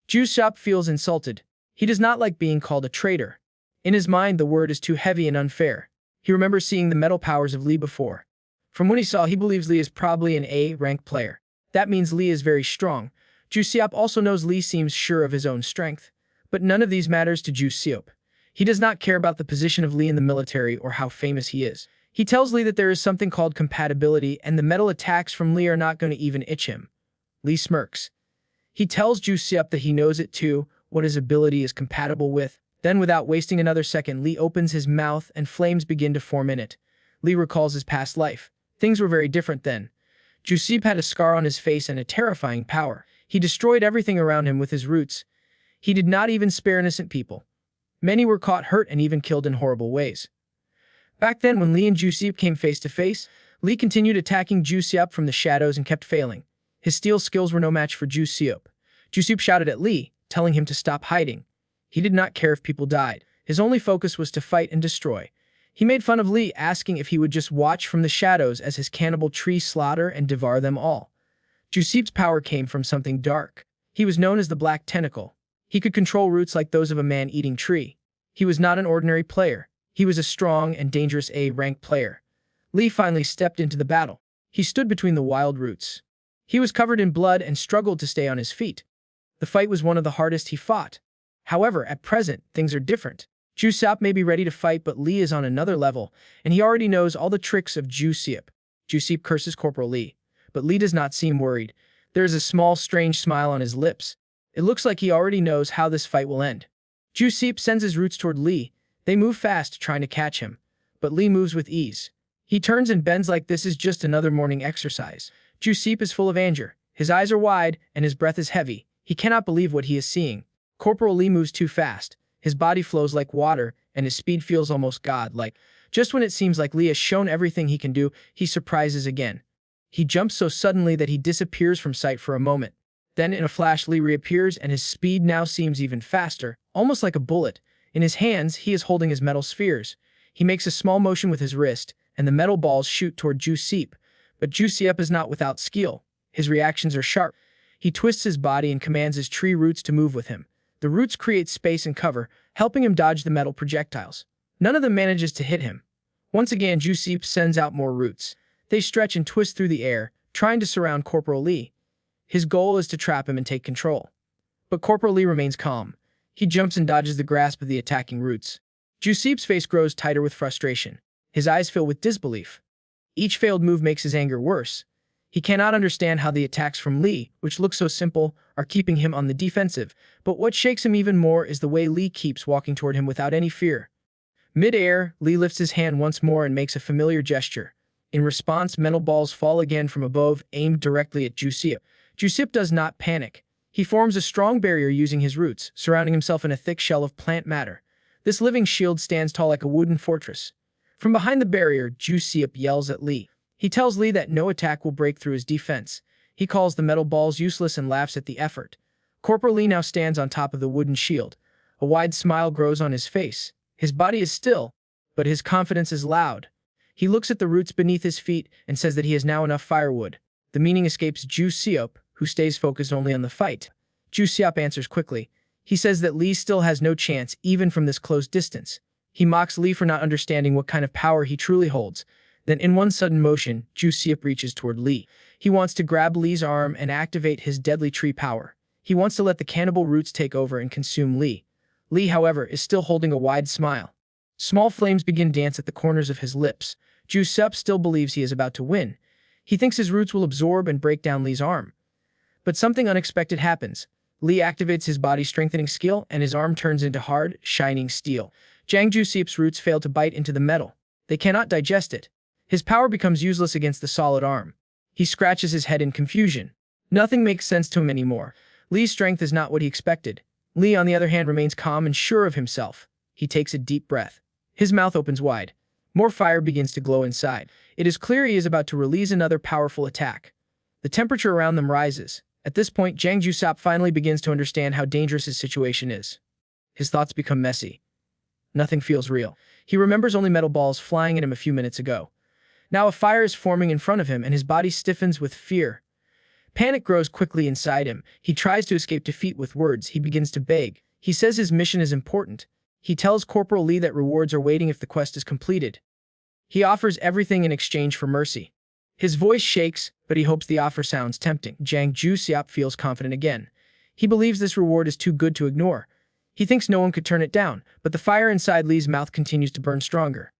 Ju Seop feels insulted. He does not like being called a traitor. In his mind, the word is too heavy and unfair. He remembers seeing the metal powers of Lee before. From what he saw, he believes Lee is probably an A-ranked player. That means Lee is very strong. Ju Seop also knows Lee seems sure of his own strength. But none of these matters to Ju Seop. He does not care about the position of Lee in the military or how famous he is. He tells Lee that there is something called compatibility and the metal attacks from Lee are not going to even itch him. Lee smirks. He tells Ju Seop that he knows it too, what his ability is compatible with. Then without wasting another second, Lee opens his mouth and flames begin to form in it. Lee recalls his past life. Things were very different then. Ju Seop had a scar on his face and a terrifying power. He destroyed everything around him with his roots. He did not even spare innocent people. Many were caught hurt and even killed in horrible ways. Back then, when Lee and Ju Seop came face to face, Lee continued attacking Ju Seop from the shadows and kept failing. His steel skills were no match for Ju Seop. Ju Seop shouted at Lee, telling him to stop hiding. He did not care if people died. His only focus was to fight and destroy. He made fun of Lee, asking if he would just watch from the shadows as his cannibal tree slaughter and devour them all. Ju Seop's power came from something dark. He was known as the Black Tentacle. He could control roots like those of a man-eating tree. He was not an ordinary player. He was a strong and dangerous A-rank player. Lee finally stepped into the battle. He stood between the wild roots. He was covered in blood and struggled to stay on his feet. The fight was one of the hardest he fought. However, at present, things are different. Ju Seop may be ready to fight, but Lee is on another level, and he already knows all the tricks of Ju Seop. Ju Seop curses Corporal Lee, but Lee does not seem worried. There is a small, strange smile on his lips. It looks like he already knows how this fight will end. Ju Seop sends his roots toward Lee. They move fast, trying to catch him, but Lee moves with ease. He turns and bends like this is just another morning exercise. Ju Seop is full of anger. His eyes are wide, and his breath is heavy. He cannot believe what he is seeing. Corporal Lee moves too fast. His body flows like water, and his speed feels almost godlike. Just when it seems like Lee has shown everything he can do, he surprises again. He jumps so suddenly that he disappears from sight for a moment. Then in a flash, Lee reappears, and his speed now seems even faster, almost like a bullet. In his hands, he is holding his metal spheres. He makes a small motion with his wrist, and the metal balls shoot toward Ju Seop. But Ju Seop is not without skill. His reactions are sharp. He twists his body and commands his tree roots to move with him. The roots create space and cover, helping him dodge the metal projectiles. None of them manages to hit him. Once again, Ju Seop sends out more roots. They stretch and twist through the air, trying to surround Corporal Lee. His goal is to trap him and take control. But Corporal Lee remains calm. He jumps and dodges the grasp of the attacking roots. Ju Seop's face grows tighter with frustration. His eyes fill with disbelief. Each failed move makes his anger worse. He cannot understand how the attacks from Lee, which look so simple, are keeping him on the defensive. But what shakes him even more is the way Lee keeps walking toward him without any fear. Mid-air, Lee lifts his hand once more and makes a familiar gesture. In response, metal balls fall again from above, aimed directly at Ju Seop. Ju Seop does not panic. He forms a strong barrier using his roots, surrounding himself in a thick shell of plant matter. This living shield stands tall like a wooden fortress. From behind the barrier, Ju Seop yells at Lee. He tells Lee that no attack will break through his defense. He calls the metal balls useless and laughs at the effort. Corporal Lee now stands on top of the wooden shield. A wide smile grows on his face. His body is still, but his confidence is loud. He looks at the roots beneath his feet and says that he has now enough firewood. The meaning escapes Ju Seop, who stays focused only on the fight. Ju Seop answers quickly. He says that Lee still has no chance, even from this close distance. He mocks Lee for not understanding what kind of power he truly holds. Then in one sudden motion, Ju Seop reaches toward Lee. He wants to grab Lee's arm and activate his deadly tree power. He wants to let the cannibal roots take over and consume Lee. Lee, however, is still holding a wide smile. Small flames begin to dance at the corners of his lips. Ju Seop still believes he is about to win. He thinks his roots will absorb and break down Lee's arm. But something unexpected happens. Lee activates his body strengthening skill and his arm turns into hard, shining steel. Ju Seop's roots fail to bite into the metal. They cannot digest it. His power becomes useless against the solid arm. He scratches his head in confusion. Nothing makes sense to him anymore. Lee's strength is not what he expected. Lee, on the other hand, remains calm and sure of himself. He takes a deep breath. His mouth opens wide. More fire begins to glow inside. It is clear he is about to release another powerful attack. The temperature around them rises. At this point, Ju Seop finally begins to understand how dangerous his situation is. His thoughts become messy. Nothing feels real. He remembers only metal balls flying at him a few minutes ago. Now a fire is forming in front of him and his body stiffens with fear. Panic grows quickly inside him. He tries to escape defeat with words. He begins to beg. He says his mission is important. He tells Corporal Lee that rewards are waiting if the quest is completed. He offers everything in exchange for mercy. His voice shakes, but he hopes the offer sounds tempting. Jang Ju-seop feels confident again. He believes this reward is too good to ignore. He thinks no one could turn it down, but the fire inside Lee's mouth continues to burn stronger.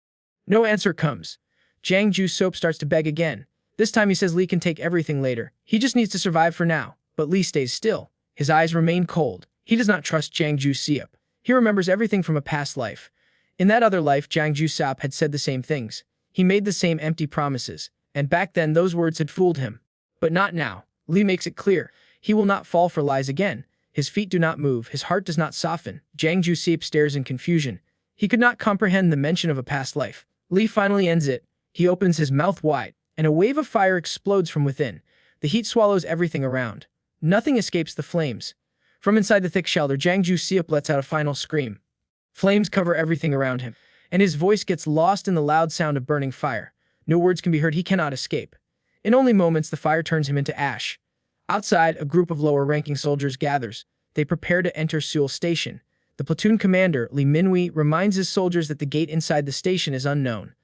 No answer comes. Jang Ju-seop starts to beg again. This time he says Lee can take everything later. He just needs to survive for now. But Lee stays still. His eyes remain cold. He does not trust Jang Ju-seop. He remembers everything from a past life. In that other life, Jang Ju-seop had said the same things. He made the same empty promises. And back then those words had fooled him. But not now. Lee makes it clear. He will not fall for lies again. His feet do not move. His heart does not soften. Jang Ju-seop stares in confusion. He could not comprehend the mention of a past life. Lee finally ends it. He opens his mouth wide, and a wave of fire explodes from within. The heat swallows everything around. Nothing escapes the flames. From inside the thick shelter, Jang Ju-seop lets out a final scream. Flames cover everything around him, and his voice gets lost in the loud sound of burning fire. No words can be heard. He cannot escape. In only moments, the fire turns him into ash. Outside, a group of lower-ranking soldiers gathers. They prepare to enter Seoul Station. The platoon commander, Lee Min-hui, reminds his soldiers that the gate inside the station is unknown.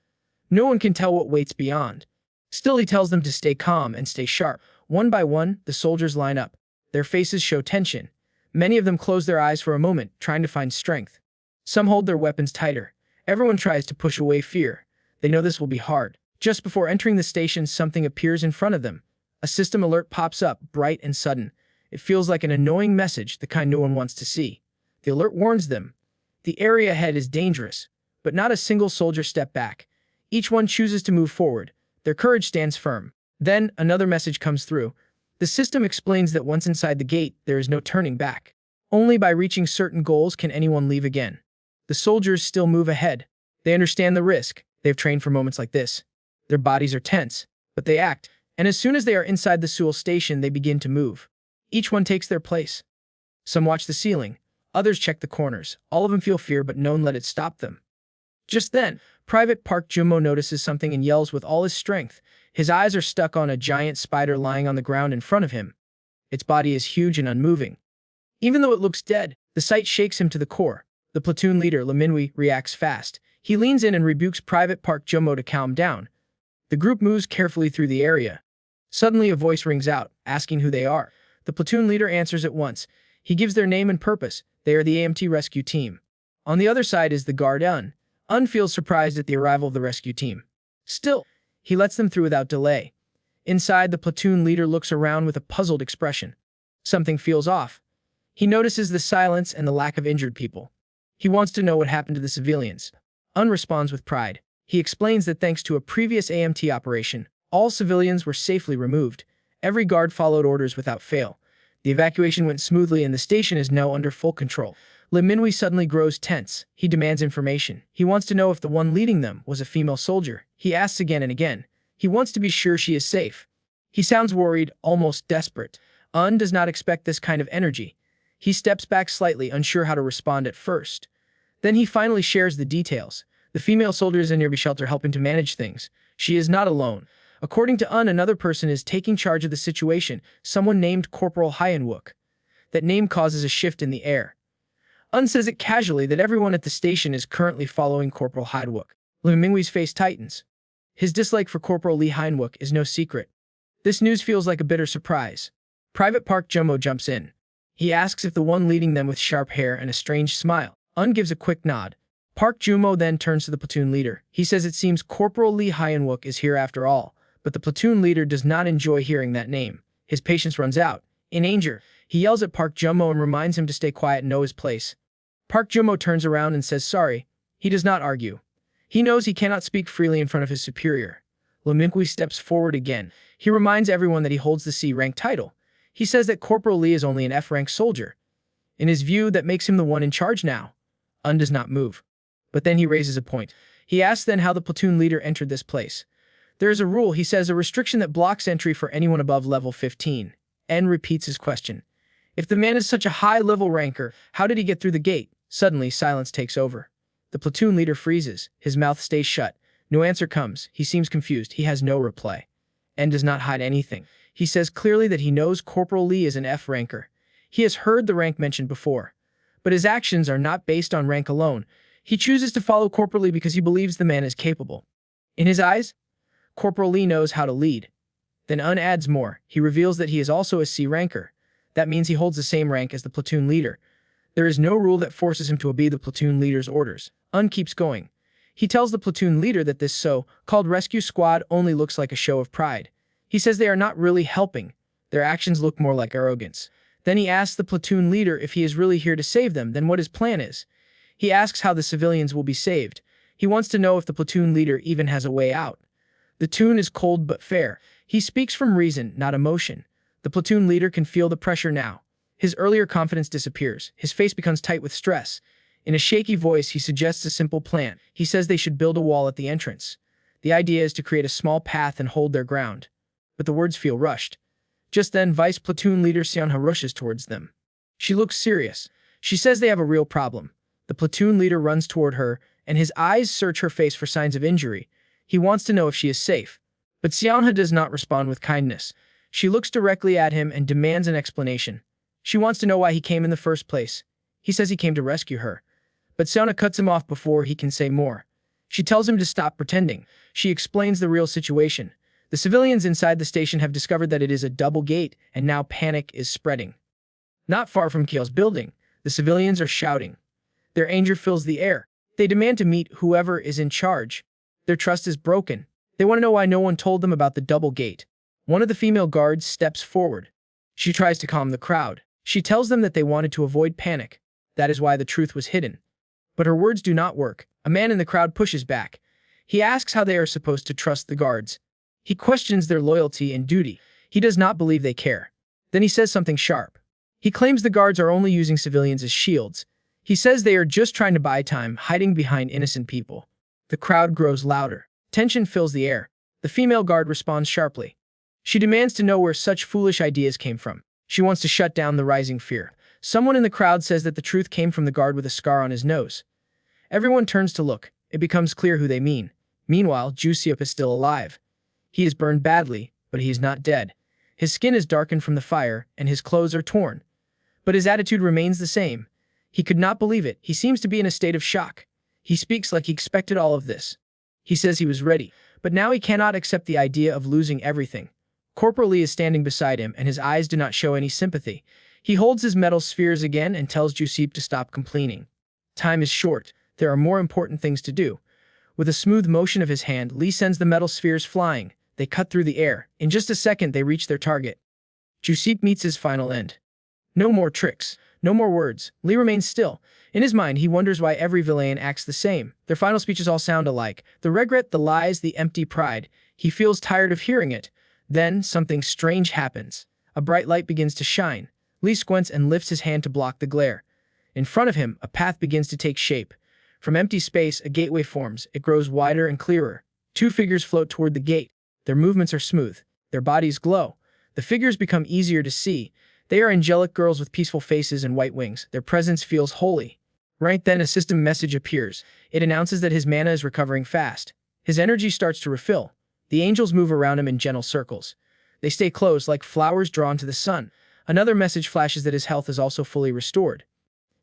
No one can tell what waits beyond. Still, he tells them to stay calm and stay sharp. One by one, the soldiers line up. Their faces show tension. Many of them close their eyes for a moment, trying to find strength. Some hold their weapons tighter. Everyone tries to push away fear. They know this will be hard. Just before entering the station, something appears in front of them. A system alert pops up, bright and sudden. It feels like an annoying message, the kind no one wants to see. The alert warns them. The area ahead is dangerous, but not a single soldier steps back. Each one chooses to move forward. Their courage stands firm. Then, another message comes through. The system explains that once inside the gate, there is no turning back. Only by reaching certain goals can anyone leave again. The soldiers still move ahead. They understand the risk. They've trained for moments like this. Their bodies are tense, but they act. And as soon as they are inside the Seoul station, they begin to move. Each one takes their place. Some watch the ceiling. Others check the corners. All of them feel fear, but no one let it stop them. Just then, Private Park Jun-mo notices something and yells with all his strength. His eyes are stuck on a giant spider lying on the ground in front of him. Its body is huge and unmoving. Even though it looks dead, the sight shakes him to the core. The platoon leader, Lee Min-hui, reacts fast. He leans in and rebukes Private Park Jun-mo to calm down. The group moves carefully through the area. Suddenly, a voice rings out, asking who they are. The platoon leader answers at once. He gives their name and purpose. They are the AMT rescue team. On the other side is the guard Un. Un feels surprised at the arrival of the rescue team. Still, he lets them through without delay. Inside, the platoon leader looks around with a puzzled expression. Something feels off. He notices the silence and the lack of injured people. He wants to know what happened to the civilians. Un responds with pride. He explains that thanks to a previous AMT operation, all civilians were safely removed. Every guard followed orders without fail. The evacuation went smoothly and the station is now under full control. Lee Min-hui suddenly grows tense. He demands information. He wants to know if the one leading them was a female soldier. He asks again and again. He wants to be sure she is safe. He sounds worried, almost desperate. Un does not expect this kind of energy. He steps back slightly, unsure how to respond at first. Then he finally shares the details. The female soldier is in a nearby shelter helping to manage things. She is not alone. According to Un, another person is taking charge of the situation, someone named Corporal Hyeonuk. That name causes a shift in the air. Un says it casually that everyone at the station is currently following Corporal Hyeonuk. Lee Min-hui's face tightens. His dislike for Corporal Lee Hyeonuk is no secret. This news feels like a bitter surprise. Private Park Jun-mo jumps in. He asks if the one leading them with sharp hair and a strange smile. Un gives a quick nod. Park Jun-mo then turns to the platoon leader. He says it seems Corporal Lee Hyeonuk is here after all, but the platoon leader does not enjoy hearing that name. His patience runs out. In anger, he yells at Park Jun-mo and reminds him to stay quiet and know his place. Park Jun-mo turns around and says sorry. He does not argue. He knows he cannot speak freely in front of his superior. Lee Min-hui steps forward again. He reminds everyone that he holds the C-rank title. He says that Corporal Lee is only an F-rank soldier. In his view, that makes him the one in charge now. Un does not move. But then he raises a point. He asks then how the platoon leader entered this place. There is a rule, he says, a restriction that blocks entry for anyone above level 15. N repeats his question. If the man is such a high-level ranker, how did he get through the gate? Suddenly, silence takes over. The platoon leader freezes. His mouth stays shut. No answer comes. He seems confused. He has no reply. N does not hide anything. He says clearly that he knows Corporal Lee is an F ranker. He has heard the rank mentioned before. But his actions are not based on rank alone. He chooses to follow Corporal Lee because he believes the man is capable. In his eyes, Corporal Lee knows how to lead. Then adds more. He reveals that he is also a C ranker. That means he holds the same rank as the platoon leader. There is no rule that forces him to obey the platoon leader's orders. Keeps going. He tells the platoon leader that this so-called rescue squad only looks like a show of pride. He says they are not really helping. Their actions look more like arrogance. Then he asks the platoon leader if he is really here to save them, then what his plan is. He asks how the civilians will be saved. He wants to know if the platoon leader even has a way out. The tune is cold but fair. He speaks from reason, not emotion. The platoon leader can feel the pressure now. His earlier confidence disappears. His face becomes tight with stress. In a shaky voice, he suggests a simple plan. He says they should build a wall at the entrance. The idea is to create a small path and hold their ground. But the words feel rushed. Just then, Vice Platoon Leader Seonha rushes towards them. She looks serious. She says they have a real problem. The platoon leader runs toward her, and his eyes search her face for signs of injury. He wants to know if she is safe. But Seonha does not respond with kindness. She looks directly at him and demands an explanation. She wants to know why he came in the first place. He says he came to rescue her. But Seonha cuts him off before he can say more. She tells him to stop pretending. She explains the real situation. The civilians inside the station have discovered that it is a double gate, and now panic is spreading. Not far from Kale's building, the civilians are shouting. Their anger fills the air. They demand to meet whoever is in charge. Their trust is broken. They want to know why no one told them about the double gate. One of the female guards steps forward. She tries to calm the crowd. She tells them that they wanted to avoid panic. That is why the truth was hidden. But her words do not work. A man in the crowd pushes back. He asks how they are supposed to trust the guards. He questions their loyalty and duty. He does not believe they care. Then he says something sharp. He claims the guards are only using civilians as shields. He says they are just trying to buy time, hiding behind innocent people. The crowd grows louder. Tension fills the air. The female guard responds sharply. She demands to know where such foolish ideas came from. She wants to shut down the rising fear. Someone in the crowd says that the truth came from the guard with a scar on his nose. Everyone turns to look. It becomes clear who they mean. Meanwhile, Ju-seop is still alive. He is burned badly, but he is not dead. His skin is darkened from the fire, and his clothes are torn. But his attitude remains the same. He could not believe it. He seems to be in a state of shock. He speaks like he expected all of this. He says he was ready, but now he cannot accept the idea of losing everything. Corporal Lee is standing beside him, and his eyes do not show any sympathy. He holds his metal spheres again and tells Ju-seop to stop complaining. Time is short. There are more important things to do. With a smooth motion of his hand, Lee sends the metal spheres flying. They cut through the air. In just a second, they reach their target. Ju-seop meets his final end. No more tricks. No more words. Lee remains still. In his mind, he wonders why every villain acts the same. Their final speeches all sound alike. The regret, the lies, the empty pride. He feels tired of hearing it. Then, something strange happens. A bright light begins to shine. Lee squints and lifts his hand to block the glare. In front of him, a path begins to take shape. From empty space, a gateway forms. It grows wider and clearer. Two figures float toward the gate. Their movements are smooth. Their bodies glow. The figures become easier to see. They are angelic girls with peaceful faces and white wings. Their presence feels holy. Right then, a system message appears. It announces that his mana is recovering fast. His energy starts to refill. The angels move around him in gentle circles. They stay close like flowers drawn to the sun. Another message flashes that his health is also fully restored.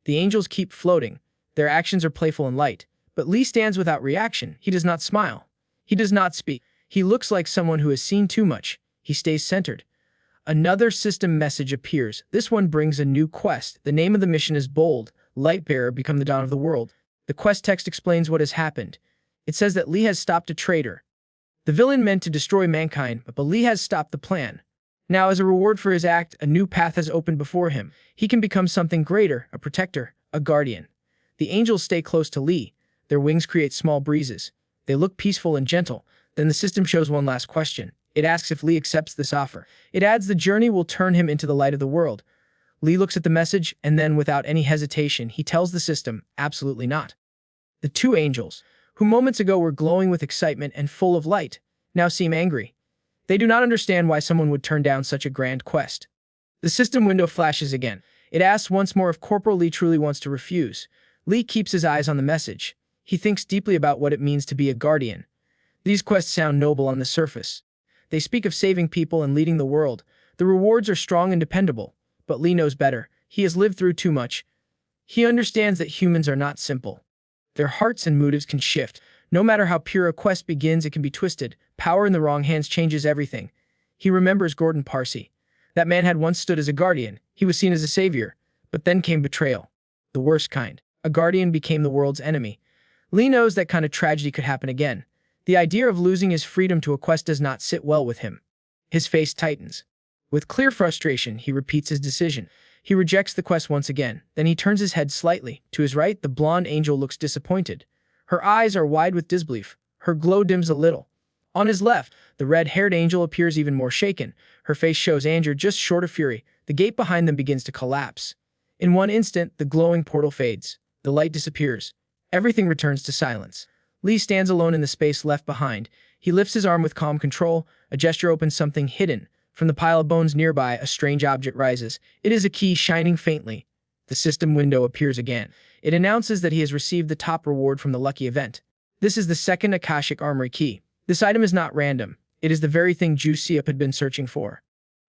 The angels keep floating. Their actions are playful and light. But Lee stands without reaction. He does not smile. He does not speak. He looks like someone who has seen too much. He stays centered. Another system message appears. This one brings a new quest. The name of the mission is bold. Lightbearer, become the dawn of the world. The quest text explains what has happened. It says that Lee has stopped a traitor. The villain meant to destroy mankind, but Lee has stopped the plan. Now, as a reward for his act, a new path has opened before him. He can become something greater, a protector, a guardian. The angels stay close to Lee. Their wings create small breezes. They look peaceful and gentle. Then the system shows one last question. It asks if Lee accepts this offer. It adds the journey will turn him into the light of the world. Lee looks at the message, and then, without any hesitation, he tells the system, absolutely not. The two angels, who moments ago were glowing with excitement and full of light, now seem angry. They do not understand why someone would turn down such a grand quest. The system window flashes again. It asks once more if Corporal Lee truly wants to refuse. Lee keeps his eyes on the message. He thinks deeply about what it means to be a guardian. These quests sound noble on the surface. They speak of saving people and leading the world. The rewards are strong and dependable. But Lee knows better. He has lived through too much. He understands that humans are not simple. Their hearts and motives can shift. No matter how pure a quest begins, it can be twisted. Power in the wrong hands changes everything. He remembers Gordon Parsi. That man had once stood as a guardian. He was seen as a savior. But then came betrayal. The worst kind. A guardian became the world's enemy. Lee knows that kind of tragedy could happen again. The idea of losing his freedom to a quest does not sit well with him. His face tightens. With clear frustration, he repeats his decision. He rejects the quest once again. Then he turns his head slightly. To his right, the blonde angel looks disappointed. Her eyes are wide with disbelief. Her glow dims a little. On his left, the red-haired angel appears even more shaken. Her face shows anger just short of fury. The gate behind them begins to collapse. In one instant, the glowing portal fades. The light disappears. Everything returns to silence. Lee stands alone in the space left behind. He lifts his arm with calm control. A gesture opens something hidden. From the pile of bones nearby, a strange object rises. It is a key shining faintly. The system window appears again. It announces that he has received the top reward from the lucky event. This is the second Akashic Armory key. This item is not random. It is the very thing Ju Seop had been searching for.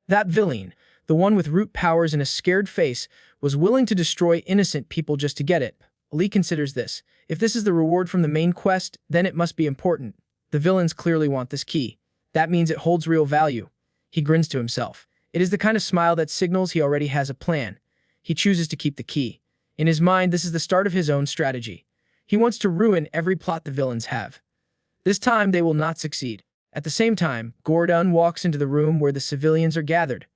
That villain, the one with root powers and a scared face, was willing to destroy innocent people just to get it. Lee considers this. If this is the reward from the main quest, then it must be important. The villains clearly want this key. That means it holds real value. He grins to himself. It is the kind of smile that signals he already has a plan. He chooses to keep the key. In his mind, this is the start of his own strategy. He wants to ruin every plot the villains have. This time, they will not succeed. At the same time, Gordon walks into the room where the civilians are gathered.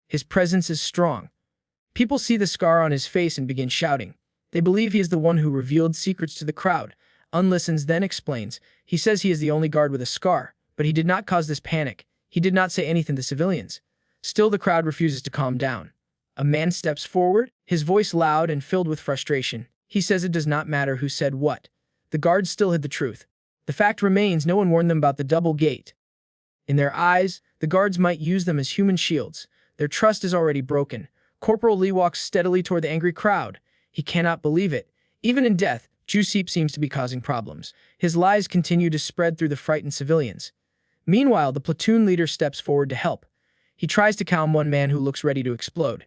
His presence is strong. People see the scar on his face and begin shouting. They believe he is the one who revealed secrets to the crowd. Listens, then explains. He says he is the only guard with a scar, but he did not cause this panic. He did not say anything to civilians. Still, the crowd refuses to calm down. A man steps forward, his voice loud and filled with frustration. He says it does not matter who said what. The guards still hid the truth. The fact remains, no one warned them about the double gate. In their eyes, the guards might use them as human shields. Their trust is already broken. Corporal Lee walks steadily toward the angry crowd. He cannot believe it. Even in death, Ju Seop seems to be causing problems. His lies continue to spread through the frightened civilians. Meanwhile, the platoon leader steps forward to help. He tries to calm one man who looks ready to explode.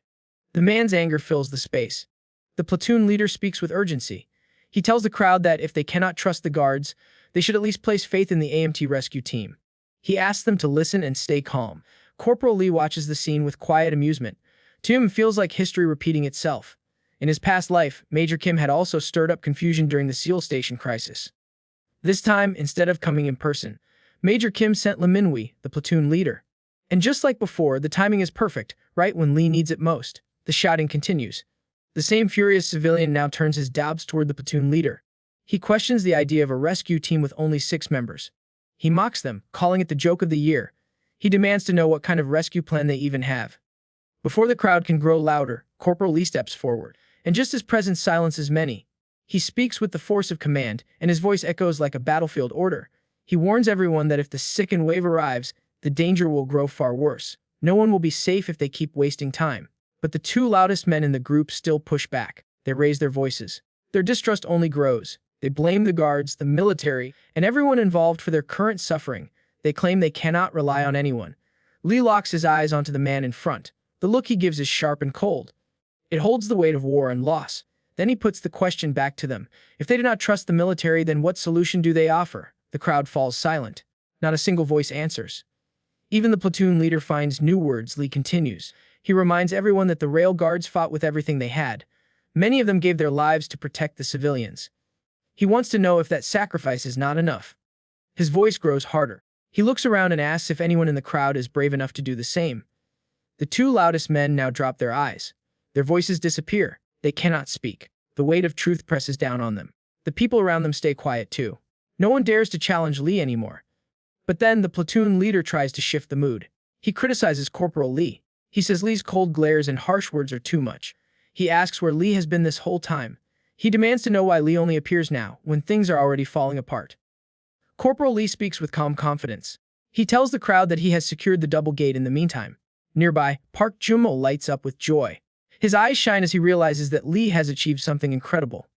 The man's anger fills the space. The platoon leader speaks with urgency. He tells the crowd that if they cannot trust the guards, they should at least place faith in the AMT rescue team. He asks them to listen and stay calm. Corporal Lee watches the scene with quiet amusement. To him, it feels like history repeating itself. In his past life, Major Kim had also stirred up confusion during the SEAL Station crisis. This time, instead of coming in person, Major Kim sent Lee Min-wee, the platoon leader. And just like before, the timing is perfect, right when Lee needs it most. The shouting continues. The same furious civilian now turns his doubts toward the platoon leader. He questions the idea of a rescue team with only 6 members. He mocks them, calling it the joke of the year. He demands to know what kind of rescue plan they even have. Before the crowd can grow louder, Corporal Lee steps forward. And just his presence silences many. He speaks with the force of command, and his voice echoes like a battlefield order. He warns everyone that if the second wave arrives, the danger will grow far worse. No one will be safe if they keep wasting time. But the 2 loudest men in the group still push back. They raise their voices. Their distrust only grows. They blame the guards, the military, and everyone involved for their current suffering. They claim they cannot rely on anyone. Lee locks his eyes onto the man in front. The look he gives is sharp and cold. It holds the weight of war and loss. Then he puts the question back to them. If they do not trust the military, then what solution do they offer? The crowd falls silent. Not a single voice answers. Even the platoon leader finds new words. Lee continues. He reminds everyone that the rail guards fought with everything they had. Many of them gave their lives to protect the civilians. He wants to know if that sacrifice is not enough. His voice grows harder. He looks around and asks if anyone in the crowd is brave enough to do the same. The 2 loudest men now drop their eyes. Their voices disappear. They cannot speak. The weight of truth presses down on them. The people around them stay quiet too. No one dares to challenge Lee anymore. But then the platoon leader tries to shift the mood. He criticizes Corporal Lee. He says Lee's cold glares and harsh words are too much. He asks where Lee has been this whole time. He demands to know why Lee only appears now, when things are already falling apart. Corporal Lee speaks with calm confidence. He tells the crowd that he has secured the double gate in the meantime. Nearby, Park Jun-mo lights up with joy. His eyes shine as he realizes that Lee has achieved something incredible.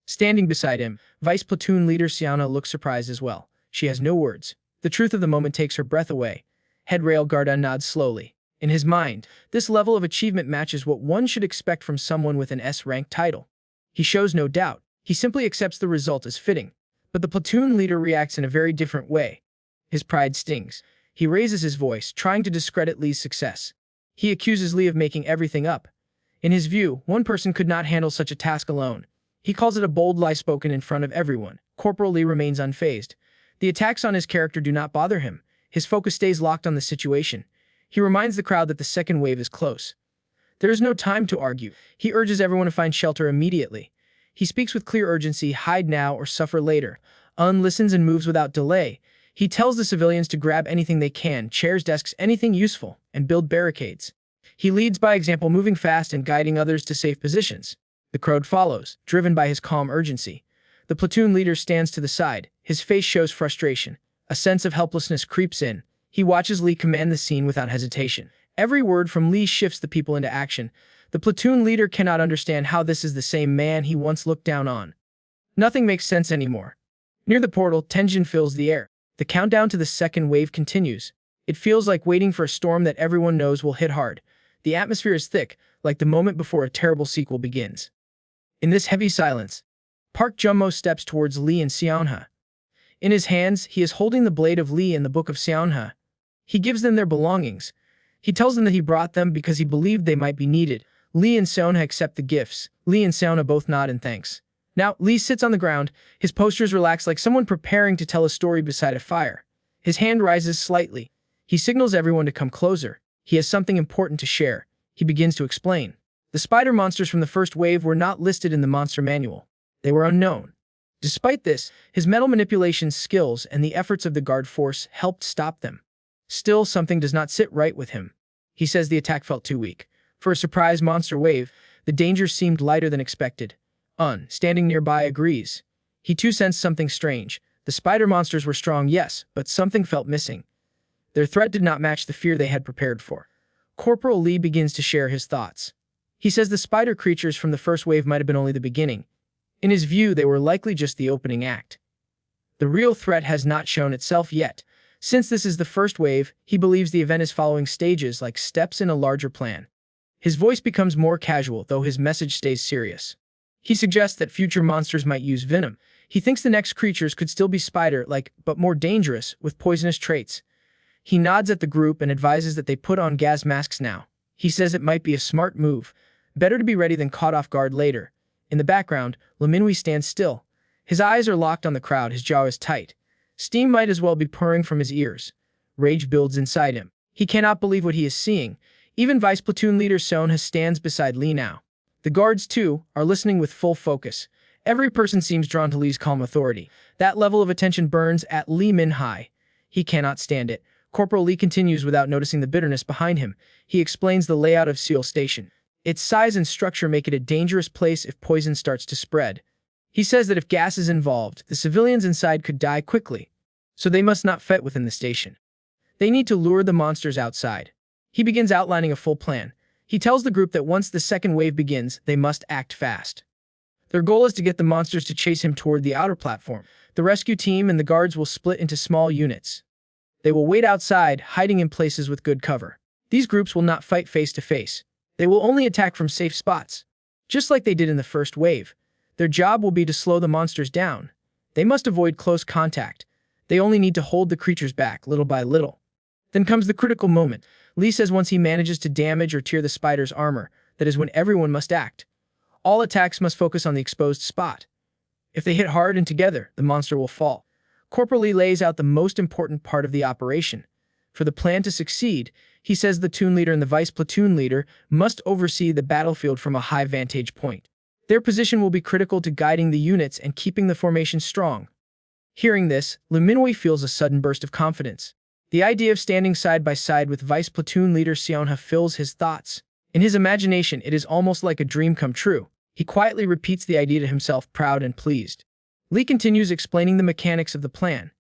Standing beside him, Vice Platoon Leader Seona looks surprised as well. She has no words. The truth of the moment takes her breath away. Head Railguard nods slowly. In his mind, this level of achievement matches what one should expect from someone with an S-rank title. He shows no doubt. He simply accepts the result as fitting. But the platoon leader reacts in a very different way. His pride stings. He raises his voice, trying to discredit Lee's success. He accuses Lee of making everything up. In his view, one person could not handle such a task alone. He calls it a bold lie spoken in front of everyone. Corporal Lee remains unfazed. The attacks on his character do not bother him. His focus stays locked on the situation. He reminds the crowd that the second wave is close. There is no time to argue. He urges everyone to find shelter immediately. He speaks with clear urgency, hide now or suffer later. Listens and moves without delay. He tells the civilians to grab anything they can, chairs, desks, anything useful, and build barricades. He leads by example, moving fast and guiding others to safe positions. The crowd follows, driven by his calm urgency. The platoon leader stands to the side. His face shows frustration. A sense of helplessness creeps in. He watches Lee command the scene without hesitation. Every word from Lee shifts the people into action. The platoon leader cannot understand how this is the same man he once looked down on. Nothing makes sense anymore. Near the portal, tension fills the air. The countdown to the second wave continues. It feels like waiting for a storm that everyone knows will hit hard. The atmosphere is thick, like the moment before a terrible sequel begins. In this heavy silence, Park Jung-mo steps towards Lee and Seonha. In his hands, he is holding the blade of Lee and the book of Seonha. He gives them their belongings. He tells them that he brought them because he believed they might be needed. Lee and Seonha accept the gifts. Lee and Seonha both nod in thanks. Now, Lee sits on the ground. His postures relax like someone preparing to tell a story beside a fire. His hand rises slightly. He signals everyone to come closer. He has something important to share. He begins to explain. The spider monsters from the first wave were not listed in the monster manual. They were unknown. Despite this, his metal manipulation skills and the efforts of the guard force helped stop them. Still, something does not sit right with him. He says the attack felt too weak. For a surprise monster wave, the danger seemed lighter than expected. Standing nearby, agrees. He too sensed something strange. The spider monsters were strong, yes, but something felt missing. Their threat did not match the fear they had prepared for. Corporal Lee begins to share his thoughts. He says the spider creatures from the first wave might have been only the beginning. In his view, they were likely just the opening act. The real threat has not shown itself yet. Since this is the first wave, he believes the event is following stages like steps in a larger plan. His voice becomes more casual, though his message stays serious. He suggests that future monsters might use venom. He thinks the next creatures could still be spider-like, but more dangerous, with poisonous traits. He nods at the group and advises that they put on gas masks now. He says it might be a smart move. Better to be ready than caught off guard later. In the background, Lee Min-hui stands still. His eyes are locked on the crowd, his jaw is tight. Steam might as well be pouring from his ears. Rage builds inside him. He cannot believe what he is seeing. Even Vice Platoon Leader Seonha stands beside Lee now. The guards, too, are listening with full focus. Every person seems drawn to Lee's calm authority. That level of attention burns at Lee Min-hui. He cannot stand it. Corporal Lee continues without noticing the bitterness behind him. He explains the layout of Seal Station. Its size and structure make it a dangerous place if poison starts to spread. He says that if gas is involved, the civilians inside could die quickly. So they must not fight within the station. They need to lure the monsters outside. He begins outlining a full plan. He tells the group that once the second wave begins, they must act fast. Their goal is to get the monsters to chase him toward the outer platform. The rescue team and the guards will split into small units. They will wait outside, hiding in places with good cover. These groups will not fight face to face. They will only attack from safe spots, just like they did in the first wave. Their job will be to slow the monsters down. They must avoid close contact. They only need to hold the creatures back, little by little. Then comes the critical moment. Lee says once he manages to damage or tear the spider's armor, that is when everyone must act. All attacks must focus on the exposed spot. If they hit hard and together, the monster will fall. Corporal Lee lays out the most important part of the operation. For the plan to succeed, he says the platoon leader and the vice platoon leader must oversee the battlefield from a high vantage point. Their position will be critical to guiding the units and keeping the formation strong. Hearing this, Lee Min-hui feels a sudden burst of confidence. The idea of standing side by side with vice platoon leader Seonha fills his thoughts. In his imagination, it is almost like a dream come true. He quietly repeats the idea to himself, proud and pleased. Lee continues explaining the mechanics of the plan.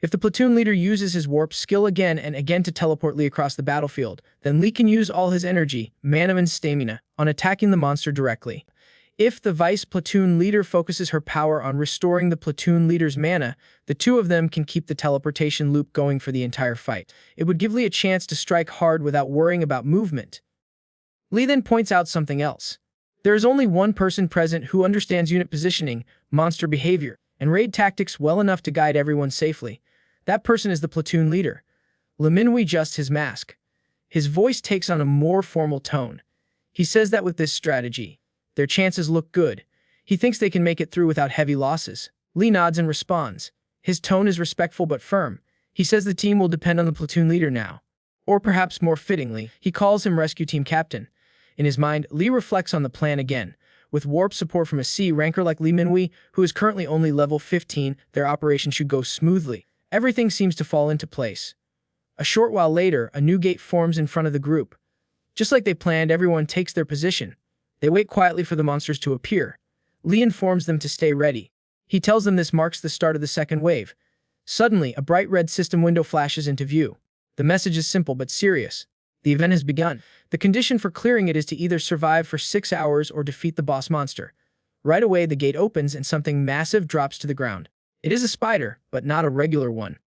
If the platoon leader uses his warp skill again and again to teleport Lee across the battlefield, then Lee can use all his energy, mana and stamina, on attacking the monster directly. If the vice platoon leader focuses her power on restoring the platoon leader's mana, the two of them can keep the teleportation loop going for the entire fight. It would give Lee a chance to strike hard without worrying about movement. Lee then points out something else. There is only one person present who understands unit positioning, monster behavior, and raid tactics well enough to guide everyone safely. That person is the platoon leader. Lee Min-woo adjusts his mask. His voice takes on a more formal tone. He says that with this strategy, their chances look good. He thinks they can make it through without heavy losses. Lee nods and responds. His tone is respectful but firm. He says the team will depend on the platoon leader now. Or perhaps more fittingly, he calls him rescue team captain. In his mind, Lee reflects on the plan again. With warp support from a C ranker like Lee Min-woo, who is currently only level 15, their operation should go smoothly. Everything seems to fall into place. A short while later, a new gate forms in front of the group. Just like they planned, everyone takes their position. They wait quietly for the monsters to appear. Lee informs them to stay ready. He tells them this marks the start of the second wave. Suddenly, a bright red system window flashes into view. The message is simple but serious. The event has begun. The condition for clearing it is to either survive for 6 hours or defeat the boss monster. Right away, the gate opens and something massive drops to the ground. It is a spider, but not a regular one.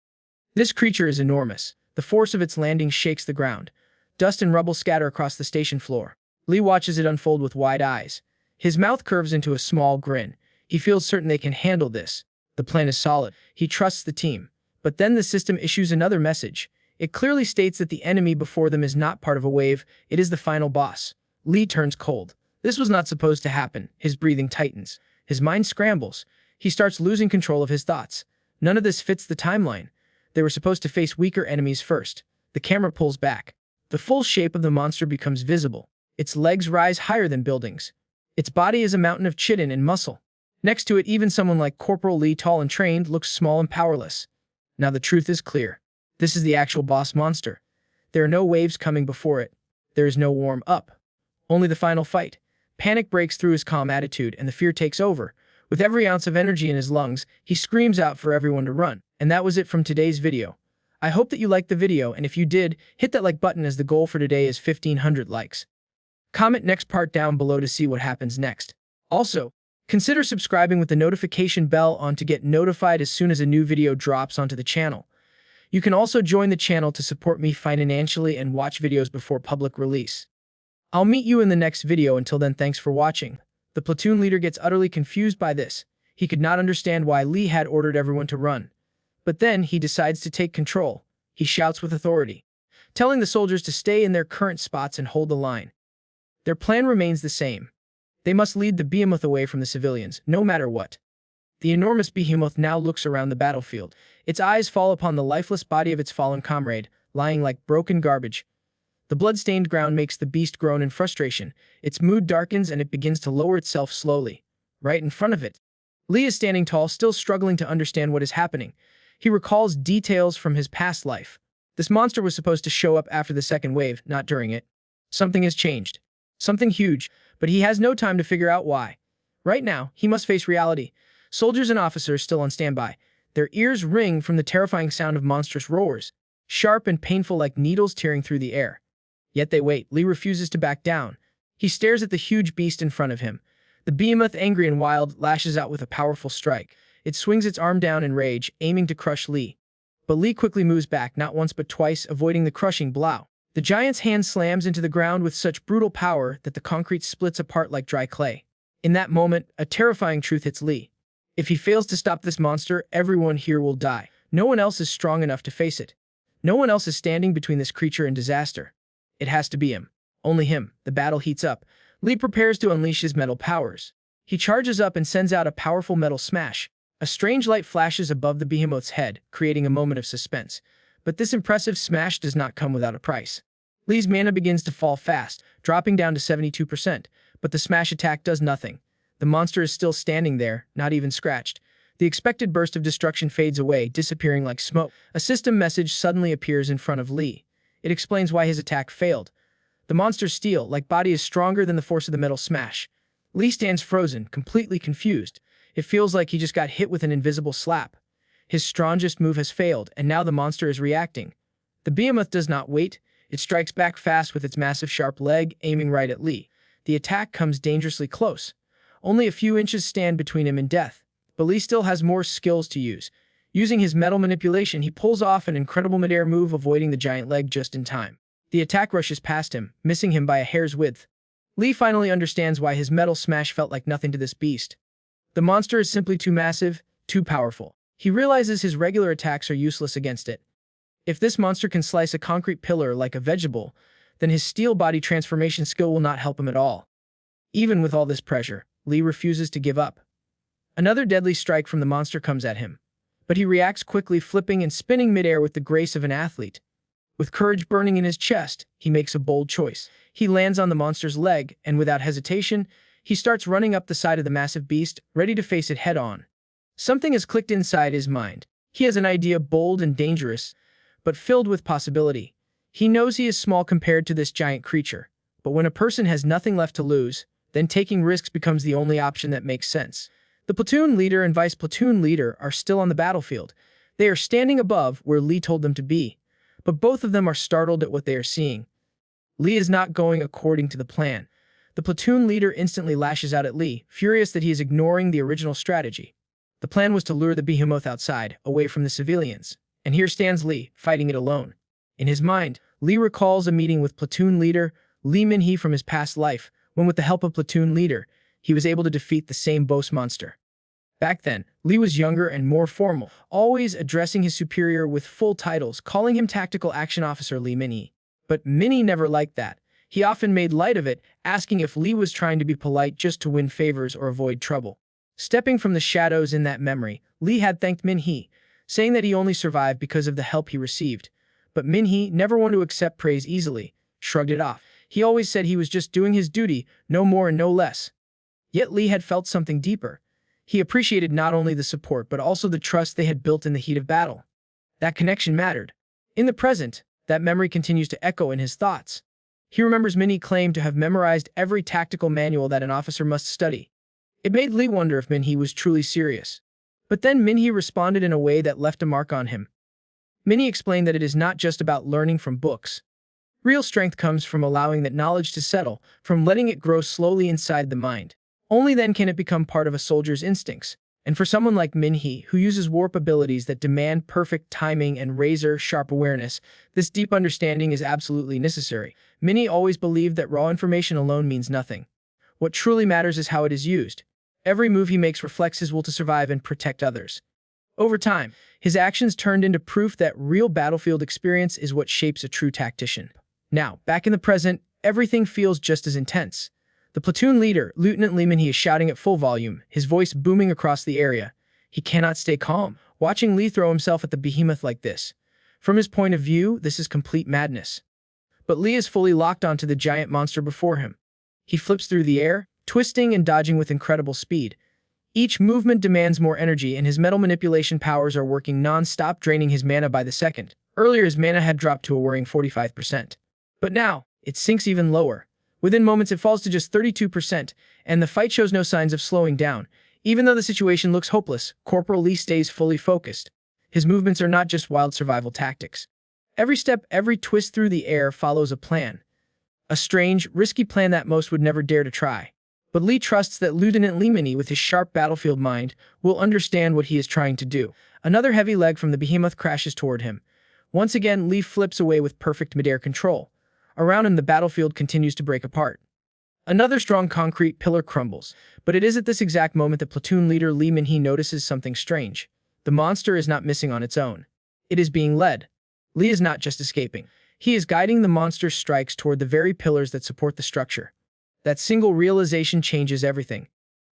This creature is enormous. The force of its landing shakes the ground. Dust and rubble scatter across the station floor. Lee watches it unfold with wide eyes. His mouth curves into a small grin. He feels certain they can handle this. The plan is solid. He trusts the team. But then the system issues another message. It clearly states that the enemy before them is not part of a wave. It is the final boss. Lee turns cold. This was not supposed to happen. His breathing tightens. His mind scrambles. He starts losing control of his thoughts. None of this fits the timeline. They were supposed to face weaker enemies first. The camera pulls back. The full shape of the monster becomes visible. Its legs rise higher than buildings. Its body is a mountain of chitin and muscle. Next to it, even someone like Corporal Lee, tall and trained, looks small and powerless. Now the truth is clear. This is the actual boss monster. There are no waves coming before it. There is no warm-up. Only the final fight. Panic breaks through his calm attitude, and the fear takes over. With every ounce of energy in his lungs, he screams out for everyone to run. And that was it from today's video. I hope that you liked the video, and if you did, hit that like button as the goal for today is 1,500 likes. Comment next part down below to see what happens next. Also, consider subscribing with the notification bell on to get notified as soon as a new video drops onto the channel. You can also join the channel to support me financially and watch videos before public release. I'll meet you in the next video. Until then, thanks for watching. The platoon leader gets utterly confused by this. He could not understand why Lee had ordered everyone to run. But then he decides to take control. He shouts with authority, telling the soldiers to stay in their current spots and hold the line. Their plan remains the same. They must lead the behemoth away from the civilians, no matter what. The enormous behemoth now looks around the battlefield. Its eyes fall upon the lifeless body of its fallen comrade, lying like broken garbage. The blood-stained ground makes the beast groan in frustration. Its mood darkens and it begins to lower itself slowly. Right in front of it, Lee is standing tall, still struggling to understand what is happening. He recalls details from his past life. This monster was supposed to show up after the second wave, not during it. Something has changed. Something huge, but he has no time to figure out why. Right now, he must face reality. Soldiers and officers still on standby. Their ears ring from the terrifying sound of monstrous roars, sharp and painful like needles tearing through the air. Yet they wait. Lee refuses to back down. He stares at the huge beast in front of him. The behemoth, angry and wild, lashes out with a powerful strike. It swings its arm down in rage, aiming to crush Lee. But Lee quickly moves back, not once but twice, avoiding the crushing blow. The giant's hand slams into the ground with such brutal power that the concrete splits apart like dry clay. In that moment, a terrifying truth hits Lee. If he fails to stop this monster, everyone here will die. No one else is strong enough to face it. No one else is standing between this creature and disaster. It has to be him. Only him. The battle heats up. Lee prepares to unleash his metal powers. He charges up and sends out a powerful metal smash. A strange light flashes above the behemoth's head, creating a moment of suspense. But this impressive smash does not come without a price. Lee's mana begins to fall fast, dropping down to 72%, but the smash attack does nothing. The monster is still standing there, not even scratched. The expected burst of destruction fades away, disappearing like smoke. A system message suddenly appears in front of Lee. It explains why his attack failed. The monster's steel-like body is stronger than the force of the metal smash. Lee stands frozen, completely confused. It feels like he just got hit with an invisible slap. His strongest move has failed, and now the monster is reacting. The behemoth does not wait. It strikes back fast with its massive sharp leg, aiming right at Lee. The attack comes dangerously close. Only a few inches stand between him and death, but Lee still has more skills to use. Using his metal manipulation, he pulls off an incredible midair move, avoiding the giant leg just in time. The attack rushes past him, missing him by a hair's width. Lee finally understands why his metal smash felt like nothing to this beast. The monster is simply too massive, too powerful. He realizes his regular attacks are useless against it. If this monster can slice a concrete pillar like a vegetable, then his steel body transformation skill will not help him at all. Even with all this pressure, Lee refuses to give up. Another deadly strike from the monster comes at him, but he reacts quickly, flipping and spinning midair with the grace of an athlete. With courage burning in his chest, he makes a bold choice. He lands on the monster's leg, and without hesitation, he starts running up the side of the massive beast, ready to face it head-on. Something has clicked inside his mind. He has an idea bold and dangerous, but filled with possibility. He knows he is small compared to this giant creature, but when a person has nothing left to lose, then taking risks becomes the only option that makes sense. The platoon leader and vice platoon leader are still on the battlefield. They are standing above where Lee told them to be, but both of them are startled at what they are seeing. Lee is not going according to the plan. The platoon leader instantly lashes out at Lee, furious that he is ignoring the original strategy. The plan was to lure the behemoth outside, away from the civilians, and here stands Lee, fighting it alone. In his mind, Lee recalls a meeting with platoon leader Lee Min-hee from his past life, when with the help of platoon leader, he was able to defeat the same boss monster. Back then, Lee was younger and more formal, always addressing his superior with full titles, calling him Tactical Action Officer Lee Min-hee. But Min-hee never liked that. He often made light of it, asking if Lee was trying to be polite just to win favors or avoid trouble. Stepping from the shadows in that memory, Lee had thanked Min-hee, saying that he only survived because of the help he received. But Min-hee, never one to accept praise easily, shrugged it off. He always said he was just doing his duty, no more and no less. Yet Lee had felt something deeper. He appreciated not only the support but also the trust they had built in the heat of battle. That connection mattered. In the present, that memory continues to echo in his thoughts. He remembers Min-hee claimed to have memorized every tactical manual that an officer must study. It made Lee wonder if Min-hee was truly serious. But then Min-hee responded in a way that left a mark on him. Min-hee explained that it is not just about learning from books. Real strength comes from allowing that knowledge to settle, from letting it grow slowly inside the mind. Only then can it become part of a soldier's instincts. And for someone like Min-hee, who uses warp abilities that demand perfect timing and razor-sharp awareness, this deep understanding is absolutely necessary. Min-hee always believed that raw information alone means nothing. What truly matters is how it is used. Every move he makes reflects his will to survive and protect others. Over time, his actions turned into proof that real battlefield experience is what shapes a true tactician. Now, back in the present, everything feels just as intense. The platoon leader, Lieutenant Lee Min-hee, is shouting at full volume, his voice booming across the area. He cannot stay calm, watching Lee throw himself at the behemoth like this. From his point of view, this is complete madness. But Lee is fully locked onto the giant monster before him. He flips through the air, twisting and dodging with incredible speed. Each movement demands more energy, and his metal manipulation powers are working non-stop, draining his mana by the second. Earlier, his mana had dropped to a worrying 45%. But now, it sinks even lower. Within moments, it falls to just 32%, and the fight shows no signs of slowing down. Even though the situation looks hopeless, Corporal Lee stays fully focused. His movements are not just wild survival tactics. Every step, every twist through the air follows a plan. A strange, risky plan that most would never dare to try. But Lee trusts that Lieutenant Lee Min-hee, with his sharp battlefield mind, will understand what he is trying to do. Another heavy leg from the behemoth crashes toward him. Once again, Lee flips away with perfect midair control. Around him, the battlefield continues to break apart. Another strong concrete pillar crumbles, but it is at this exact moment that platoon leader Lee Min-hee notices something strange. The monster is not missing on its own. It is being led. Lee is not just escaping. He is guiding the monster's strikes toward the very pillars that support the structure. That single realization changes everything.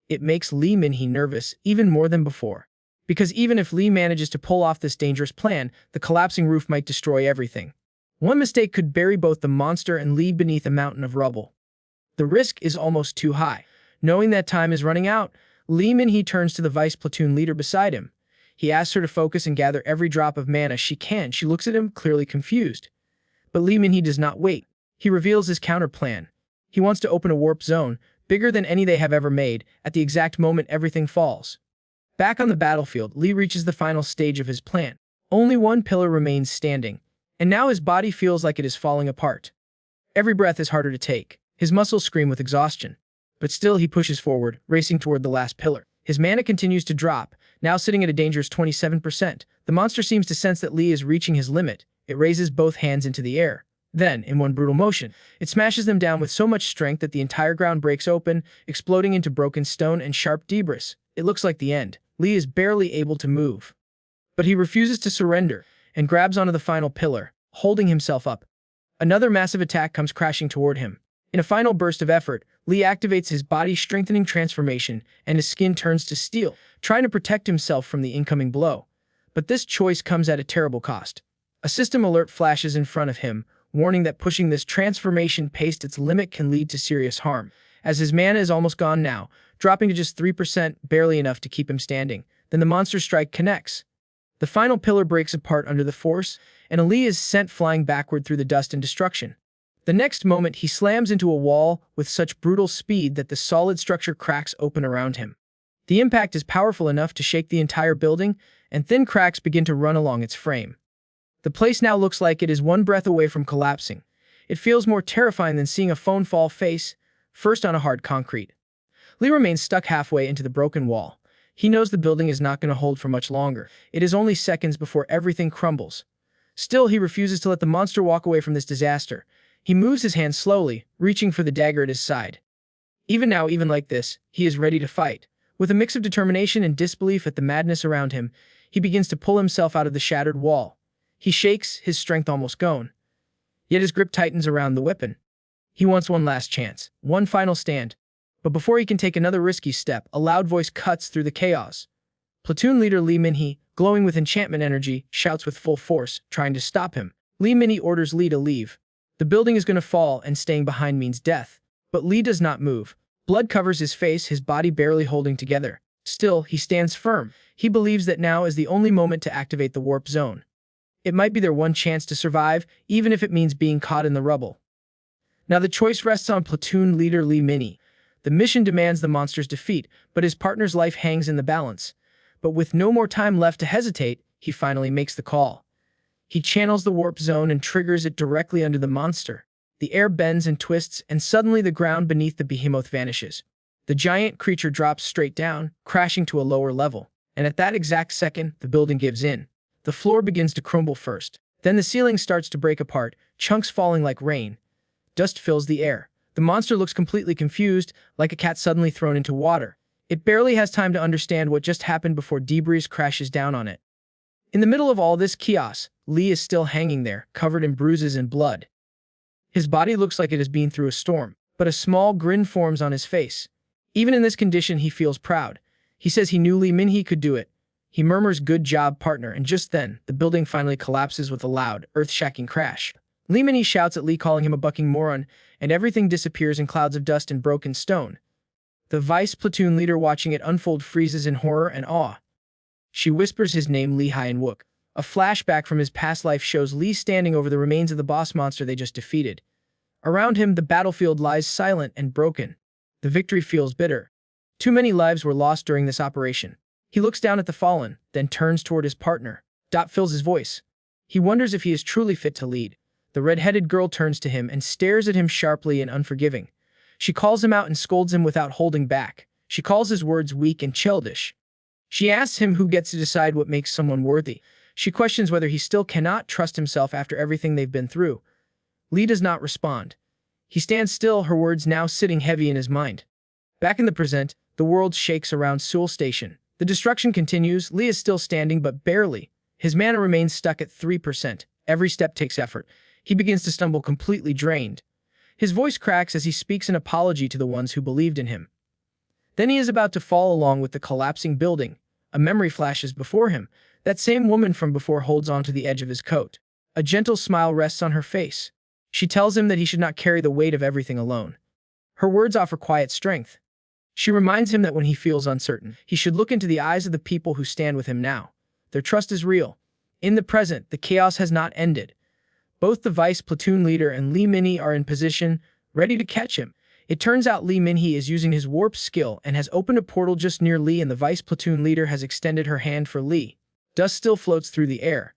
It makes Lee Min-hee nervous, even more than before. Because even if Lee manages to pull off this dangerous plan, the collapsing roof might destroy everything. One mistake could bury both the monster and Lee beneath a mountain of rubble. The risk is almost too high. Knowing that time is running out, Lee Min-hee turns to the vice platoon leader beside him. He asks her to focus and gather every drop of mana she can. She looks at him, clearly confused. But Lee Min-hee does not wait. He reveals his counter plan. He wants to open a warp zone, bigger than any they have ever made. At the exact moment everything falls. Back on the battlefield, Lee reaches the final stage of his plan. Only one pillar remains standing, and now his body feels like it is falling apart. Every breath is harder to take. His muscles scream with exhaustion. But still he pushes forward, racing toward the last pillar. His mana continues to drop, now sitting at a dangerous 27%. The monster seems to sense that Lee is reaching his limit. It raises both hands into the air. Then, in one brutal motion, it smashes them down with so much strength that the entire ground breaks open, exploding into broken stone and sharp debris. It looks like the end. Lee is barely able to move. But he refuses to surrender, and grabs onto the final pillar, holding himself up. Another massive attack comes crashing toward him. In a final burst of effort, Lee activates his body-strengthening transformation, and his skin turns to steel, trying to protect himself from the incoming blow. But this choice comes at a terrible cost. A system alert flashes in front of him, warning that pushing this transformation past its limit can lead to serious harm. As his mana is almost gone now, dropping to just 3%, barely enough to keep him standing, then the monster strike connects. The final pillar breaks apart under the force, and Lee is sent flying backward through the dust and destruction. The next moment, he slams into a wall with such brutal speed that the solid structure cracks open around him. The impact is powerful enough to shake the entire building, and thin cracks begin to run along its frame. The place now looks like it is one breath away from collapsing. It feels more terrifying than seeing a phone fall face first on a hard concrete. Lee remains stuck halfway into the broken wall. He knows the building is not going to hold for much longer. It is only seconds before everything crumbles. Still, he refuses to let the monster walk away from this disaster. He moves his hand slowly, reaching for the dagger at his side. Even like this, he is ready to fight. With a mix of determination and disbelief at the madness around him, he begins to pull himself out of the shattered wall. He shakes, his strength almost gone. Yet his grip tightens around the weapon. He wants one last chance, one final stand. But before he can take another risky step, a loud voice cuts through the chaos. Platoon leader Lee Min-hee, glowing with enchantment energy, shouts with full force, trying to stop him. Lee Min-hee orders Lee to leave. The building is going to fall, and staying behind means death. But Lee does not move. Blood covers his face, his body barely holding together. Still, he stands firm. He believes that now is the only moment to activate the warp zone. It might be their one chance to survive, even if it means being caught in the rubble. Now the choice rests on platoon leader Lee Min-hee. The mission demands the monster's defeat, but his partner's life hangs in the balance. But with no more time left to hesitate, he finally makes the call. He channels the warp zone and triggers it directly under the monster. The air bends and twists, and suddenly the ground beneath the behemoth vanishes. The giant creature drops straight down, crashing to a lower level. And at that exact second, the building gives in. The floor begins to crumble first. Then the ceiling starts to break apart, chunks falling like rain. Dust fills the air. The monster looks completely confused, like a cat suddenly thrown into water. It barely has time to understand what just happened before debris crashes down on it. In the middle of all this chaos, Lee is still hanging there, covered in bruises and blood. His body looks like it has been through a storm, but a small grin forms on his face. Even in this condition, he feels proud. He says he knew Lee Min-hee could do it. He murmurs, "Good job, partner," and just then, the building finally collapses with a loud, earth-shaking crash. Lee Min-hee shouts at Lee, calling him a bucking moron, and everything disappears in clouds of dust and broken stone. The vice platoon leader watching it unfold freezes in horror and awe. She whispers his name, Lee Hyeonuk. A flashback from his past life shows Lee standing over the remains of the boss monster they just defeated. Around him, the battlefield lies silent and broken. The victory feels bitter. Too many lives were lost during this operation. He looks down at the fallen, then turns toward his partner. Doubt fills his voice. He wonders if he is truly fit to lead. The red-headed girl turns to him and stares at him sharply and unforgiving. She calls him out and scolds him without holding back. She calls his words weak and childish. She asks him who gets to decide what makes someone worthy. She questions whether he still cannot trust himself after everything they've been through. Lee does not respond. He stands still, her words now sitting heavy in his mind. Back in the present, the world shakes around Seoul Station. The destruction continues. Lee is still standing, but barely. His mana remains stuck at 3%. Every step takes effort. He begins to stumble, completely drained. His voice cracks as he speaks an apology to the ones who believed in him. Then he is about to fall along with the collapsing building. A memory flashes before him. That same woman from before holds on to the edge of his coat. A gentle smile rests on her face. She tells him that he should not carry the weight of everything alone. Her words offer quiet strength. She reminds him that when he feels uncertain, he should look into the eyes of the people who stand with him now. Their trust is real. In the present, the chaos has not ended. Both the vice platoon leader and Lee Min-hee are in position, ready to catch him. It turns out Lee Min-hee is using his warp skill and has opened a portal just near Lee, and the vice platoon leader has extended her hand for Lee. Dust still floats through the air.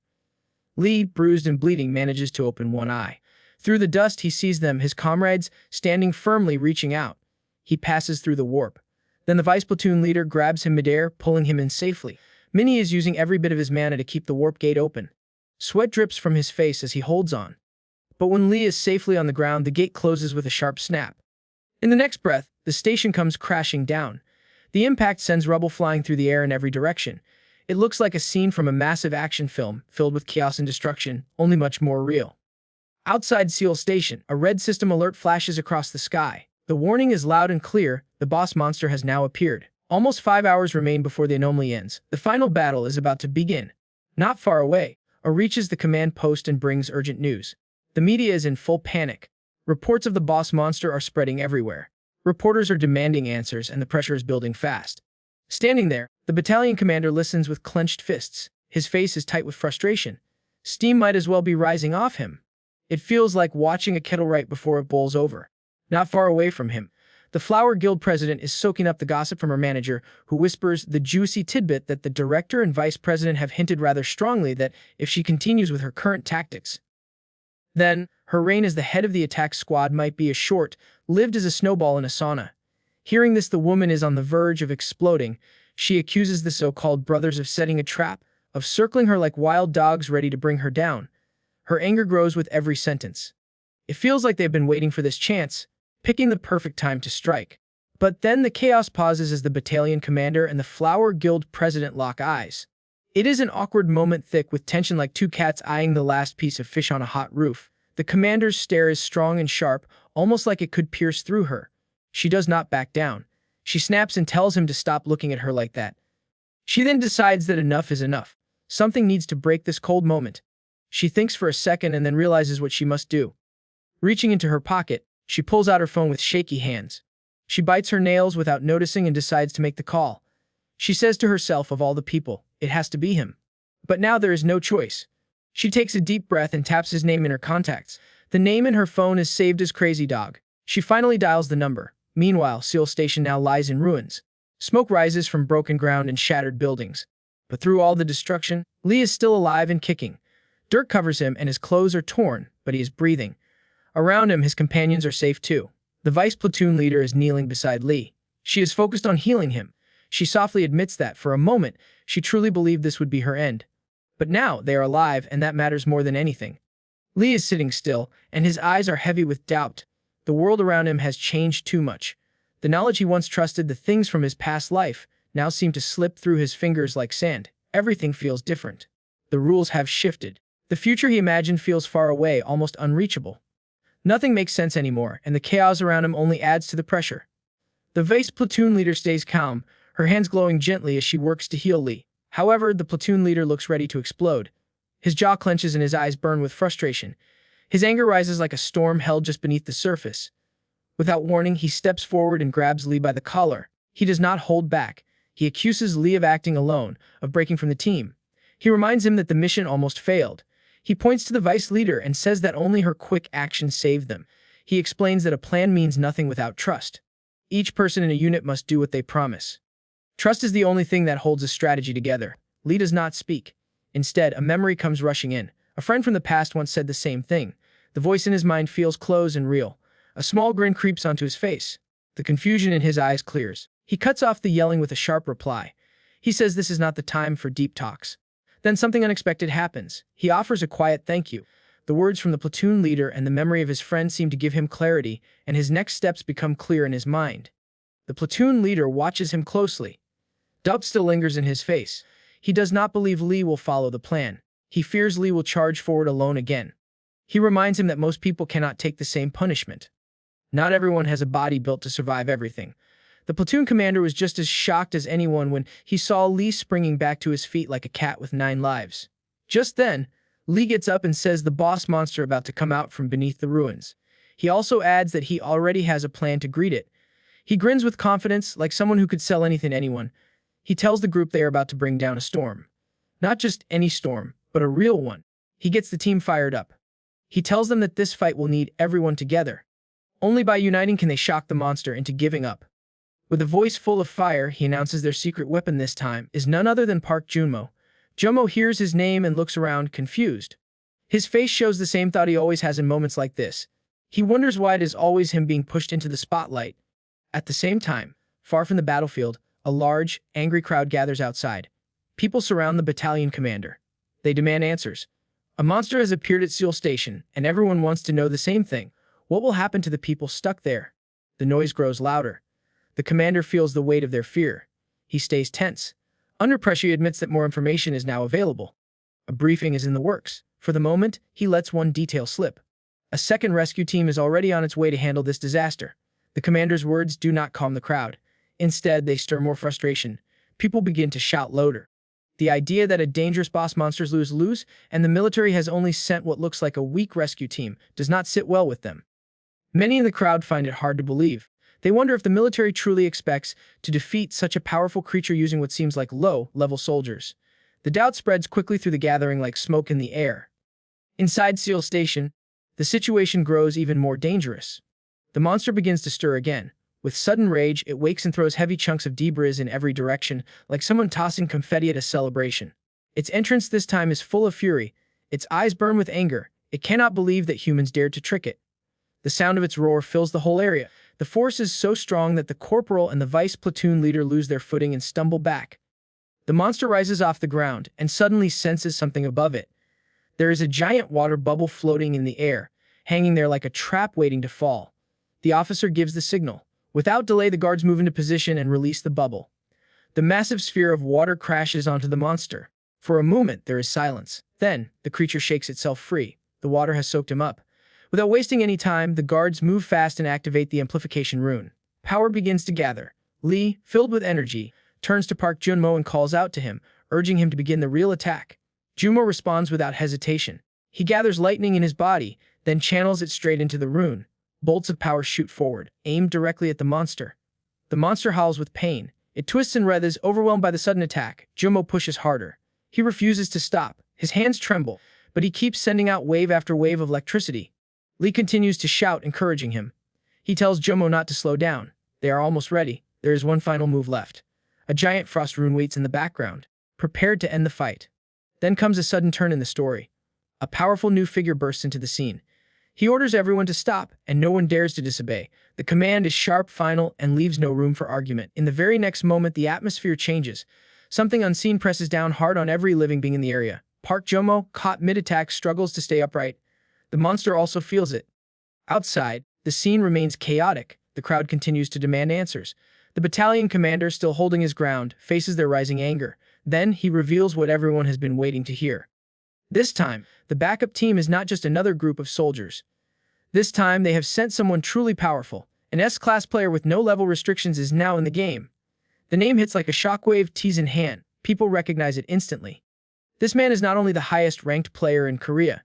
Lee, bruised and bleeding, manages to open one eye. Through the dust, he sees them, his comrades, standing firmly, reaching out. he passes through the warp. Then the vice platoon leader grabs him midair, pulling him in safely. Minnie is using every bit of his mana to keep the warp gate open. Sweat drips from his face as he holds on. But when Lee is safely on the ground, the gate closes with a sharp snap. In the next breath, the station comes crashing down. The impact sends rubble flying through the air in every direction. It looks like a scene from a massive action film, filled with chaos and destruction, only much more real. Outside Seoul Station, a red system alert flashes across the sky. The warning is loud and clear: the boss monster has now appeared. Almost 5 hours remain before the anomaly ends. The final battle is about to begin. Not far away, A reaches the command post and brings urgent news. The media is in full panic. Reports of the boss monster are spreading everywhere. Reporters are demanding answers, and the pressure is building fast. Standing there, the battalion commander listens with clenched fists. His face is tight with frustration. Steam might as well be rising off him. It feels like watching a kettle right before it boils over. Not far away from him, the Flower Guild president is soaking up the gossip from her manager, who whispers the juicy tidbit that the director and vice president have hinted rather strongly that if she continues with her current tactics, then her reign as the head of the attack squad might be as short-lived as a snowball in a sauna. Hearing this, the woman is on the verge of exploding. She accuses the so-called brothers of setting a trap, of circling her like wild dogs ready to bring her down. Her anger grows with every sentence. It feels like they've been waiting for this chance, picking the perfect time to strike. But then the chaos pauses as the battalion commander and the Flower Guild president lock eyes. It is an awkward moment, thick with tension, like two cats eyeing the last piece of fish on a hot roof. The commander's stare is strong and sharp, almost like it could pierce through her. She does not back down. She snaps and tells him to stop looking at her like that. She then decides that enough is enough. Something needs to break this cold moment. She thinks for a second and then realizes what she must do. Reaching into her pocket, she pulls out her phone with shaky hands. She bites her nails without noticing and decides to make the call. She says to herself, of all the people, it has to be him. But now there is no choice. She takes a deep breath and taps his name in her contacts. The name in her phone is saved as Crazy Dog. She finally dials the number. Meanwhile, Seoul Station now lies in ruins. Smoke rises from broken ground and shattered buildings. But through all the destruction, Lee is still alive and kicking. Dirt covers him and his clothes are torn, but he is breathing. Around him, his companions are safe too. The vice platoon leader is kneeling beside Lee. She is focused on healing him. She softly admits that, for a moment, she truly believed this would be her end. But now they are alive, and that matters more than anything. Lee is sitting still, and his eyes are heavy with doubt. The world around him has changed too much. The knowledge he once trusted, the things from his past life, now seem to slip through his fingers like sand. Everything feels different. The rules have shifted. The future he imagined feels far away, almost unreachable. Nothing makes sense anymore, and the chaos around him only adds to the pressure. The vice platoon leader stays calm, her hands glowing gently as she works to heal Lee. However, the platoon leader looks ready to explode. His jaw clenches and his eyes burn with frustration. His anger rises like a storm held just beneath the surface. Without warning, he steps forward and grabs Lee by the collar. He does not hold back. He accuses Lee of acting alone, of breaking from the team. He reminds him that the mission almost failed. He points to the vice leader and says that only her quick action saved them. He explains that a plan means nothing without trust. Each person in a unit must do what they promise. Trust is the only thing that holds a strategy together. Lee does not speak. Instead, a memory comes rushing in. A friend from the past once said the same thing. The voice in his mind feels close and real. A small grin creeps onto his face. The confusion in his eyes clears. He cuts off the yelling with a sharp reply. He says this is not the time for deep talks. Then something unexpected happens. He offers a quiet thank you. The words from the platoon leader and the memory of his friend seem to give him clarity, and his next steps become clear in his mind. The platoon leader watches him closely. Doubt still lingers in his face. He does not believe Lee will follow the plan. He fears Lee will charge forward alone again. He reminds him that most people cannot take the same punishment. Not everyone has a body built to survive everything. The platoon commander was just as shocked as anyone when he saw Lee springing back to his feet like a cat with 9 lives. Just then, Lee gets up and says the boss monster about to come out from beneath the ruins. He also adds that he already has a plan to greet it. He grins with confidence, like someone who could sell anything to anyone. He tells the group they are about to bring down a storm. Not just any storm, but a real one. He gets the team fired up. He tells them that this fight will need everyone together. Only by uniting can they shock the monster into giving up. With a voice full of fire, he announces their secret weapon this time is none other than Park Junmo. Junmo hears his name and looks around, confused. His face shows the same thought he always has in moments like this. He wonders why it is always him being pushed into the spotlight. At the same time, far from the battlefield, a large, angry crowd gathers outside. People surround the battalion commander. They demand answers. A monster has appeared at Seoul Station, and everyone wants to know the same thing. What will happen to the people stuck there? The noise grows louder. The commander feels the weight of their fear. He stays tense. Under pressure, he admits that more information is now available. A briefing is in the works. For the moment, he lets one detail slip. A second rescue team is already on its way to handle this disaster. The commander's words do not calm the crowd. Instead, they stir more frustration. People begin to shout louder. The idea that a dangerous boss monsters lose, and the military has only sent what looks like a weak rescue team does not sit well with them. Many in the crowd find it hard to believe. They wonder if the military truly expects to defeat such a powerful creature using what seems like low-level soldiers. The doubt spreads quickly through the gathering like smoke in the air. Inside Seoul Station, the situation grows even more dangerous. The monster begins to stir again. With sudden rage, it wakes and throws heavy chunks of debris in every direction, like someone tossing confetti at a celebration. Its entrance this time is full of fury. Its eyes burn with anger. It cannot believe that humans dared to trick it. The sound of its roar fills the whole area. The force is so strong that the corporal and the vice platoon leader lose their footing and stumble back. The monster rises off the ground and suddenly senses something above it. There is a giant water bubble floating in the air, hanging there like a trap waiting to fall. The officer gives the signal. Without delay, the guards move into position and release the bubble. The massive sphere of water crashes onto the monster. For a moment, there is silence. Then, the creature shakes itself free. The water has soaked him up. Without wasting any time, the guards move fast and activate the amplification rune. Power begins to gather. Lee, filled with energy, turns to Park Junmo and calls out to him, urging him to begin the real attack. Junmo responds without hesitation. He gathers lightning in his body, then channels it straight into the rune. Bolts of power shoot forward, aimed directly at the monster. The monster howls with pain. It twists and writhes, overwhelmed by the sudden attack. Junmo pushes harder. He refuses to stop. His hands tremble, but he keeps sending out wave after wave of electricity. Lee continues to shout, encouraging him. He tells Junmo not to slow down. They are almost ready. There is one final move left. A giant frost rune waits in the background, prepared to end the fight. Then comes a sudden turn in the story. A powerful new figure bursts into the scene. He orders everyone to stop, and no one dares to disobey. The command is sharp, final, and leaves no room for argument. In the very next moment, the atmosphere changes. Something unseen presses down hard on every living being in the area. Park Junmo, caught mid-attack, struggles to stay upright. The monster also feels it. Outside, the scene remains chaotic. The crowd continues to demand answers. The battalion commander, still holding his ground, faces their rising anger. Then, he reveals what everyone has been waiting to hear. This time, the backup team is not just another group of soldiers. This time, they have sent someone truly powerful. An S-class player with no level restrictions is now in the game. The name hits like a shockwave, tease in hand. People recognize it instantly. This man is not only the highest-ranked player in Korea.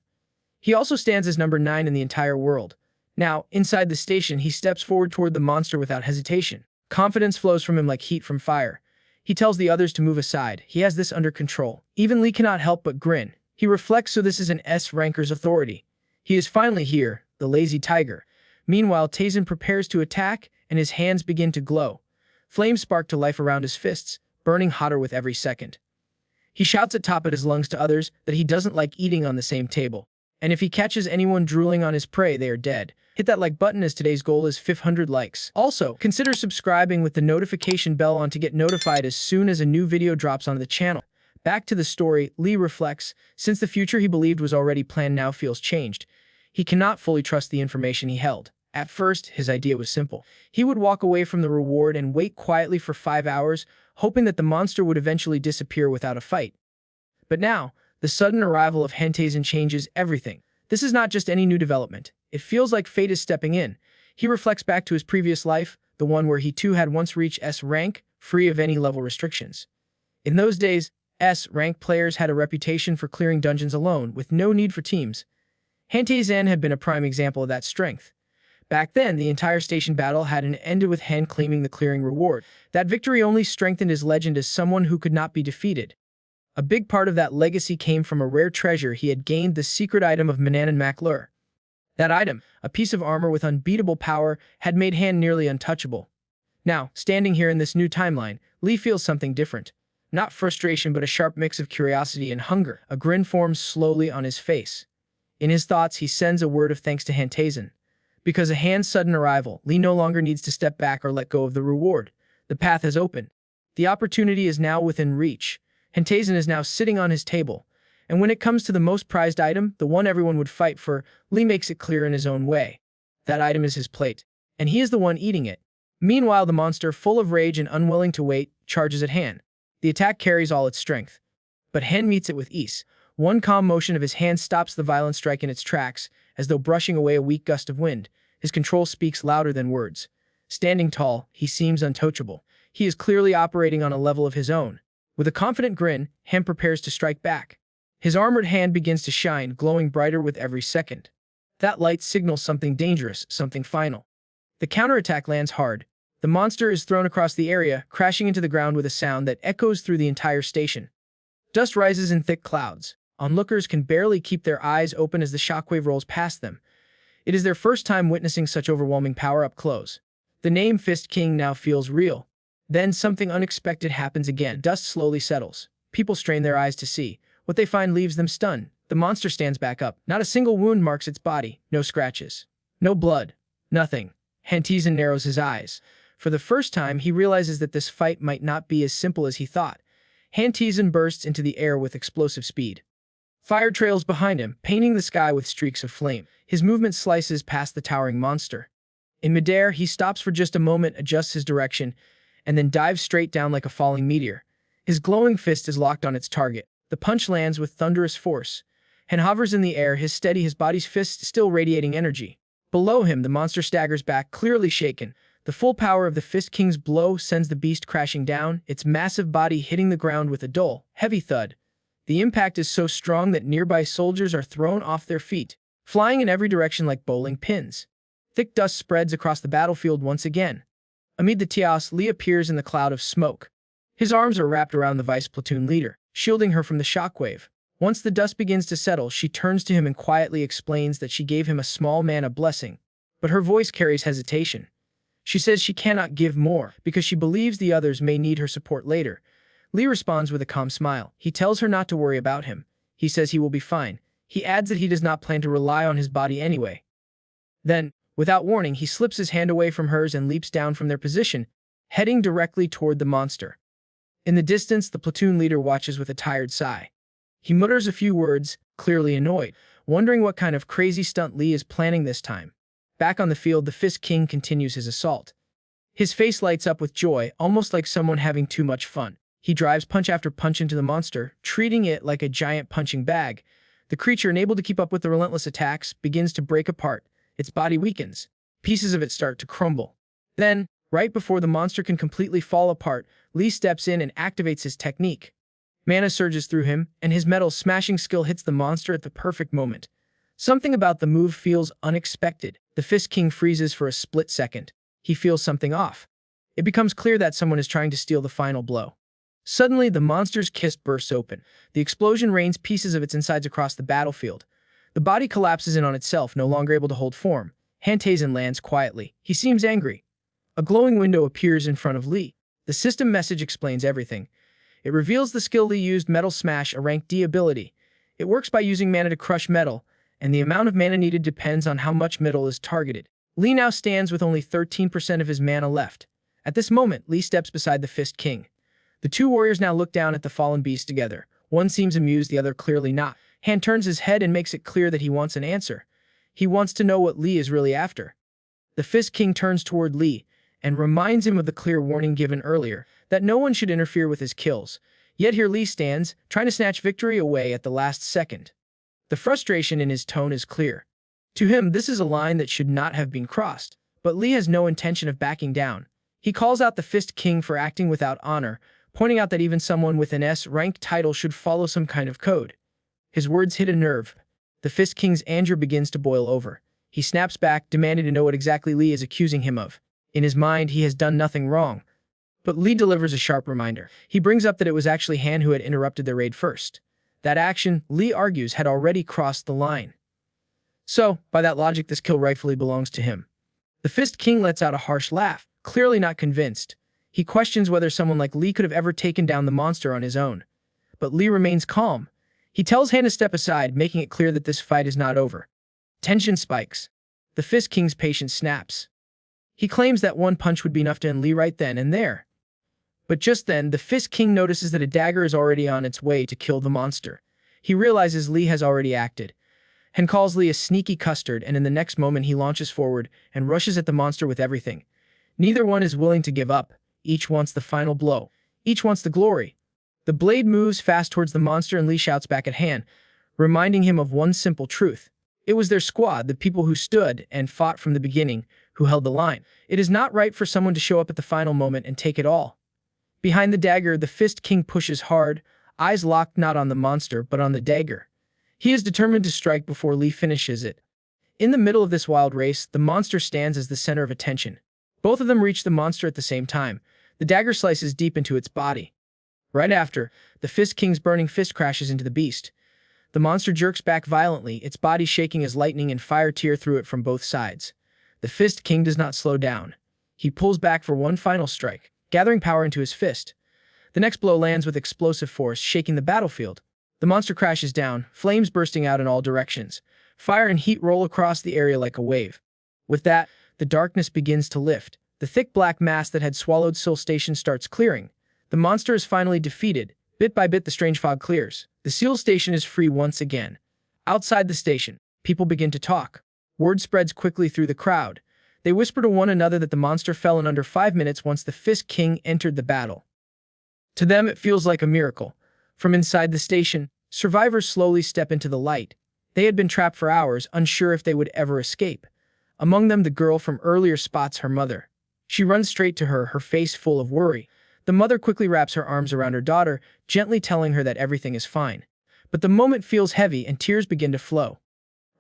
He also stands as number 9 in the entire world. Now, inside the station, he steps forward toward the monster without hesitation. Confidence flows from him like heat from fire. He tells the others to move aside. He has this under control. Even Lee cannot help but grin. He reflects, so this is an S-ranker's authority. He is finally here, the lazy tiger. Meanwhile, Taesin prepares to attack, and his hands begin to glow. Flames spark to life around his fists, burning hotter with every second. He shouts at top of his lungs to others that he doesn't like eating on the same table. And if he catches anyone drooling on his prey, they are dead. Hit that like button, as today's goal is 500 likes. Also, consider subscribing with the notification bell on to get notified as soon as a new video drops on the channel. Back to the story, Lee reflects. Since the future he believed was already planned now feels changed. He cannot fully trust the information he held. At first, his idea was simple. He would walk away from the reward and wait quietly for 5 hours, hoping that the monster would eventually disappear without a fight. But now, the sudden arrival of Taesin changes everything. This is not just any new development. It feels like fate is stepping in. He reflects back to his previous life, the one where he too had once reached S rank, free of any level restrictions. In those days, S rank players had a reputation for clearing dungeons alone, with no need for teams. Taesin had been a prime example of that strength. Back then, the entire station battle had ended with Han claiming the clearing reward. That victory only strengthened his legend as someone who could not be defeated. A big part of that legacy came from a rare treasure he had gained, the secret item of Manan and MacLure. That item, a piece of armor with unbeatable power, had made Han nearly untouchable. Now, standing here in this new timeline, Lee feels something different. Not frustration, but a sharp mix of curiosity and hunger. A grin forms slowly on his face. In his thoughts, he sends a word of thanks to Taesin. Because of Han's sudden arrival, Lee no longer needs to step back or let go of the reward. The path has opened. The opportunity is now within reach. Hentazon is now sitting on his table. And when it comes to the most prized item, the one everyone would fight for, Lee makes it clear in his own way. That item is his plate. And he is the one eating it. Meanwhile, the monster, full of rage and unwilling to wait, charges at Han. The attack carries all its strength. But Han meets it with ease. One calm motion of his hand stops the violent strike in its tracks, as though brushing away a weak gust of wind. His control speaks louder than words. Standing tall, he seems untouchable. He is clearly operating on a level of his own. With a confident grin, Han prepares to strike back. His armored hand begins to shine, glowing brighter with every second. That light signals something dangerous, something final. The counterattack lands hard. The monster is thrown across the area, crashing into the ground with a sound that echoes through the entire station. Dust rises in thick clouds. Onlookers can barely keep their eyes open as the shockwave rolls past them. It is their first time witnessing such overwhelming power up close. The name Fist King now feels real. Then something unexpected happens again. Dust slowly settles. People strain their eyes to see. What they find leaves them stunned. The monster stands back up. Not a single wound marks its body. No scratches. No blood. Nothing. Hentazon narrows his eyes. For the first time, he realizes that this fight might not be as simple as he thought. Hentazon bursts into the air with explosive speed. Fire trails behind him, painting the sky with streaks of flame. His movement slices past the towering monster. In midair, he stops for just a moment, adjusts his direction, and then dives straight down like a falling meteor. His glowing fist is locked on its target. The punch lands with thunderous force. Han hovers in the air, his body's fist still radiating energy. Below him, the monster staggers back, clearly shaken. The full power of the Fist King's blow sends the beast crashing down, its massive body hitting the ground with a dull, heavy thud. The impact is so strong that nearby soldiers are thrown off their feet, flying in every direction like bowling pins. Thick dust spreads across the battlefield once again. Amid the chaos, Lee appears in the cloud of smoke. His arms are wrapped around the vice platoon leader, shielding her from the shockwave. Once the dust begins to settle, she turns to him and quietly explains that she gave him a small mana blessing. But her voice carries hesitation. She says she cannot give more because she believes the others may need her support later. Lee responds with a calm smile. He tells her not to worry about him. He says he will be fine. He adds that he does not plan to rely on his body anyway. Then, without warning, he slips his hand away from hers and leaps down from their position, heading directly toward the monster. In the distance, the platoon leader watches with a tired sigh. He mutters a few words, clearly annoyed, wondering what kind of crazy stunt Lee is planning this time. Back on the field, the Fist King continues his assault. His face lights up with joy, almost like someone having too much fun. He drives punch after punch into the monster, treating it like a giant punching bag. The creature, unable to keep up with the relentless attacks, begins to break apart. Its body weakens. Pieces of it start to crumble. Then, right before the monster can completely fall apart, Lee steps in and activates his technique. Mana surges through him, and his metal smashing skill hits the monster at the perfect moment. Something about the move feels unexpected. The Fist King freezes for a split second. He feels something off. It becomes clear that someone is trying to steal the final blow. Suddenly, the monster's kist bursts open. The explosion rains pieces of its insides across the battlefield. The body collapses in on itself, no longer able to hold form. Hentazon lands quietly. He seems angry. A glowing window appears in front of Lee. The system message explains everything. It reveals the skill Lee used, Metal Smash, a rank D ability. It works by using mana to crush metal, and the amount of mana needed depends on how much metal is targeted. Lee now stands with only 13% of his mana left. At this moment, Lee steps beside the Fist King. The two warriors now look down at the fallen beast together. One seems amused, the other clearly not. Han turns his head and makes it clear that he wants an answer. He wants to know what Lee is really after. The Fist King turns toward Lee and reminds him of the clear warning given earlier, that no one should interfere with his kills. Yet here Lee stands, trying to snatch victory away at the last second. The frustration in his tone is clear. To him, this is a line that should not have been crossed. But Lee has no intention of backing down. He calls out the Fist King for acting without honor, pointing out that even someone with an S-rank title should follow some kind of code. His words hit a nerve. The Fist King's anger begins to boil over. He snaps back, demanding to know what exactly Lee is accusing him of. In his mind, he has done nothing wrong. But Lee delivers a sharp reminder. He brings up that it was actually Han who had interrupted the raid first. That action, Lee argues, had already crossed the line. So, by that logic, this kill rightfully belongs to him. The Fist King lets out a harsh laugh, clearly not convinced. He questions whether someone like Lee could have ever taken down the monster on his own. But Lee remains calm. He tells Han to step aside, making it clear that this fight is not over. Tension spikes. The Fist King's patience snaps. He claims that one punch would be enough to end Lee right then and there. But just then, the Fist King notices that a dagger is already on its way to kill the monster. He realizes Lee has already acted, and calls Lee a sneaky custard, and in the next moment he launches forward and rushes at the monster with everything. Neither one is willing to give up. Each wants the final blow. Each wants the glory. The blade moves fast towards the monster and Lee shouts back at Han, reminding him of one simple truth. It was their squad, the people who stood and fought from the beginning, who held the line. It is not right for someone to show up at the final moment and take it all. Behind the dagger, the Fist King pushes hard, eyes locked not on the monster but on the dagger. He is determined to strike before Lee finishes it. In the middle of this wild race, the monster stands as the center of attention. Both of them reach the monster at the same time. The dagger slices deep into its body. Right after, the Fist King's burning fist crashes into the beast. The monster jerks back violently, its body shaking as lightning and fire tear through it from both sides. The Fist King does not slow down. He pulls back for one final strike, gathering power into his fist. The next blow lands with explosive force, shaking the battlefield. The monster crashes down, flames bursting out in all directions. Fire and heat roll across the area like a wave. With that, the darkness begins to lift. The thick black mass that had swallowed Seoul Station starts clearing. The monster is finally defeated. Bit by bit, the strange fog clears. The Seoul Station is free once again. Outside the station, people begin to talk. Word spreads quickly through the crowd. They whisper to one another that the monster fell in under 5 minutes once the Fist King entered the battle. To them, it feels like a miracle. From inside the station, survivors slowly step into the light. They had been trapped for hours, unsure if they would ever escape. Among them, the girl from earlier spots her mother. She runs straight to her, her face full of worry. The mother quickly wraps her arms around her daughter, gently telling her that everything is fine. But the moment feels heavy and tears begin to flow.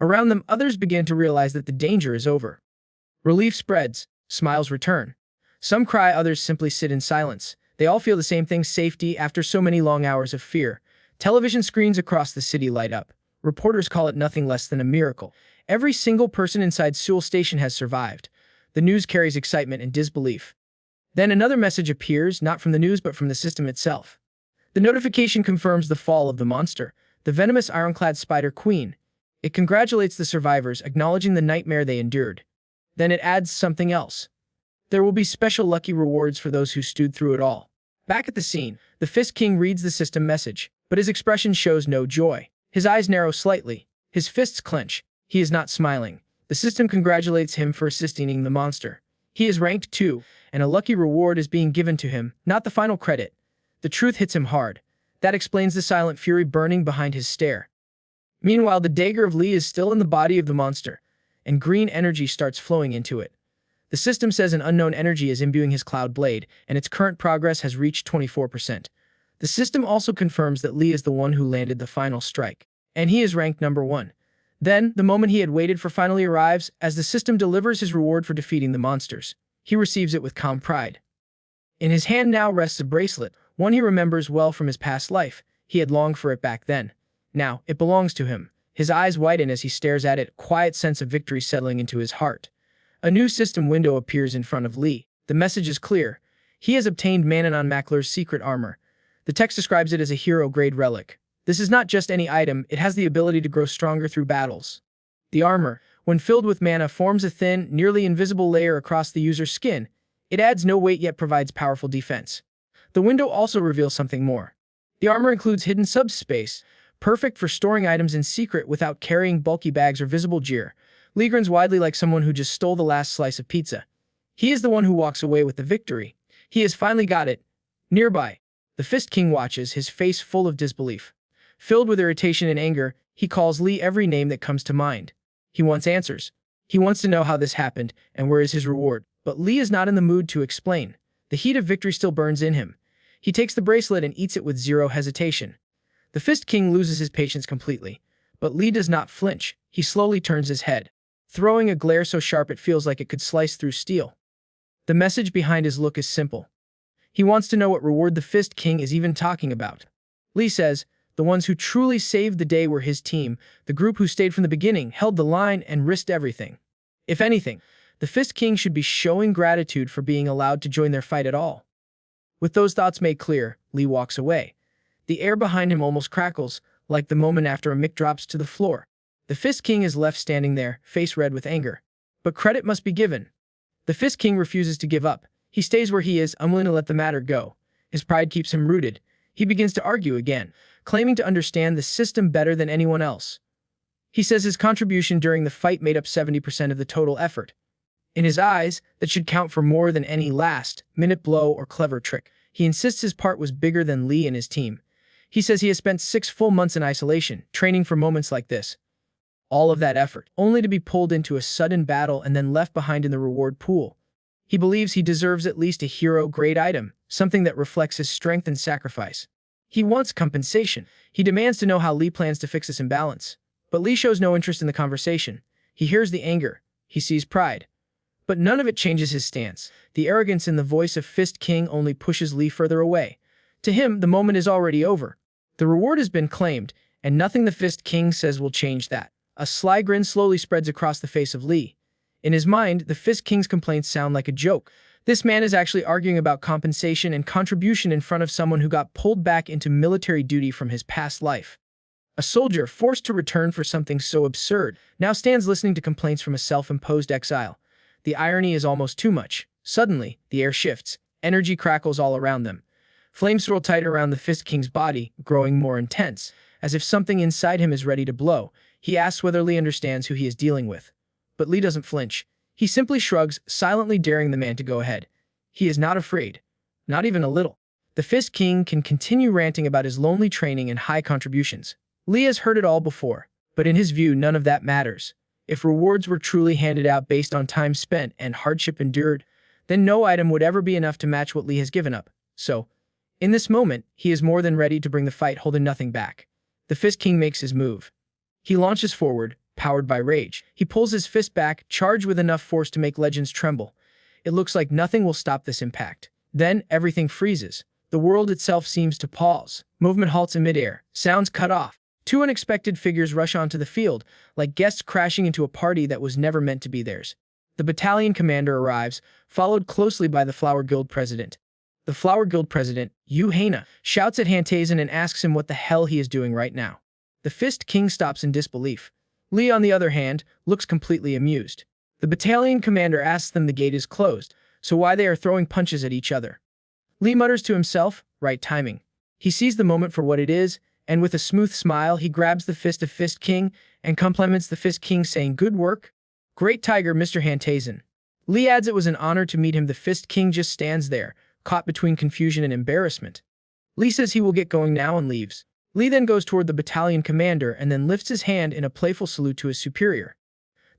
Around them, others begin to realize that the danger is over. Relief spreads, smiles return. Some cry, others simply sit in silence. They all feel the same thing: safety after so many long hours of fear. Television screens across the city light up. Reporters call it nothing less than a miracle. Every single person inside Seoul Station has survived. The news carries excitement and disbelief. Then another message appears, not from the news but from the system itself. The notification confirms the fall of the monster, the venomous ironclad Spider Queen. It congratulates the survivors, acknowledging the nightmare they endured. Then it adds something else. There will be special lucky rewards for those who stood through it all. Back at the scene, the Fist King reads the system message, but his expression shows no joy. His eyes narrow slightly. His fists clench. He is not smiling. The system congratulates him for assisting the monster. He is ranked 2, and a lucky reward is being given to him, not the final credit. The truth hits him hard. That explains the silent fury burning behind his stare. Meanwhile, the dagger of Lee is still in the body of the monster, and green energy starts flowing into it. The system says an unknown energy is imbuing his cloud blade, and its current progress has reached 24%. The system also confirms that Lee is the one who landed the final strike, and he is ranked number 1. Then, the moment he had waited for finally arrives, as the system delivers his reward for defeating the monsters. He receives it with calm pride. In his hand now rests a bracelet, one he remembers well from his past life. He had longed for it back then. Now, it belongs to him. His eyes widen as he stares at it, a quiet sense of victory settling into his heart. A new system window appears in front of Lee. The message is clear. He has obtained Manon Makler's secret armor. The text describes it as a hero-grade relic. This is not just any item, it has the ability to grow stronger through battles. The armor, when filled with mana, forms a thin, nearly invisible layer across the user's skin. It adds no weight yet provides powerful defense. The window also reveals something more. The armor includes hidden subspace, perfect for storing items in secret without carrying bulky bags or visible gear. Lee grins widely like someone who just stole the last slice of pizza. He is the one who walks away with the victory. He has finally got it. Nearby, the Fist King watches, his face full of disbelief. Filled with irritation and anger, he calls Lee every name that comes to mind. He wants answers. He wants to know how this happened and where is his reward. But Lee is not in the mood to explain. The heat of victory still burns in him. He takes the bracelet and eats it with zero hesitation. The Fist King loses his patience completely. But Lee does not flinch. He slowly turns his head, throwing a glare so sharp it feels like it could slice through steel. The message behind his look is simple. He wants to know what reward the Fist King is even talking about. Lee says, the ones who truly saved the day were his team, the group who stayed from the beginning, held the line, and risked everything. If anything, the Fist King should be showing gratitude for being allowed to join their fight at all. With those thoughts made clear, Lee walks away. The air behind him almost crackles, like the moment after a mic drops to the floor. The Fist King is left standing there, face red with anger. but credit must be given. The Fist King refuses to give up. He stays where he is, unwilling to let the matter go. His pride keeps him rooted. He begins to argue again, claiming to understand the system better than anyone else. He says his contribution during the fight made up 70% of the total effort. In his eyes, that should count for more than any last-minute blow or clever trick. He insists his part was bigger than Lee and his team. He says he has spent 6 full months in isolation, training for moments like this. All of that effort, only to be pulled into a sudden battle and then left behind in the reward pool. He believes he deserves at least a hero-grade item, something that reflects his strength and sacrifice. He wants compensation. He demands to know how Lee plans to fix this imbalance. But Lee shows no interest in the conversation. He hears the anger. He sees pride. But none of it changes his stance. The arrogance in the voice of Fist King only pushes Lee further away. To him, the moment is already over. The reward has been claimed, and nothing the Fist King says will change that. A sly grin slowly spreads across the face of Lee. In his mind, the Fist King's complaints sound like a joke. This man is actually arguing about compensation and contribution in front of someone who got pulled back into military duty from his past life. A soldier, forced to return for something so absurd, now stands listening to complaints from a self-imposed exile. The irony is almost too much. Suddenly, the air shifts. Energy crackles all around them. Flames swirl tight around the Fist King's body, growing more intense, as if something inside him is ready to blow. He asks whether Lee understands who he is dealing with. But Lee doesn't flinch. He simply shrugs, silently daring the man to go ahead. He is not afraid. Not even a little. The Fist King can continue ranting about his lonely training and high contributions. Lee has heard it all before, but in his view, none of that matters. If rewards were truly handed out based on time spent and hardship endured, then no item would ever be enough to match what Lee has given up. So, in this moment, he is more than ready to bring the fight, holding nothing back. The Fist King makes his move. He launches forward, powered by rage. He pulls his fist back, charged with enough force to make legends tremble. It looks like nothing will stop this impact. Then, everything freezes. The world itself seems to pause. Movement halts in midair. Sounds cut off. 2 unexpected figures rush onto the field, like guests crashing into a party that was never meant to be theirs. The battalion commander arrives, followed closely by the Flower Guild president. The Flower Guild president, Hyeonuk, shouts at Hyeonuk and asks him what the hell he is doing right now. The Fist King stops in disbelief. Lee, on the other hand, looks completely amused. The battalion commander asks them the gate is closed, so why they are throwing punches at each other. Lee mutters to himself, right timing. He sees the moment for what it is, and with a smooth smile, he grabs the fist of Fist King and compliments the Fist King, saying, "Good work. Great tiger, Mr. Hyeonuk." Lee adds it was an honor to meet him. The Fist King just stands there, caught between confusion and embarrassment. Lee says he will get going now and leaves. Lee then goes toward the battalion commander and then lifts his hand in a playful salute to his superior.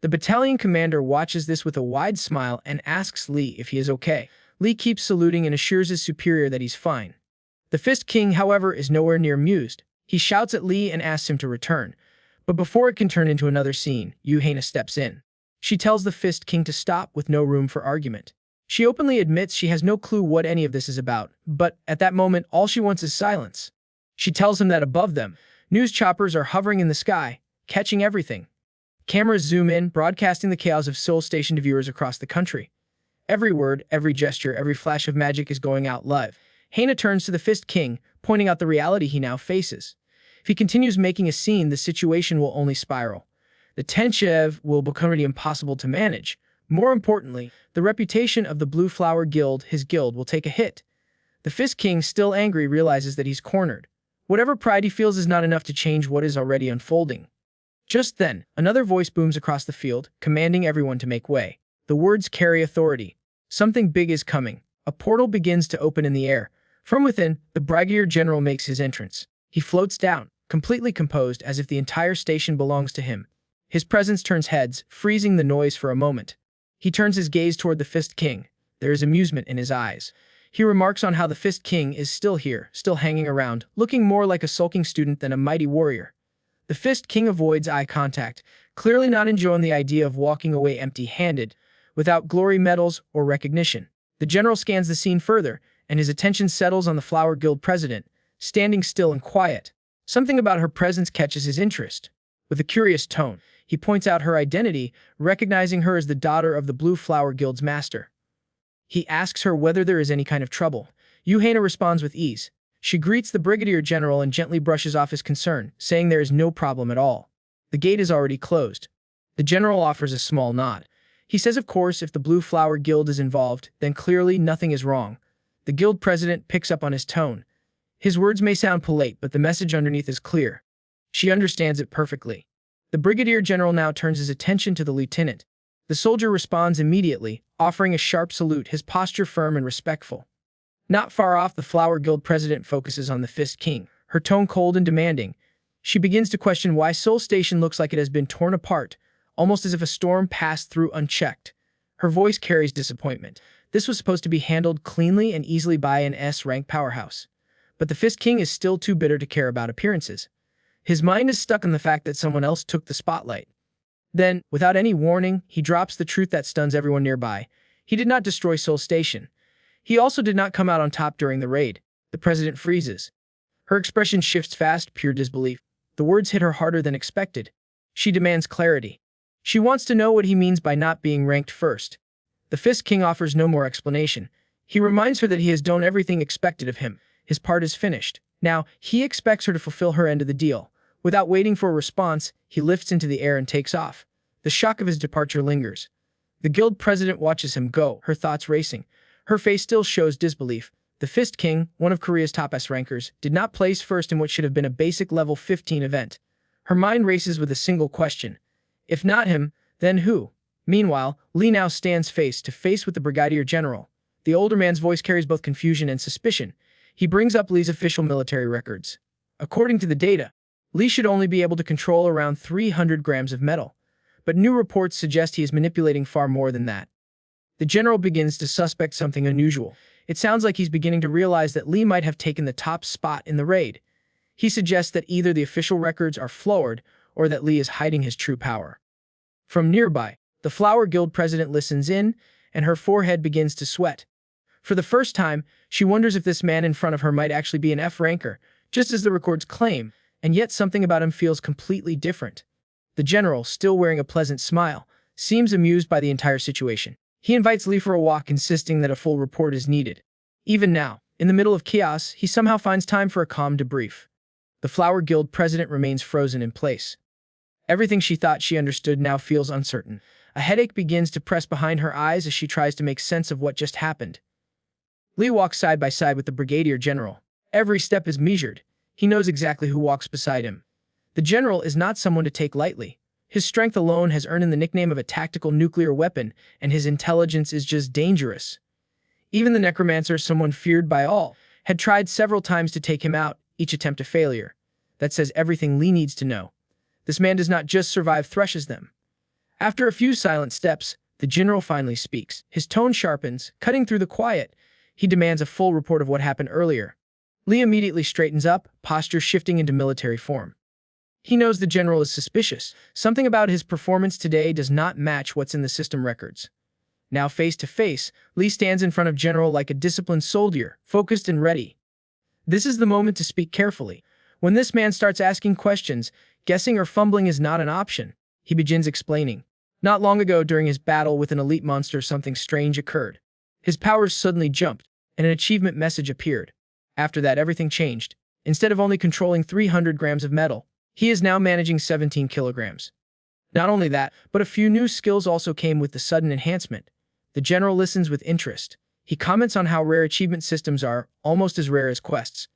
The battalion commander watches this with a wide smile and asks Lee if he is okay. Lee keeps saluting and assures his superior that he's fine. The Fist King, however, is nowhere near amused. He shouts at Lee and asks him to return. But before it can turn into another scene, Hyeonuk steps in. She tells the Fist King to stop, with no room for argument. She openly admits she has no clue what any of this is about, but at that moment, all she wants is silence. She tells him that above them, news choppers are hovering in the sky, catching everything. Cameras zoom in, broadcasting the chaos of Seoul station to viewers across the country. Every word, every gesture, every flash of magic is going out live. Hyeonuk turns to the Fist King, pointing out the reality he now faces. If he continues making a scene, the situation will only spiral. The tension will become really impossible to manage. More importantly, the reputation of the Blue Flower Guild, his guild, will take a hit. The Fist King, still angry, realizes that he's cornered. Whatever pride he feels is not enough to change what is already unfolding. Just then, another voice booms across the field, commanding everyone to make way. The words carry authority. Something big is coming. A portal begins to open in the air. From within, the Brigadier General makes his entrance. He floats down, completely composed, as if the entire station belongs to him. His presence turns heads, freezing the noise for a moment. He turns his gaze toward the Fist King. There is amusement in his eyes. He remarks on how the Fist King is still here, still hanging around, looking more like a sulking student than a mighty warrior. The Fist King avoids eye contact, clearly not enjoying the idea of walking away empty-handed, without glory medals or recognition. The general scans the scene further, and his attention settles on the Flower Guild president, standing still and quiet. Something about her presence catches his interest. With a curious tone, he points out her identity, recognizing her as the daughter of the Blue Flower Guild's master. He asks her whether there is any kind of trouble. Hyeonuk responds with ease. She greets the Brigadier General and gently brushes off his concern, saying there is no problem at all. The gate is already closed. The general offers a small nod. He says, of course, if the Blue Flower Guild is involved, then clearly nothing is wrong. The guild president picks up on his tone. His words may sound polite, but the message underneath is clear. She understands it perfectly. The brigadier general now turns his attention to the lieutenant. The soldier responds immediately, offering a sharp salute, his posture firm and respectful. Not far off, the Flower Guild president focuses on the Fist King, her tone cold and demanding. She begins to question why Seoul Station looks like it has been torn apart, almost as if a storm passed through unchecked. Her voice carries disappointment. This was supposed to be handled cleanly and easily by an S-rank powerhouse. But the Fist King is still too bitter to care about appearances. His mind is stuck on the fact that someone else took the spotlight. Then, without any warning, he drops the truth that stuns everyone nearby. He did not destroy Seoul Station. He also did not come out on top during the raid. The president freezes. Her expression shifts fast, pure disbelief. The words hit her harder than expected. She demands clarity. She wants to know what he means by not being ranked first. The Fist King offers no more explanation. He reminds her that he has done everything expected of him. His part is finished. Now, he expects her to fulfill her end of the deal. Without waiting for a response, he lifts into the air and takes off. The shock of his departure lingers. The guild president watches him go, her thoughts racing. Her face still shows disbelief. The Fist King, one of Korea's top S-rankers, did not place first in what should have been a basic level 15 event. Her mind races with a single question. If not him, then who? Meanwhile, Lee now stands face to face with the brigadier general. The older man's voice carries both confusion and suspicion. He brings up Lee's official military records. According to the data, Lee should only be able to control around 300 grams of metal. But new reports suggest he is manipulating far more than that. The general begins to suspect something unusual. It sounds like he's beginning to realize that Lee might have taken the top spot in the raid. He suggests that either the official records are flawed or that Lee is hiding his true power. From nearby, the Flower Guild president listens in, and her forehead begins to sweat. For the first time, she wonders if this man in front of her might actually be an F-ranker, just as the records claim, and yet something about him feels completely different. The general, still wearing a pleasant smile, seems amused by the entire situation. He invites Lee for a walk, insisting that a full report is needed. Even now, in the middle of chaos, he somehow finds time for a calm debrief. The Flower Guild president remains frozen in place. Everything she thought she understood now feels uncertain. A headache begins to press behind her eyes as she tries to make sense of what just happened. Lee walks side by side with the brigadier general. Every step is measured. He knows exactly who walks beside him. The general is not someone to take lightly. His strength alone has earned him the nickname of a tactical nuclear weapon, and his intelligence is just dangerous. Even the necromancer, someone feared by all, had tried several times to take him out, each attempt a failure. That says everything Lee needs to know. This man does not just survive, threshes them. After a few silent steps, the general finally speaks. His tone sharpens, cutting through the quiet. He demands a full report of what happened earlier. Lee immediately straightens up, posture shifting into military form. He knows the general is suspicious. Something about his performance today does not match what's in the system records. Now face to face, Lee stands in front of General like a disciplined soldier, focused and ready. This is the moment to speak carefully. When this man starts asking questions, guessing or fumbling is not an option. He begins explaining. Not long ago, during his battle with an elite monster, something strange occurred. His powers suddenly jumped, and an achievement message appeared. After that, everything changed. Instead of only controlling 300 grams of metal, he is now managing 17 kilograms. Not only that, but a few new skills also came with the sudden enhancement. The general listens with interest. He comments on how rare achievement systems are, almost as rare as quests.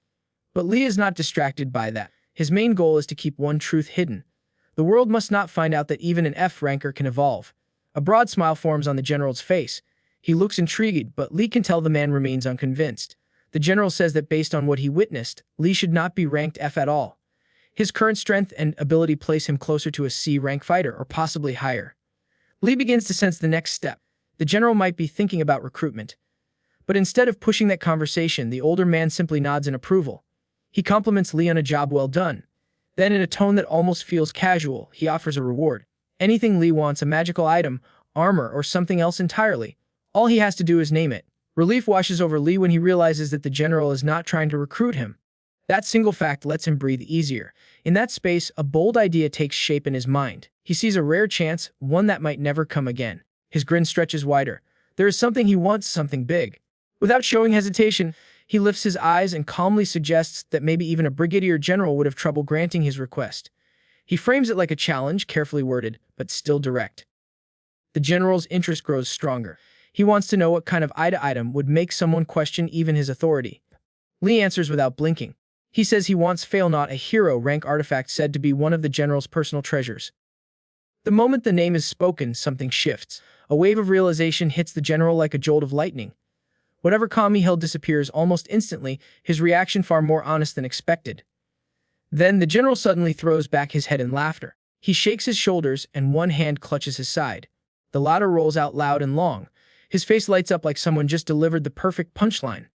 But Lee is not distracted by that. His main goal is to keep one truth hidden. The world must not find out that even an F-ranker can evolve. A broad smile forms on the general's face. He looks intrigued, but Lee can tell the man remains unconvinced. The general says that based on what he witnessed, Lee should not be ranked F at all. His current strength and ability place him closer to a C-rank fighter, or possibly higher. Lee begins to sense the next step. The general might be thinking about recruitment. But instead of pushing that conversation, the older man simply nods in approval. He compliments Lee on a job well done. Then, in a tone that almost feels casual, he offers a reward. Anything Lee wants, a magical item, armor, or something else entirely. All he has to do is name it. Relief washes over Lee when he realizes that the general is not trying to recruit him. That single fact lets him breathe easier. In that space, a bold idea takes shape in his mind. He sees a rare chance, one that might never come again. His grin stretches wider. There is something he wants, something big. Without showing hesitation, he lifts his eyes and calmly suggests that maybe even a brigadier general would have trouble granting his request. He frames it like a challenge, carefully worded, but still direct. The general's interest grows stronger. He wants to know what kind of item would make someone question even his authority. Lee answers without blinking. He says he wants Fail Not, a hero rank artifact said to be one of the general's personal treasures. The moment the name is spoken, something shifts. A wave of realization hits the general like a jolt of lightning. Whatever calm he held disappears almost instantly, his reaction far more honest than expected. Then the general suddenly throws back his head in laughter. He shakes his shoulders and one hand clutches his side. The latter rolls out loud and long. His face lights up like someone just delivered the perfect punchline.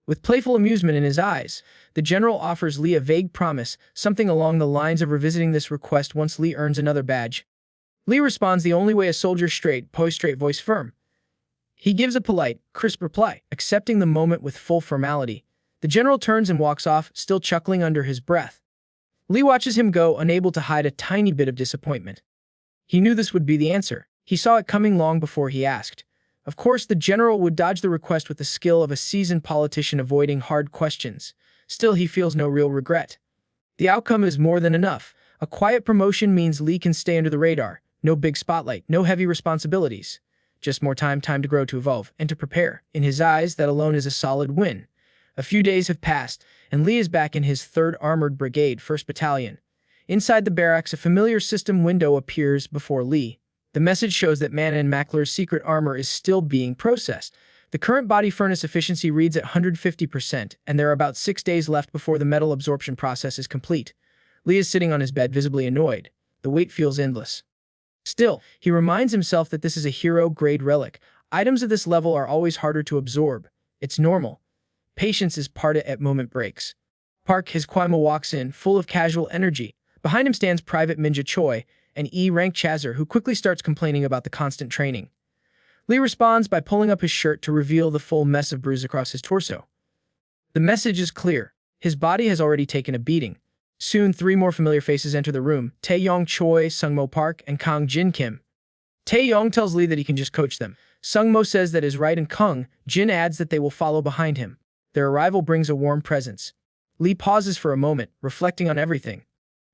With playful amusement in his eyes, the general offers Lee a vague promise, something along the lines of revisiting this request once Lee earns another badge. Lee responds the only way a soldier, straight voice firm. He gives a polite, crisp reply, accepting the moment with full formality. The general turns and walks off, still chuckling under his breath. Lee watches him go, unable to hide a tiny bit of disappointment. He knew this would be the answer. He saw it coming long before he asked. Of course, the general would dodge the request with the skill of a seasoned politician avoiding hard questions. Still, he feels no real regret. The outcome is more than enough. A quiet promotion means Lee can stay under the radar. No big spotlight, no heavy responsibilities. Just more time to grow, to evolve, and to prepare. In his eyes, that alone is a solid win. A few days have passed, and Lee is back in his 3rd Armored Brigade, 1st Battalion. Inside the barracks, a familiar system window appears before Lee. The message shows that Manhwa and Mackler's secret armor is still being processed. The current body furnace efficiency reads at 150%, and there are about 6 days left before the metal absorption process is complete. Lee is sitting on his bed, visibly annoyed. The wait feels endless. Still, he reminds himself that this is a hero-grade relic. Items of this level are always harder to absorb. It's normal. Patience is part at moment breaks. Park, his Kwaima, walks in, full of casual energy. Behind him stands Private Minja Choi, an E-rank chaser who quickly starts complaining about the constant training. Lee responds by pulling up his shirt to reveal the full mess of bruise across his torso. The message is clear. His body has already taken a beating. Soon, 3 more familiar faces enter the room: Taeyong Choi, Sungmo Park, and Kang Jin Kim. Taeyong tells Lee that he can just coach them. Sungmo says that is right, and Kang Jin adds that they will follow behind him. Their arrival brings a warm presence. Lee pauses for a moment, reflecting on everything.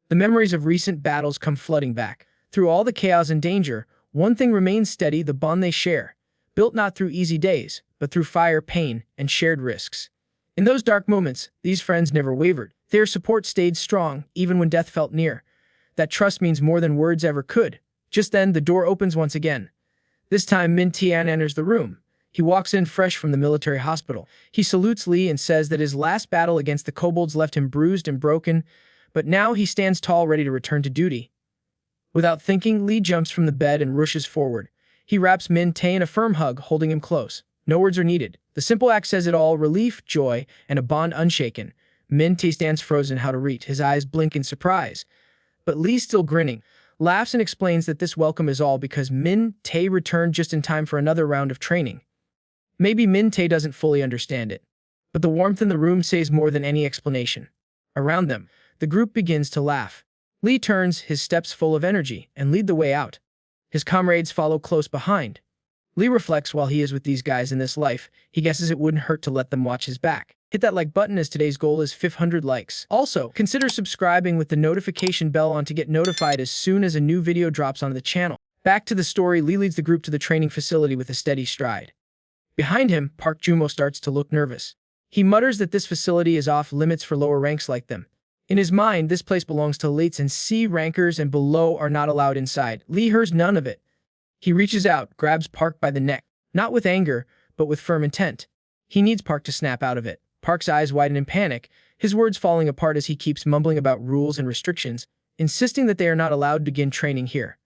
The memories of recent battles come flooding back. Through all the chaos and danger, one thing remains steady: the bond they share. Built not through easy days, but through fire, pain, and shared risks. In those dark moments, these friends never wavered. Their support stayed strong, even when death felt near. That trust means more than words ever could. Just then, the door opens once again. This time, Min Tian enters the room. He walks in fresh from the military hospital. He salutes Lee and says that his last battle against the kobolds left him bruised and broken, but now he stands tall, ready to return to duty. Without thinking, Lee jumps from the bed and rushes forward. He wraps Min Tae in a firm hug, holding him close. No words are needed. The simple act says it all: relief, joy, and a bond unshaken. Min Tae stands frozen, how to reach. His eyes blink in surprise. But Lee, still grinning, laughs and explains that this welcome is all because Min Tae returned just in time for another round of training. Maybe Min Tae doesn't fully understand it, but the warmth in the room says more than any explanation. Around them, the group begins to laugh. Lee turns, his steps full of energy, and lead the way out. His comrades follow close behind. Lee reflects while he is with these guys in this life, he guesses it wouldn't hurt to let them watch his back. Hit that like button, as today's goal is 500 likes. Also, consider subscribing with the notification bell on to get notified as soon as a new video drops onto the channel. Back to the story, Lee leads the group to the training facility with a steady stride. Behind him, Park Jumo starts to look nervous. He mutters that this facility is off limits for lower ranks like them. In his mind, this place belongs to elites, and C-rankers and below are not allowed inside. Lee hears none of it. He reaches out, grabs Park by the neck, not with anger, but with firm intent. He needs Park to snap out of it. Park's eyes widen in panic, his words falling apart as he keeps mumbling about rules and restrictions, insisting that they are not allowed to begin training here.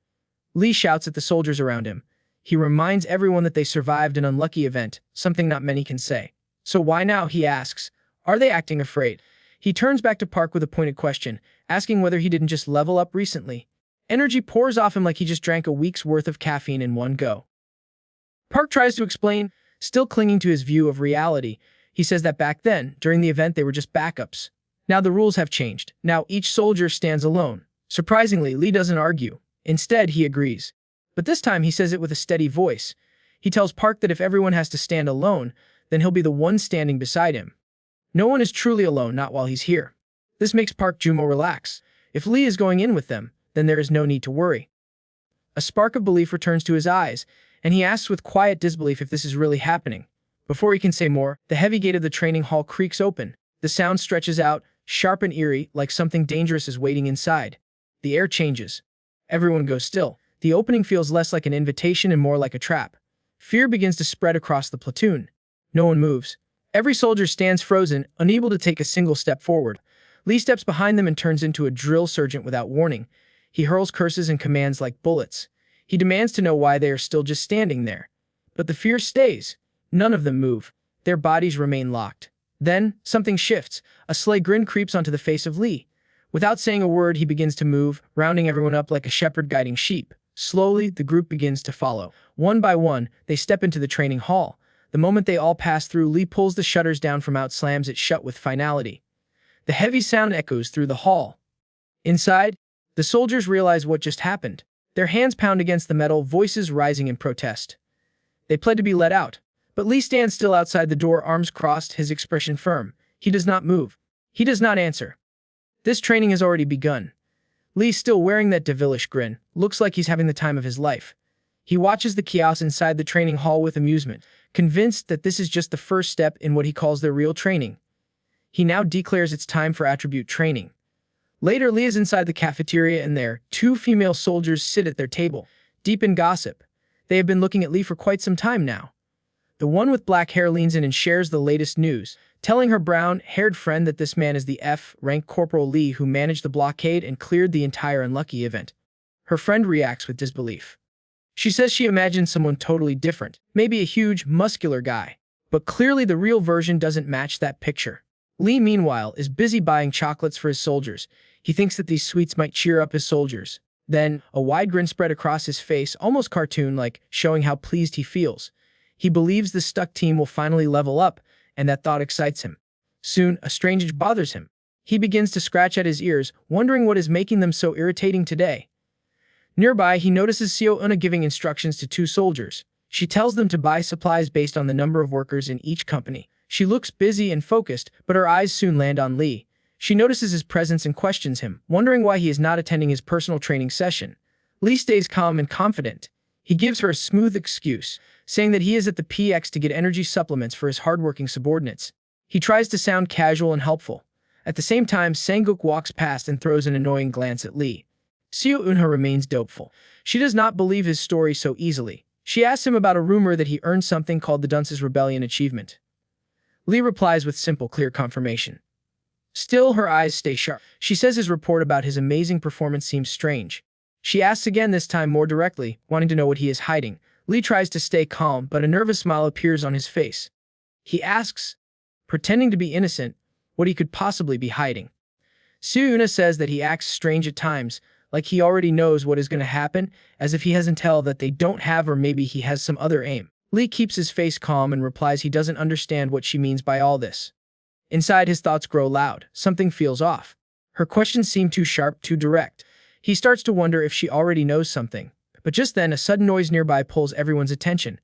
Lee shouts at the soldiers around him. He reminds everyone that they survived an unlucky event, something not many can say. So why now, he asks. Are they acting afraid? He turns back to Park with a pointed question, asking whether he didn't just level up recently. Energy pours off him like he just drank a week's worth of caffeine in one go. Park tries to explain, still clinging to his view of reality. He says that back then, during the event, they were just backups. Now the rules have changed. Now each soldier stands alone. Surprisingly, Lee doesn't argue. Instead, he agrees. But this time he says it with a steady voice. He tells Park that if everyone has to stand alone, then he'll be the one standing beside him. No one is truly alone, not while he's here. This makes Park Jumo relax. If Lee is going in with them, then there is no need to worry. A spark of belief returns to his eyes, and he asks with quiet disbelief if this is really happening. Before he can say more, the heavy gate of the training hall creaks open. The sound stretches out, sharp and eerie, like something dangerous is waiting inside. The air changes. Everyone goes still. The opening feels less like an invitation and more like a trap. Fear begins to spread across the platoon. No one moves. Every soldier stands frozen, unable to take a single step forward. Lee steps behind them and turns into a drill sergeant without warning. He hurls curses and commands like bullets. He demands to know why they are still just standing there. But the fear stays. None of them move. Their bodies remain locked. Then, something shifts. A sly grin creeps onto the face of Lee. Without saying a word, he begins to move, rounding everyone up like a shepherd guiding sheep. Slowly, the group begins to follow. One by one, they step into the training hall. The moment they all pass through, Lee pulls the shutters down from out, slams it shut with finality. The heavy sound echoes through the hall. Inside, the soldiers realize what just happened. Their hands pound against the metal, voices rising in protest. They plead to be let out. But Lee stands still outside the door, arms crossed, his expression firm. He does not move. He does not answer. This training has already begun. Lee, still wearing that devilish grin, looks like he's having the time of his life. He watches the chaos inside the training hall with amusement, convinced that this is just the first step in what he calls their real training. He now declares it's time for attribute training. Later, Lee is inside the cafeteria, and there, two female soldiers sit at their table, deep in gossip. They have been looking at Lee for quite some time now. The one with black hair leans in and shares the latest news, telling her brown-haired friend that this man is the F-rank Corporal Lee who managed the blockade and cleared the entire unlucky event. Her friend reacts with disbelief. She says she imagines someone totally different, maybe a huge, muscular guy. But clearly the real version doesn't match that picture. Lee, meanwhile, is busy buying chocolates for his soldiers. He thinks that these sweets might cheer up his soldiers. Then, a wide grin spread across his face, almost cartoon-like, showing how pleased he feels. He believes the stuck team will finally level up, and that thought excites him. Soon, a strange itch bothers him. He begins to scratch at his ears, wondering what is making them so irritating today. Nearby, he notices Seo Una giving instructions to two soldiers. She tells them to buy supplies based on the number of workers in each company. She looks busy and focused, but her eyes soon land on Lee. She notices his presence and questions him, wondering why he is not attending his personal training session. Lee stays calm and confident. He gives her a smooth excuse, saying that he is at the PX to get energy supplements for his hardworking subordinates. He tries to sound casual and helpful. At the same time, Sang-guk walks past and throws an annoying glance at Lee. Seo Eunha remains doubtful. She does not believe his story so easily. She asks him about a rumor that he earned something called the Dunce's Rebellion achievement. Lee replies with simple, clear confirmation. Still, her eyes stay sharp. She says his report about his amazing performance seems strange. She asks again, this time more directly, wanting to know what he is hiding. Lee tries to stay calm, but a nervous smile appears on his face. He asks, pretending to be innocent, what he could possibly be hiding. Seo Eunha says that he acts strange at times, like he already knows what is going to happen, as if he has intel that they don't have, or maybe he has some other aim. Lee keeps his face calm and replies he doesn't understand what she means by all this. Inside, his thoughts grow loud. Something feels off. Her questions seem too sharp, too direct. He starts to wonder if she already knows something. But just then, a sudden noise nearby pulls everyone's attention.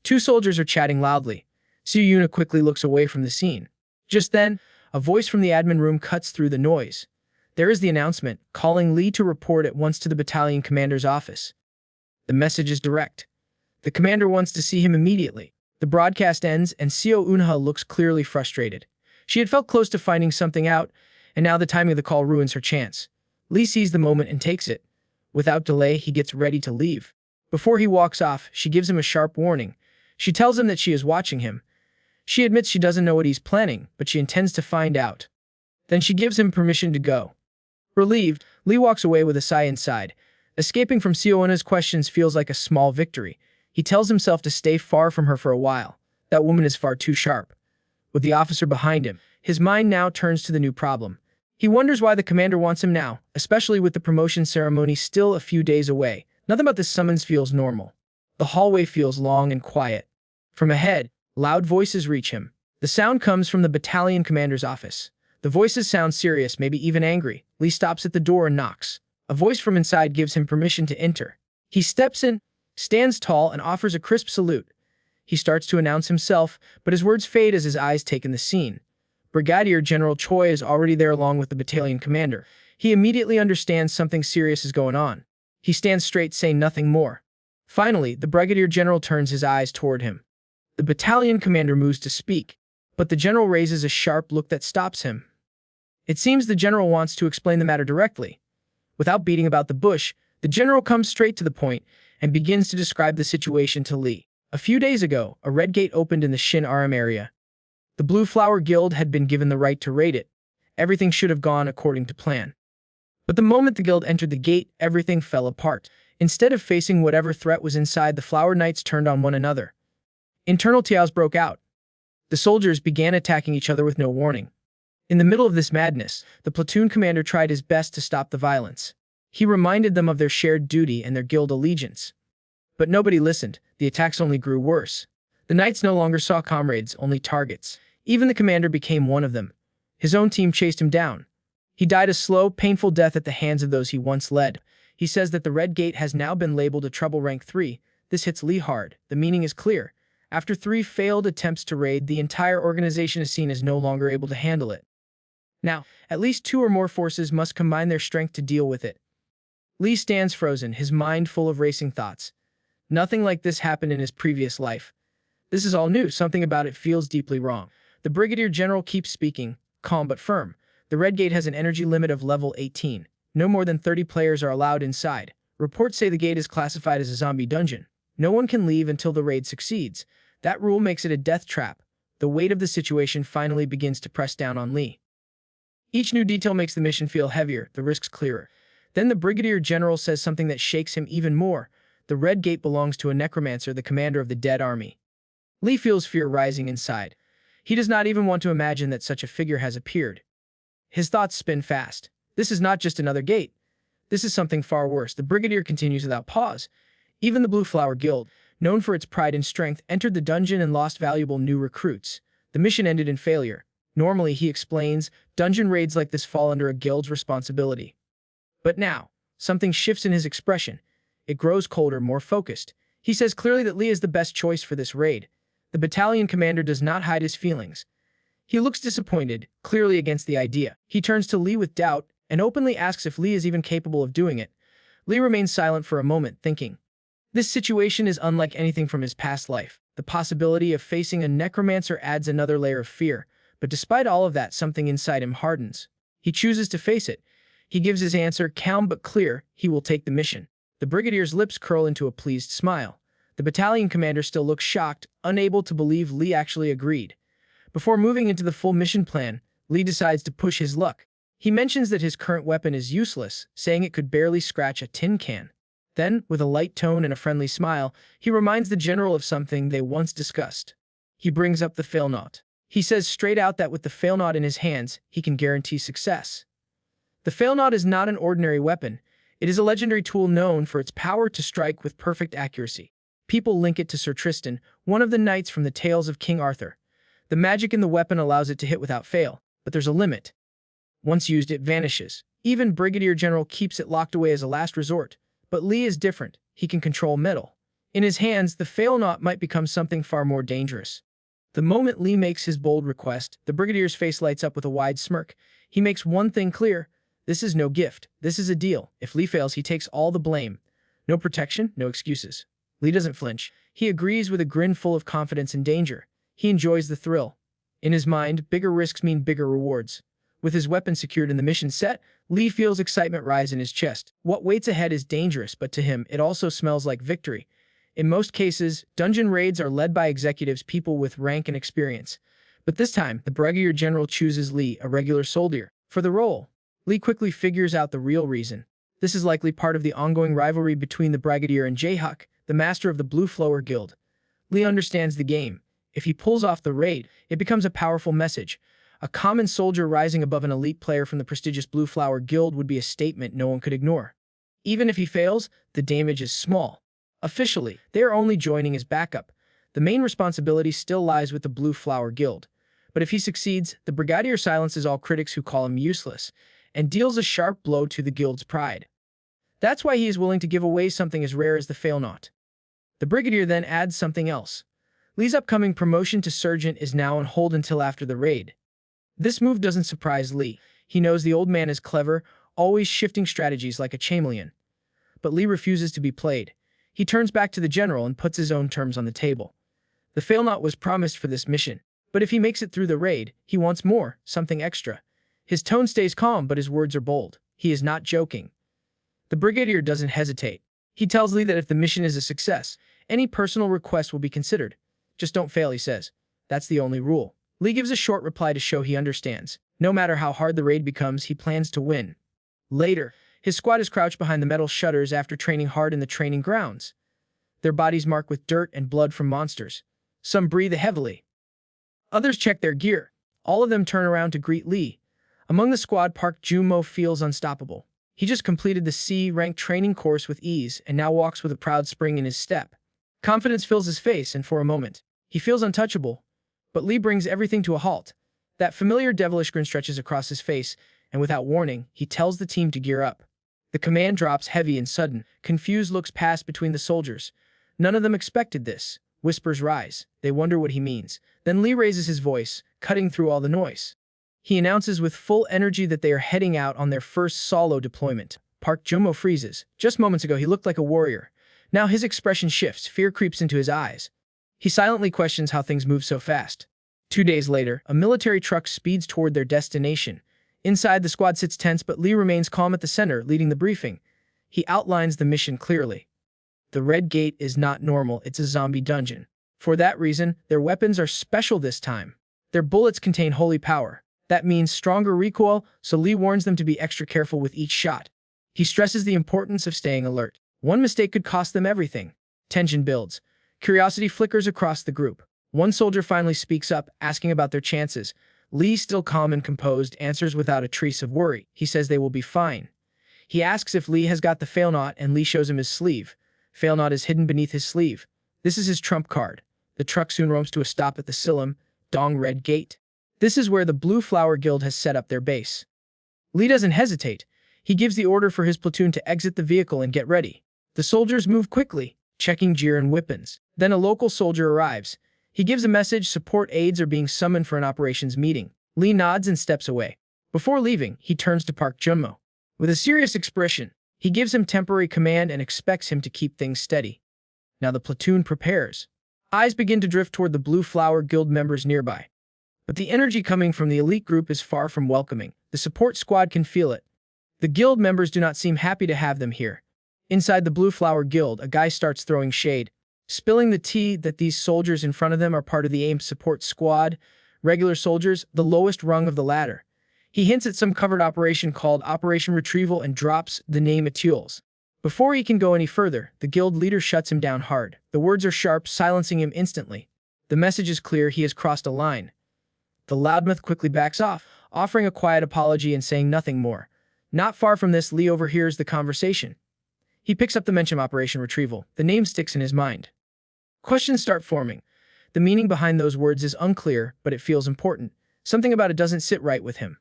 Two soldiers are chatting loudly. Seo Eunha quickly looks away from the scene. Just then, a voice from the admin room cuts through the noise. There is the announcement, calling Lee to report at once to the battalion commander's office. The message is direct. The commander wants to see him immediately. The broadcast ends, and Seo Eunha looks clearly frustrated. She had felt close to finding something out, and now the timing of the call ruins her chance. Lee sees the moment and takes it. Without delay, he gets ready to leave. Before he walks off, she gives him a sharp warning. She tells him that she is watching him. She admits she doesn't know what he's planning, but she intends to find out. Then she gives him permission to go. Relieved, Lee walks away with a sigh inside. Escaping from Seo Eunha's questions feels like a small victory. He tells himself to stay far from her for a while. That woman is far too sharp. With the officer behind him, his mind now turns to the new problem. He wonders why the commander wants him now, especially with the promotion ceremony still a few days away. Nothing about this summons feels normal. The hallway feels long and quiet. From ahead, loud voices reach him. The sound comes from the battalion commander's office. The voices sound serious, maybe even angry. Lee stops at the door and knocks. A voice from inside gives him permission to enter. He steps in, stands tall, and offers a crisp salute. He starts to announce himself, but his words fade as his eyes take in the scene. Brigadier General Choi is already there along with the battalion commander. He immediately understands something serious is going on. He stands straight, saying nothing more. Finally, the brigadier general turns his eyes toward him. The battalion commander moves to speak, but the general raises a sharp look that stops him. It seems the general wants to explain the matter directly. Without beating about the bush, the general comes straight to the point and begins to describe the situation to Lee. A few days ago, a red gate opened in the Shin Aram area. The Blue Flower Guild had been given the right to raid it. Everything should have gone according to plan. But the moment the guild entered the gate, everything fell apart. Instead of facing whatever threat was inside, the Flower Knights turned on one another. Internal chaos broke out. The soldiers began attacking each other with no warning. In the middle of this madness, the platoon commander tried his best to stop the violence. He reminded them of their shared duty and their guild allegiance. But nobody listened. The attacks only grew worse. The knights no longer saw comrades, only targets. Even the commander became one of them. His own team chased him down. He died a slow, painful death at the hands of those he once led. He says that the Red Gate has now been labeled a trouble rank 3. This hits Lee hard. The meaning is clear. After 3 failed attempts to raid, the entire organization is seen as no longer able to handle it. Now, at least 2 or more forces must combine their strength to deal with it. Lee stands frozen, his mind full of racing thoughts. Nothing like this happened in his previous life. This is all new. Something about it feels deeply wrong. The Brigadier General keeps speaking, calm but firm. The Red Gate has an energy limit of level 18. No more than 30 players are allowed inside. Reports say the gate is classified as a zombie dungeon. No one can leave until the raid succeeds. That rule makes it a death trap. The weight of the situation finally begins to press down on Lee. Each new detail makes the mission feel heavier, the risks clearer. Then the Brigadier General says something that shakes him even more. The Red Gate belongs to a necromancer, the commander of the dead army. Lee feels fear rising inside. He does not even want to imagine that such a figure has appeared. His thoughts spin fast. This is not just another gate. This is something far worse. The Brigadier continues without pause. Even the Blue Flower Guild, known for its pride and strength, entered the dungeon and lost valuable new recruits. The mission ended in failure. Normally, he explains, dungeon raids like this fall under a guild's responsibility. But now, something shifts in his expression. It grows colder, more focused. He says clearly that Lee is the best choice for this raid. The battalion commander does not hide his feelings. He looks disappointed, clearly against the idea. He turns to Lee with doubt and openly asks if Lee is even capable of doing it. Lee remains silent for a moment, thinking. This situation is unlike anything from his past life. The possibility of facing a necromancer adds another layer of fear, but despite all of that, something inside him hardens. He chooses to face it. He gives his answer, calm but clear. He will take the mission. The Brigadier's lips curl into a pleased smile. The battalion commander still looks shocked, unable to believe Lee actually agreed. Before moving into the full mission plan, Lee decides to push his luck. He mentions that his current weapon is useless, saying it could barely scratch a tin can. Then, with a light tone and a friendly smile, he reminds the general of something they once discussed. He brings up the failnaught. He says straight out that with the failnaught in his hands, he can guarantee success. The failnaught is not an ordinary weapon. It is a legendary tool known for its power to strike with perfect accuracy. People link it to Sir Tristan, one of the knights from the tales of King Arthur. The magic in the weapon allows it to hit without fail, but there's a limit. Once used, it vanishes. Even Brigadier General keeps it locked away as a last resort. But Lee is different. He can control metal. In his hands, the failnaught might become something far more dangerous. The moment Lee makes his bold request, the Brigadier's face lights up with a wide smirk. He makes one thing clear. This is no gift. This is a deal. If Lee fails, he takes all the blame. No protection, no excuses. Lee doesn't flinch. He agrees with a grin full of confidence and danger. He enjoys the thrill. In his mind, bigger risks mean bigger rewards. With his weapon secured and the mission set, Lee feels excitement rise in his chest. What waits ahead is dangerous, but to him, it also smells like victory. In most cases, dungeon raids are led by executives, people with rank and experience. But this time, the Brigadier General chooses Lee, a regular soldier, for the role. Lee quickly figures out the real reason. This is likely part of the ongoing rivalry between the Brigadier and Jaehuk, the master of the Blue Flower Guild. Lee understands the game. If he pulls off the raid, it becomes a powerful message. A common soldier rising above an elite player from the prestigious Blue Flower Guild would be a statement no one could ignore. Even if he fails, the damage is small. Officially, they are only joining as backup. The main responsibility still lies with the Blue Flower Guild. But if he succeeds, the Brigadier silences all critics who call him useless, and deals a sharp blow to the guild's pride. That's why he is willing to give away something as rare as the failnaught. The Brigadier then adds something else. Lee's upcoming promotion to Sergeant is now on hold until after the raid. This move doesn't surprise Lee. He knows the old man is clever, always shifting strategies like a chameleon. but Lee refuses to be played. He turns back to the general and puts his own terms on the table. The failnaught was promised for this mission, but if he makes it through the raid, he wants more, something extra. His tone stays calm, but his words are bold. He is not joking. The brigadier doesn't hesitate. He tells Lee that if the mission is a success, any personal request will be considered. Just don't fail, he says. That's the only rule. Lee gives a short reply to show he understands. No matter how hard the raid becomes, he plans to win. Later, his squad is crouched behind the metal shutters after training hard in the training grounds. Their bodies marked with dirt and blood from monsters. Some breathe heavily. Others check their gear. All of them turn around to greet Lee. Among the squad, Park Jun-mo feels unstoppable. He just completed the C-rank training course with ease and now walks with a proud spring in his step. Confidence fills his face, and for a moment, he feels untouchable. But Lee brings everything to a halt. That familiar devilish grin stretches across his face, and without warning, he tells the team to gear up. The command drops heavy and sudden. Confused looks pass between the soldiers. None of them expected this. Whispers rise. They wonder what he means. Then Lee raises his voice, cutting through all the noise. He announces with full energy that they are heading out on their first solo deployment. Park Jun-mo freezes. Just moments ago, he looked like a warrior. Now his expression shifts. Fear creeps into his eyes. He silently questions how things move so fast. 2 days later, a military truck speeds toward their destination. Inside, the squad sits tense, but Lee remains calm at the center, leading the briefing. He outlines the mission clearly. The Red Gate is not normal, it's a zombie dungeon. For that reason, their weapons are special this time. Their bullets contain holy power. That means stronger recoil, so Lee warns them to be extra careful with each shot. He stresses the importance of staying alert. One mistake could cost them everything. Tension builds. Curiosity flickers across the group. One soldier finally speaks up, asking about their chances. Lee, still calm and composed, answers without a trace of worry. He says they will be fine. He asks if Lee has got the failnaught, and Lee shows him his sleeve. Failnaught is hidden beneath his sleeve. This is his trump card. The truck soon roams to a stop at the Silim, Dong Red Gate. This is where the Blue Flower Guild has set up their base. Lee doesn't hesitate. He gives the order for his platoon to exit the vehicle and get ready. The soldiers move quickly, checking gear and weapons. Then a local soldier arrives. He gives a message: support aides are being summoned for an operations meeting. Lee nods and steps away. Before leaving, he turns to Park Jun-mo. With a serious expression, he gives him temporary command and expects him to keep things steady. Now the platoon prepares. Eyes begin to drift toward the Blue Flower Guild members nearby. But the energy coming from the elite group is far from welcoming. The support squad can feel it. The guild members do not seem happy to have them here. Inside the Blue Flower Guild, a guy starts throwing shade, spilling the tea that these soldiers in front of them are part of the AIM support squad, regular soldiers, the lowest rung of the ladder. He hints at some covered operation called Operation Retrieval and drops the name Etules. Before he can go any further, the guild leader shuts him down hard. The words are sharp, silencing him instantly. The message is clear: he has crossed a line. The loudmouth quickly backs off, offering a quiet apology and saying nothing more. Not far from this, Lee overhears the conversation. He picks up the mention of Operation Retrieval. The name sticks in his mind. Questions start forming. The meaning behind those words is unclear, but it feels important. Something about it doesn't sit right with him.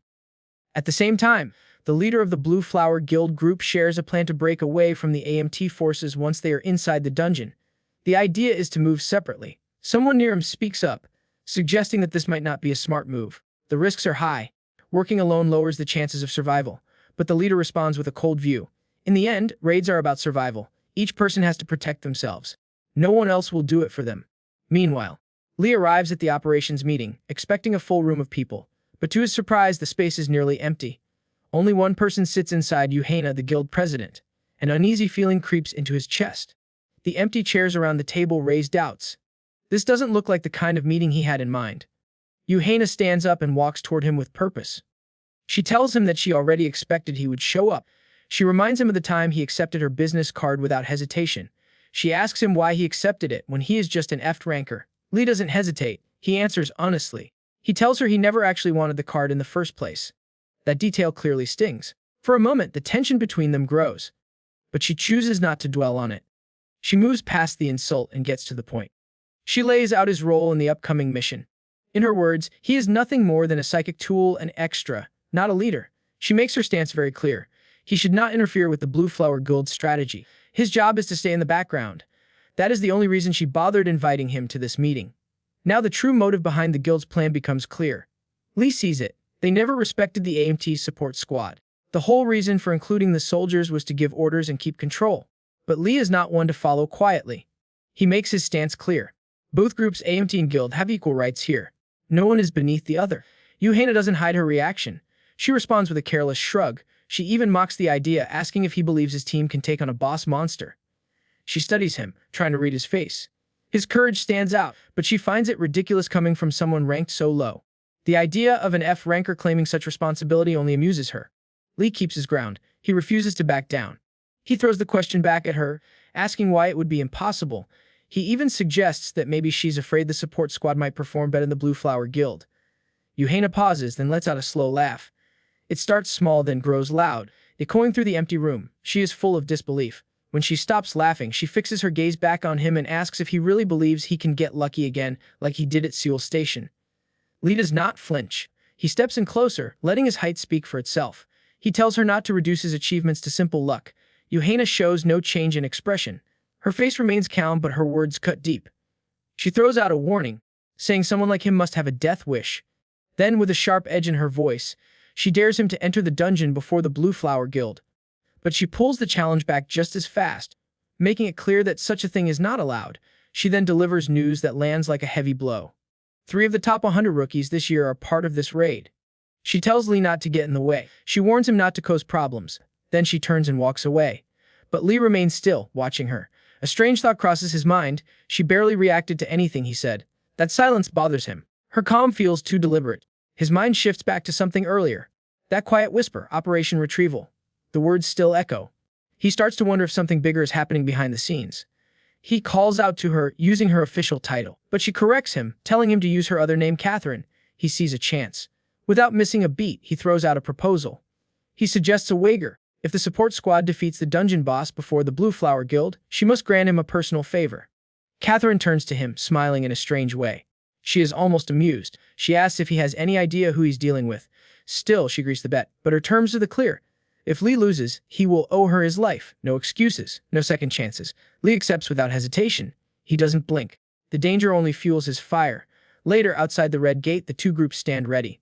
At the same time, the leader of the Blue Flower Guild group shares a plan to break away from the AMT forces once they are inside the dungeon. The idea is to move separately. Someone near him speaks up, suggesting that this might not be a smart move. The risks are high. Working alone lowers the chances of survival. But the leader responds with a cold view. In the end, raids are about survival. Each person has to protect themselves. No one else will do it for them. Meanwhile, Lee arrives at the operations meeting, expecting a full room of people. But to his surprise, the space is nearly empty. Only one person sits inside, Yuhaina, the guild president. An uneasy feeling creeps into his chest. The empty chairs around the table raise doubts. This doesn't look like the kind of meeting he had in mind. Yuhaina stands up and walks toward him with purpose. She tells him that she already expected he would show up. She reminds him of the time he accepted her business card without hesitation. She asks him why he accepted it when he is just an F ranker. Lee doesn't hesitate. He answers honestly. He tells her he never actually wanted the card in the first place. That detail clearly stings. For a moment, the tension between them grows. But she chooses not to dwell on it. She moves past the insult and gets to the point. She lays out his role in the upcoming mission. In her words, he is nothing more than a psychic tool, an extra, not a leader. She makes her stance very clear. He should not interfere with the Blue Flower Guild's strategy. His job is to stay in the background. That is the only reason she bothered inviting him to this meeting. Now the true motive behind the guild's plan becomes clear. Lee sees it. They never respected the AMT support squad. The whole reason for including the soldiers was to give orders and keep control. But Lee is not one to follow quietly. He makes his stance clear. Both groups AMT and Guild have equal rights here. No one is beneath the other. Yuhaina doesn't hide her reaction. She responds with a careless shrug. She even mocks the idea, asking if he believes his team can take on a boss monster. She studies him, trying to read his face. His courage stands out, but she finds it ridiculous coming from someone ranked so low. The idea of an F ranker claiming such responsibility only amuses her. Lee keeps his ground. He refuses to back down. He throws the question back at her, asking why it would be impossible. He even suggests that maybe she's afraid the support squad might perform better than the Blue Flower Guild. Yuhaina pauses, then lets out a slow laugh. It starts small, then grows loud, echoing through the empty room. She is full of disbelief. When she stops laughing, she fixes her gaze back on him and asks if he really believes he can get lucky again, like he did at Seoul Station. Lee does not flinch. He steps in closer, letting his height speak for itself. He tells her not to reduce his achievements to simple luck. Yuhaina shows no change in expression. Her face remains calm, but her words cut deep. She throws out a warning, saying someone like him must have a death wish. Then, with a sharp edge in her voice, she dares him to enter the dungeon before the Blue Flower Guild. But she pulls the challenge back just as fast, making it clear that such a thing is not allowed. She then delivers news that lands like a heavy blow. 3 of the top 100 rookies this year are part of this raid. She tells Lee not to get in the way. She warns him not to cause problems. Then she turns and walks away. But Lee remains still, watching her. A strange thought crosses his mind. She barely reacted to anything he said. That silence bothers him. Her calm feels too deliberate. His mind shifts back to something earlier. That quiet whisper, Operation Retrieval. The words still echo. He starts to wonder if something bigger is happening behind the scenes. He calls out to her, using her official title. But she corrects him, telling him to use her other name, Catherine. He sees a chance. Without missing a beat, he throws out a proposal. He suggests a wager. If the support squad defeats the dungeon boss before the Blue Flower Guild, she must grant him a personal favor. Catherine turns to him, smiling in a strange way. She is almost amused. She asks if he has any idea who he's dealing with. Still, she agrees the bet, but her terms are clear. If Lee loses, he will owe her his life. No excuses, no second chances. Lee accepts without hesitation. He doesn't blink. The danger only fuels his fire. Later, outside the Red Gate, the 2 groups stand ready.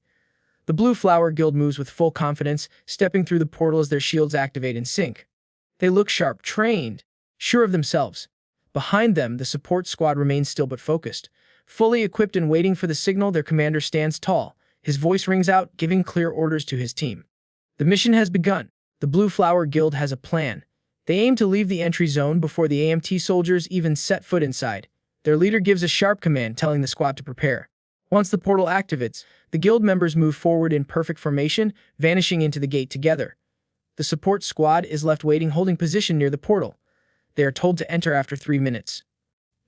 The Blue Flower Guild moves with full confidence, stepping through the portal as their shields activate in sync. They look sharp, trained, sure of themselves. Behind them, the support squad remains still but focused. Fully equipped and waiting for the signal, their commander stands tall. His voice rings out, giving clear orders to his team. The mission has begun. The Blue Flower Guild has a plan. They aim to leave the entry zone before the AMT soldiers even set foot inside. Their leader gives a sharp command, telling the squad to prepare. Once the portal activates, the guild members move forward in perfect formation, vanishing into the gate together. The support squad is left waiting, holding position near the portal. They are told to enter after 3 minutes.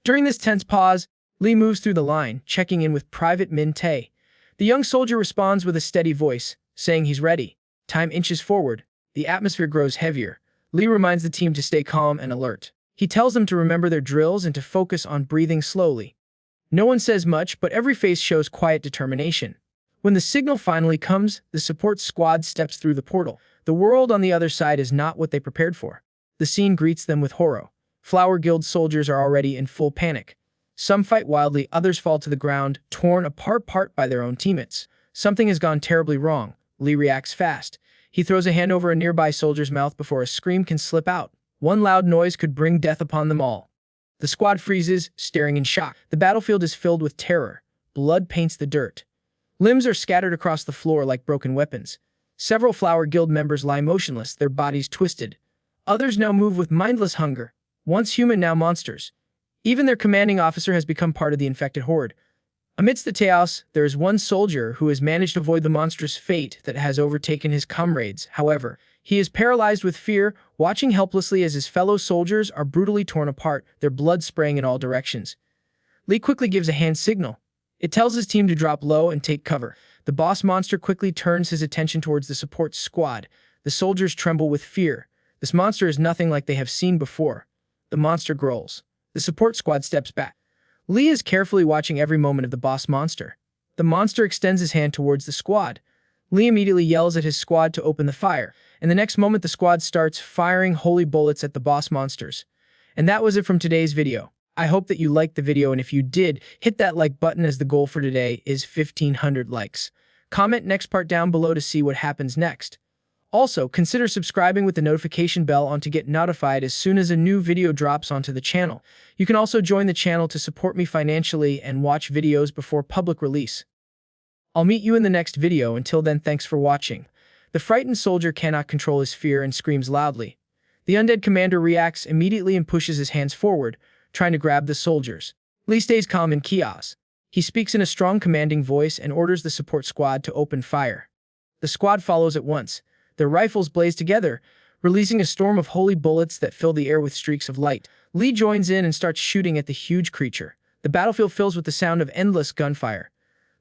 During this tense pause, Lee moves through the line, checking in with Private Min Tae. The young soldier responds with a steady voice, saying he's ready. Time inches forward. The atmosphere grows heavier. Lee reminds the team to stay calm and alert. He tells them to remember their drills and to focus on breathing slowly. No one says much, but every face shows quiet determination. When the signal finally comes, the support squad steps through the portal. The world on the other side is not what they prepared for. The scene greets them with horror. Flower Guild soldiers are already in full panic. Some fight wildly, others fall to the ground, torn apart by their own teammates. Something has gone terribly wrong. Lee reacts fast. He throws a hand over a nearby soldier's mouth before a scream can slip out. One loud noise could bring death upon them all. The squad freezes, staring in shock. The battlefield is filled with terror. Blood paints the dirt. Limbs are scattered across the floor like broken weapons. Several Flower Guild members lie motionless, their bodies twisted. Others now move with mindless hunger. Once human, now monsters. Even their commanding officer has become part of the infected horde. Amidst the chaos, there is one soldier who has managed to avoid the monstrous fate that has overtaken his comrades. However, he is paralyzed with fear, watching helplessly as his fellow soldiers are brutally torn apart, their blood spraying in all directions. Lee quickly gives a hand signal. It tells his team to drop low and take cover. The boss monster quickly turns his attention towards the support squad. The soldiers tremble with fear. This monster is nothing like they have seen before. The monster growls. The support squad steps back. Lee is carefully watching every moment of the boss monster. The monster extends his hand towards the squad. Lee immediately yells at his squad to open the fire, and the next moment the squad starts firing holy bullets at the boss monsters. And that was it from today's video. I hope that you liked the video, and if you did, hit that like button as the goal for today is 1,500 likes. Comment next part down below to see what happens next. Also, consider subscribing with the notification bell on to get notified as soon as a new video drops onto the channel. You can also join the channel to support me financially and watch videos before public release. I'll meet you in the next video. Until then, thanks for watching. The frightened soldier cannot control his fear and screams loudly. The undead commander reacts immediately and pushes his hands forward, trying to grab the soldiers. Lee stays calm in chaos. He speaks in a strong, commanding voice and orders the support squad to open fire. The squad follows at once. Their rifles blaze together, releasing a storm of holy bullets that fill the air with streaks of light. Lee joins in and starts shooting at the huge creature. The battlefield fills with the sound of endless gunfire.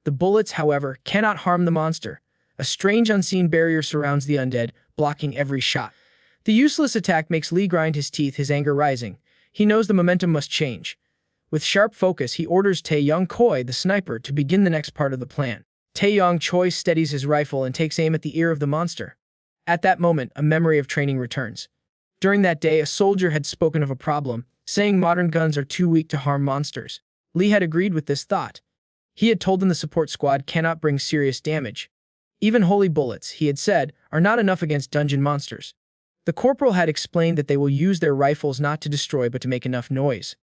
The bullets, however, cannot harm the monster. A strange unseen barrier surrounds the undead, blocking every shot. The useless attack makes Lee grind his teeth, his anger rising. He knows the momentum must change. With sharp focus, he orders Tae-young-choi, the sniper, to begin the next part of the plan. Tae-young-choi steadies his rifle and takes aim at the ear of the monster. At that moment, a memory of training returns. During that day, a soldier had spoken of a problem, saying modern guns are too weak to harm monsters. Lee had agreed with this thought. He had told them the support squad cannot bring serious damage. Even holy bullets, he had said, are not enough against dungeon monsters. The corporal had explained that they will use their rifles not to destroy but to make enough noise.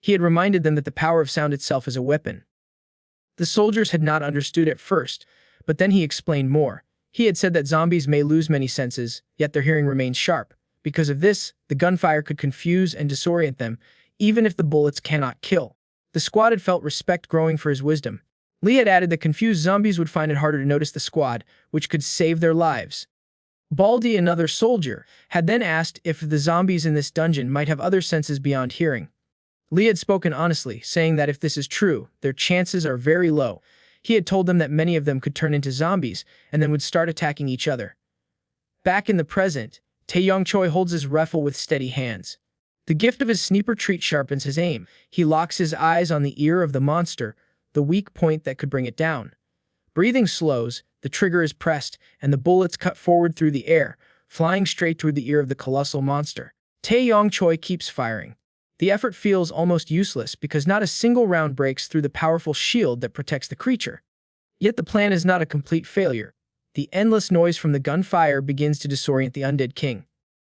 He had reminded them that the power of sound itself is a weapon. The soldiers had not understood at first, but then he explained more. He had said that zombies may lose many senses, yet their hearing remains sharp. Because of this, the gunfire could confuse and disorient them, even if the bullets cannot kill. The squad had felt respect growing for his wisdom. Lee had added that confused zombies would find it harder to notice the squad, which could save their lives. Baldy, another soldier, had then asked if the zombies in this dungeon might have other senses beyond hearing. Lee had spoken honestly, saying that if this is true, their chances are very low. He had told them that many of them could turn into zombies and then would start attacking each other. Back in the present, Tae-young-choi holds his rifle with steady hands. The gift of his sniper trait sharpens his aim. He locks his eyes on the ear of the monster, the weak point that could bring it down. Breathing slows, the trigger is pressed, and the bullets cut forward through the air, flying straight through the ear of the colossal monster. Tae-young-choi keeps firing. The effort feels almost useless because not a single round breaks through the powerful shield that protects the creature. Yet the plan is not a complete failure. The endless noise from the gunfire begins to disorient the undead king.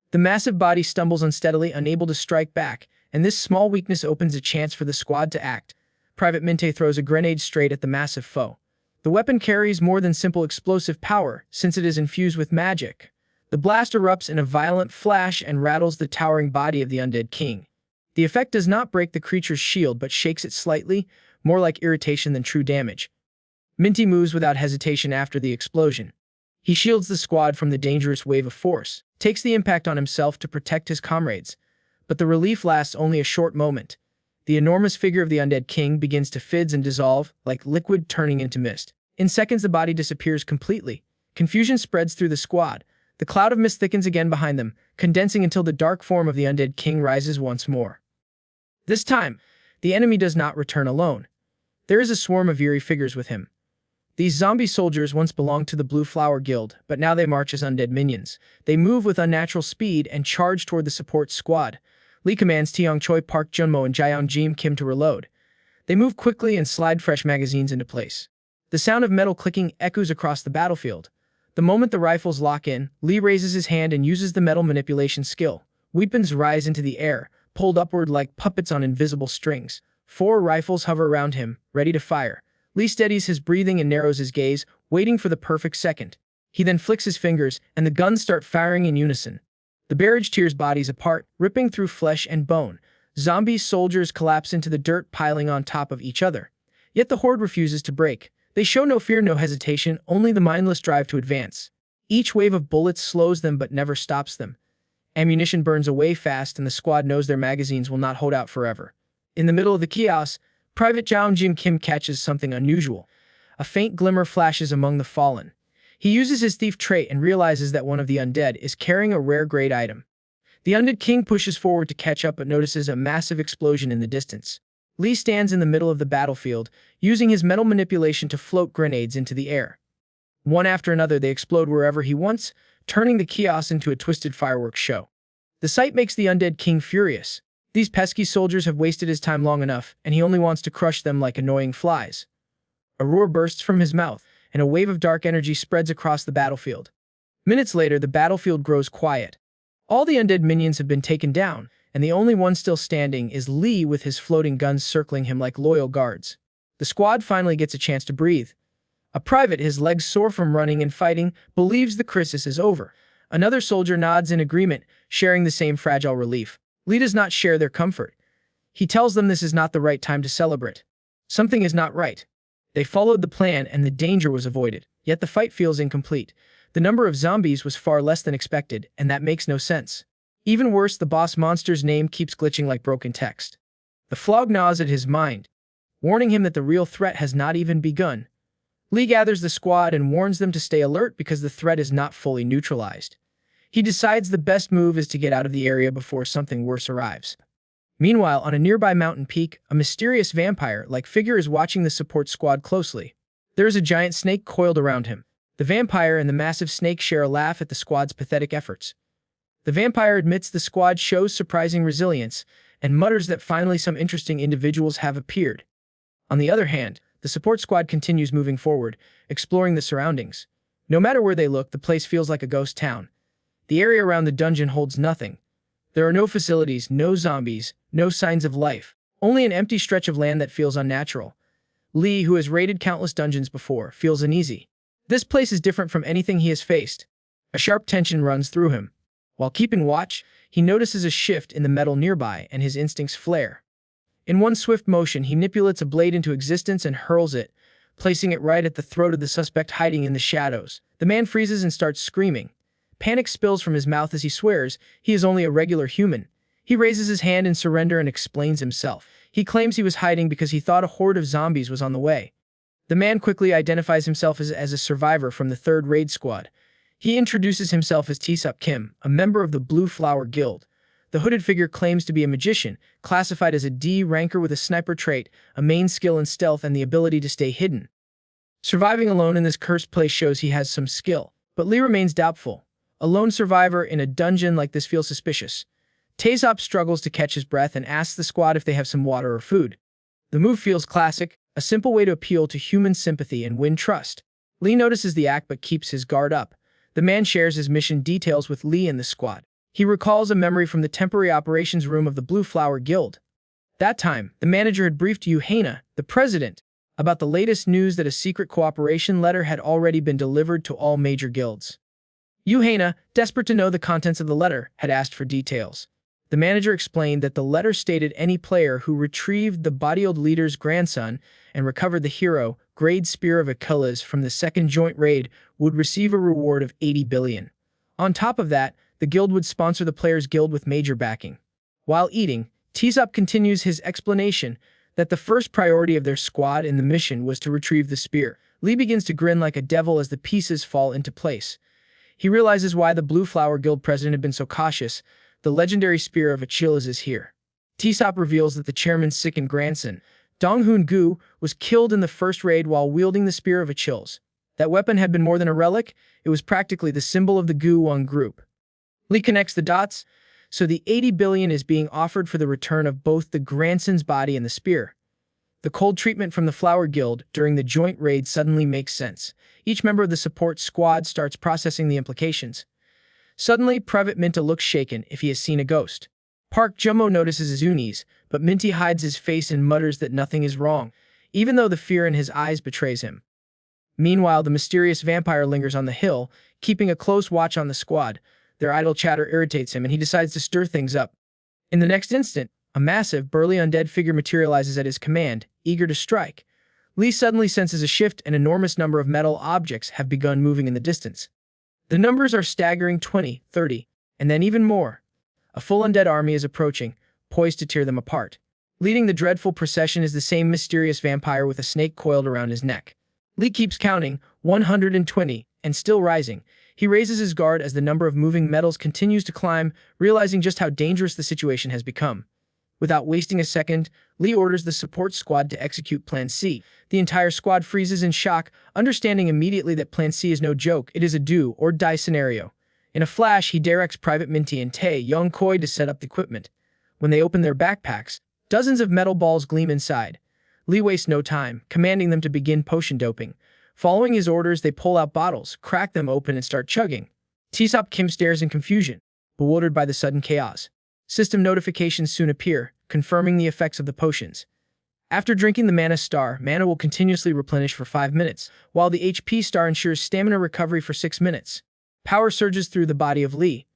The massive body stumbles unsteadily, unable to strike back, and this small weakness opens a chance for the squad to act. Private Minte throws a grenade straight at the massive foe. The weapon carries more than simple explosive power, since it is infused with magic. The blast erupts in a violent flash and rattles the towering body of the undead king. The effect does not break the creature's shield but shakes it slightly, more like irritation than true damage. Minty moves without hesitation after the explosion. He shields the squad from the dangerous wave of force, takes the impact on himself to protect his comrades. But the relief lasts only a short moment. The enormous figure of the undead king begins to fizz and dissolve, like liquid turning into mist. In seconds, the body disappears completely. Confusion spreads through the squad. The cloud of mist thickens again behind them, condensing until the dark form of the undead king rises once more. This time, the enemy does not return alone. There is a swarm of eerie figures with him. These zombie soldiers once belonged to the Blue Flower Guild, but now they march as undead minions. They move with unnatural speed and charge toward the support squad. Lee commands Tae-young-choi, Park Junmo, and Jaeon Kim to reload. They move quickly and slide fresh magazines into place. The sound of metal clicking echoes across the battlefield. The moment the rifles lock in, Lee raises his hand and uses the metal manipulation skill. Weapons rise into the air, pulled upward like puppets on invisible strings. 4 rifles hover around him, ready to fire. Lee steadies his breathing and narrows his gaze, waiting for the perfect second. He then flicks his fingers, and the guns start firing in unison. The barrage tears bodies apart, ripping through flesh and bone. Zombie soldiers collapse into the dirt, piling on top of each other. Yet the horde refuses to break. They show no fear, no hesitation, only the mindless drive to advance. Each wave of bullets slows them but never stops them. Ammunition burns away fast, and the squad knows their magazines will not hold out forever. In the middle of the chaos, Private Jaeon Kim catches something unusual. A faint glimmer flashes among the fallen. He uses his thief trait and realizes that one of the undead is carrying a rare grade item. The undead king pushes forward to catch up but notices a massive explosion in the distance. Lee stands in the middle of the battlefield, using his metal manipulation to float grenades into the air. One after another, they explode wherever he wants, turning the chaos into a twisted fireworks show. The sight makes the undead king furious. These pesky soldiers have wasted his time long enough, and he only wants to crush them like annoying flies. A roar bursts from his mouth, and a wave of dark energy spreads across the battlefield. Minutes later, the battlefield grows quiet. All the undead minions have been taken down, and the only one still standing is Lee with his floating guns circling him like loyal guards. The squad finally gets a chance to breathe. A private, his legs sore from running and fighting, believes the crisis is over. Another soldier nods in agreement, sharing the same fragile relief. Lee does not share their comfort. He tells them this is not the right time to celebrate. Something is not right. They followed the plan and the danger was avoided, yet the fight feels incomplete. The number of zombies was far less than expected, and that makes no sense. Even worse, the boss monster's name keeps glitching like broken text. The Flog gnaws at his mind, warning him that the real threat has not even begun. Lee gathers the squad and warns them to stay alert because the threat is not fully neutralized. He decides the best move is to get out of the area before something worse arrives. Meanwhile, on a nearby mountain peak, a mysterious vampire-like figure is watching the support squad closely. There is a giant snake coiled around him. The vampire and the massive snake share a laugh at the squad's pathetic efforts. The vampire admits the squad shows surprising resilience and mutters that finally some interesting individuals have appeared. On the other hand, the support squad continues moving forward, exploring the surroundings. No matter where they look, the place feels like a ghost town. The area around the dungeon holds nothing. There are no facilities, no zombies, no signs of life. Only an empty stretch of land that feels unnatural. Lee, who has raided countless dungeons before, feels uneasy. This place is different from anything he has faced. A sharp tension runs through him. While keeping watch, he notices a shift in the metal nearby and his instincts flare. In one swift motion, he manipulates a blade into existence and hurls it, placing it right at the throat of the suspect hiding in the shadows. The man freezes and starts screaming. Panic spills from his mouth as he swears he is only a regular human. He raises his hand in surrender and explains himself. He claims he was hiding because he thought a horde of zombies was on the way. The man quickly identifies himself as a survivor from the 3rd Raid Squad. He introduces himself as Taesop Kim, a member of the Blue Flower Guild. The hooded figure claims to be a magician, classified as a D ranker with a sniper trait, a main skill in stealth, and the ability to stay hidden. Surviving alone in this cursed place shows he has some skill, but Lee remains doubtful. A lone survivor in a dungeon like this feels suspicious. Taesop struggles to catch his breath and asks the squad if they have some water or food. The move feels classic, a simple way to appeal to human sympathy and win trust. Lee notices the act but keeps his guard up. The man shares his mission details with Lee and the squad. He recalls a memory from the temporary operations room of the Blue Flower Guild. That time, the manager had briefed Yuhana, the president, about the latest news that a secret cooperation letter had already been delivered to all major guilds. Yuhana, desperate to know the contents of the letter, had asked for details. The manager explained that the letter stated any player who retrieved the bodybuild leader's grandson and recovered the hero grade Spear of Achilles from the 2nd joint raid would receive a reward of 80 billion. On top of that, the guild would sponsor the player's guild with major backing. While eating, Taesop continues his explanation that the first priority of their squad in the mission was to retrieve the spear. Lee begins to grin like a devil as the pieces fall into place. He realizes why the Blue Flower Guild president had been so cautious. The legendary Spear of Achilles is here. Taesop reveals that the chairman's sickened grandson, Donghoon Gu, was killed in the first raid while wielding the Spear of Achilles. That weapon had been more than a relic, it was practically the symbol of the Gu-Won group. Lee connects the dots, so the 80 billion is being offered for the return of both the grandson's body and the spear. The cold treatment from the Flower Guild during the joint raid suddenly makes sense. Each member of the support squad starts processing the implications. Suddenly, Private Minta looks shaken if he has seen a ghost. Park Jummo notices his unease, but Minty hides his face and mutters that nothing is wrong, even though the fear in his eyes betrays him. Meanwhile, the mysterious vampire lingers on the hill, keeping a close watch on the squad. Their idle chatter irritates him and he decides to stir things up. In the next instant, a massive, burly undead figure materializes at his command, eager to strike. Lee suddenly senses a shift and an enormous number of metal objects have begun moving in the distance. The numbers are staggering 20, 30, and then even more. A full undead army is approaching, poised to tear them apart. Leading the dreadful procession is the same mysterious vampire with a snake coiled around his neck. Lee keeps counting, 120, and still rising. He raises his guard as the number of moving metals continues to climb, realizing just how dangerous the situation has become. Without wasting a second, Lee orders the support squad to execute Plan C. The entire squad freezes in shock, understanding immediately that Plan C is no joke, it is a do-or-die scenario. In a flash, he directs Private Minty and Tae Young Koi to set up the equipment. When they open their backpacks, dozens of metal balls gleam inside. Lee wastes no time, commanding them to begin potion doping. Following his orders, they pull out bottles, crack them open, and start chugging. Tsop Kim stares in confusion, bewildered by the sudden chaos. System notifications soon appear, confirming the effects of the potions. After drinking the mana star, mana will continuously replenish for 5 minutes, while the HP star ensures stamina recovery for 6 minutes. Power surges through the body of Lee.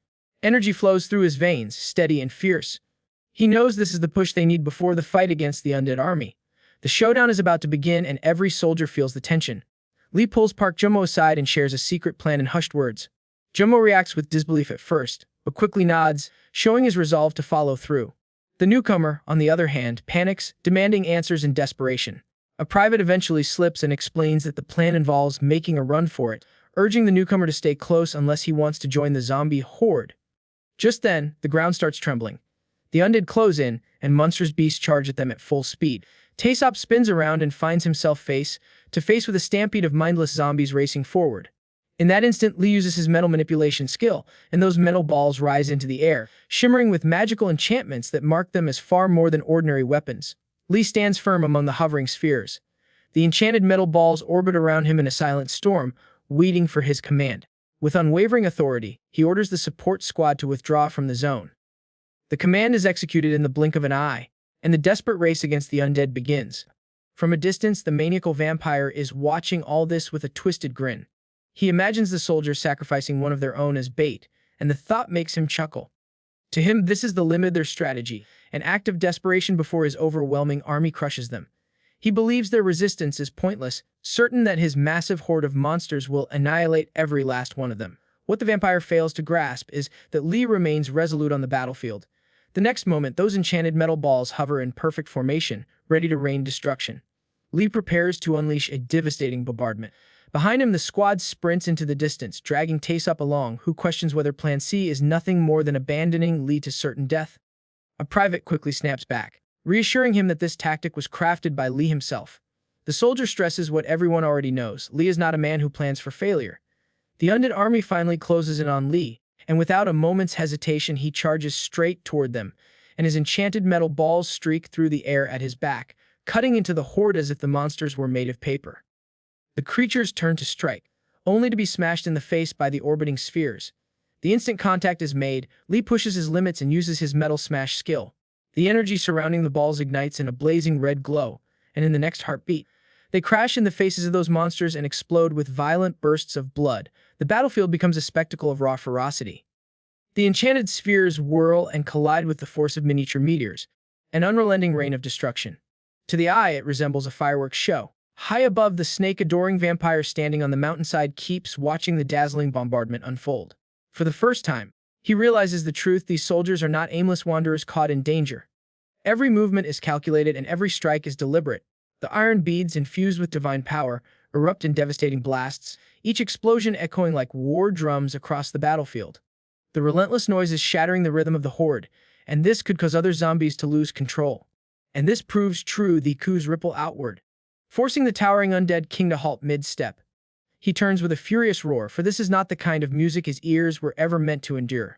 Energy flows through his veins, steady and fierce. He knows this is the push they need before the fight against the undead army. The showdown is about to begin and every soldier feels the tension. Lee pulls Park Jummo aside and shares a secret plan in hushed words. Jummo reacts with disbelief at first, but quickly nods, showing his resolve to follow through. The newcomer, on the other hand, panics, demanding answers in desperation. A private eventually slips and explains that the plan involves making a run for it, urging the newcomer to stay close unless he wants to join the zombie horde. Just then, the ground starts trembling. The undead close in, and monstrous beasts charge at them at full speed. Taesop spins around and finds himself face to face with a stampede of mindless zombies racing forward. In that instant, Lee uses his metal manipulation skill, and those metal balls rise into the air, shimmering with magical enchantments that mark them as far more than ordinary weapons. Lee stands firm among the hovering spheres. The enchanted metal balls orbit around him in a silent storm, waiting for his command. With unwavering authority, he orders the support squad to withdraw from the zone. The command is executed in the blink of an eye, and the desperate race against the undead begins. From a distance, the maniacal vampire is watching all this with a twisted grin. He imagines the soldiers sacrificing one of their own as bait, and the thought makes him chuckle. To him, this is the limit of their strategy, an act of desperation before his overwhelming army crushes them. He believes their resistance is pointless, certain that his massive horde of monsters will annihilate every last one of them. What the vampire fails to grasp is that Lee remains resolute on the battlefield. The next moment, those enchanted metal balls hover in perfect formation, ready to rain destruction. Lee prepares to unleash a devastating bombardment. Behind him, the squad sprints into the distance, dragging Taesop along, who questions whether Plan C is nothing more than abandoning Lee to certain death. A private quickly snaps back, reassuring him that this tactic was crafted by Lee himself. The soldier stresses what everyone already knows. Lee is not a man who plans for failure. The undead army finally closes in on Lee, and without a moment's hesitation, he charges straight toward them, and his enchanted metal balls streak through the air at his back, cutting into the horde as if the monsters were made of paper. The creatures turn to strike, only to be smashed in the face by the orbiting spheres. The instant contact is made, Lee pushes his limits and uses his metal smash skill. The energy surrounding the balls ignites in a blazing red glow, and in the next heartbeat, they crash in the faces of those monsters and explode with violent bursts of blood. The battlefield becomes a spectacle of raw ferocity. The enchanted spheres whirl and collide with the force of miniature meteors, an unrelenting rain of destruction. To the eye, it resembles a fireworks show. High above, the snake-adoring vampire standing on the mountainside keeps watching the dazzling bombardment unfold. For the first time, he realizes the truth: these soldiers are not aimless wanderers caught in danger. Every movement is calculated and every strike is deliberate. The iron beads, infused with divine power, erupt in devastating blasts, each explosion echoing like war drums across the battlefield. The relentless noise is shattering the rhythm of the horde, and this could cause other zombies to lose control. And this proves true: the coups ripple outward, forcing the towering undead king to halt mid-step. He turns with a furious roar, for this is not the kind of music his ears were ever meant to endure.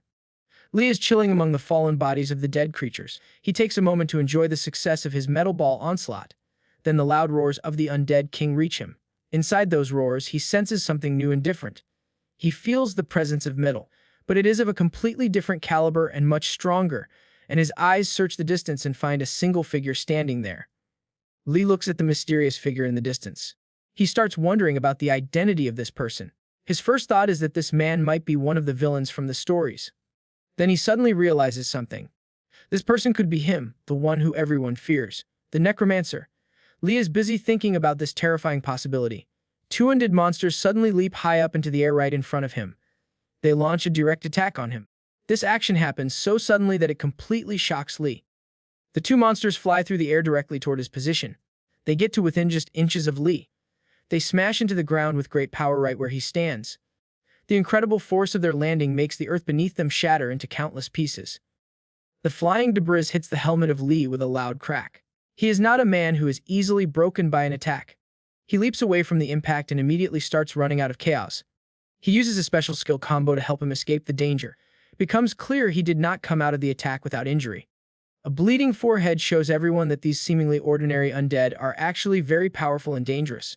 Lee is chilling among the fallen bodies of the dead creatures. He takes a moment to enjoy the success of his metal ball onslaught. Then the loud roars of the undead king reach him. Inside those roars, he senses something new and different. He feels the presence of metal, but it is of a completely different caliber and much stronger, and his eyes search the distance and find a single figure standing there. Lee looks at the mysterious figure in the distance. He starts wondering about the identity of this person. His first thought is that this man might be one of the villains from the stories. Then he suddenly realizes something. This person could be him, the one who everyone fears, the necromancer. Lee is busy thinking about this terrifying possibility. Two undead monsters suddenly leap high up into the air right in front of him. They launch a direct attack on him. This action happens so suddenly that it completely shocks Lee. The two monsters fly through the air directly toward his position. They get to within just inches of Lee. They smash into the ground with great power right where he stands. The incredible force of their landing makes the earth beneath them shatter into countless pieces. The flying debris hits the helmet of Lee with a loud crack. He is not a man who is easily broken by an attack. He leaps away from the impact and immediately starts running out of chaos. He uses a special skill combo to help him escape the danger. It becomes clear he did not come out of the attack without injury. A bleeding forehead shows everyone that these seemingly ordinary undead are actually very powerful and dangerous.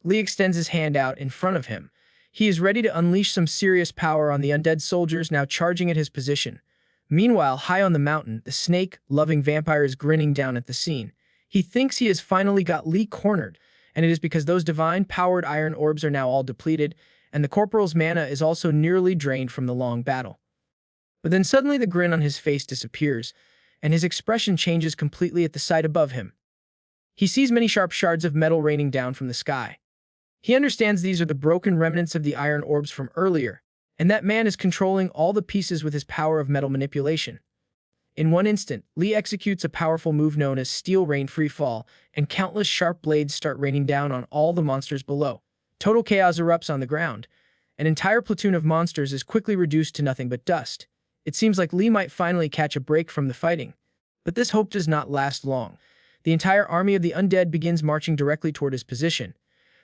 Lee extends his hand out in front of him. He is ready to unleash some serious power on the undead soldiers now charging at his position. Meanwhile, high on the mountain, the snake-loving vampire is grinning down at the scene. He thinks he has finally got Lee cornered, and it is because those divine-powered iron orbs are now all depleted, and the corporal's mana is also nearly drained from the long battle. But then suddenly the grin on his face disappears, and his expression changes completely at the sight above him. He sees many sharp shards of metal raining down from the sky. He understands these are the broken remnants of the iron orbs from earlier, and that man is controlling all the pieces with his power of metal manipulation. In one instant, Lee executes a powerful move known as Steel Rain Free Fall, and countless sharp blades start raining down on all the monsters below. Total chaos erupts on the ground. An entire platoon of monsters is quickly reduced to nothing but dust. It seems like Lee might finally catch a break from the fighting. But this hope does not last long. The entire army of the undead begins marching directly toward his position.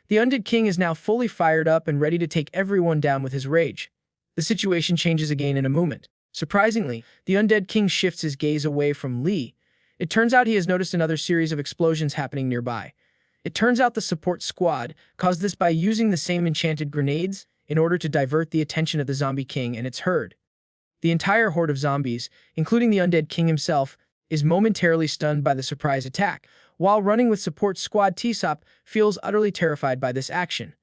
The undead king is now fully fired up and ready to take everyone down with his rage. The situation changes again in a moment. Surprisingly, the undead king shifts his gaze away from Lee. It turns out he has noticed another series of explosions happening nearby. It turns out the support squad caused this by using the same enchanted grenades in order to divert the attention of the zombie king and its herd. The entire horde of zombies, including the undead king himself, is momentarily stunned by the surprise attack, while running with support squad Tsop feels utterly terrified by this action.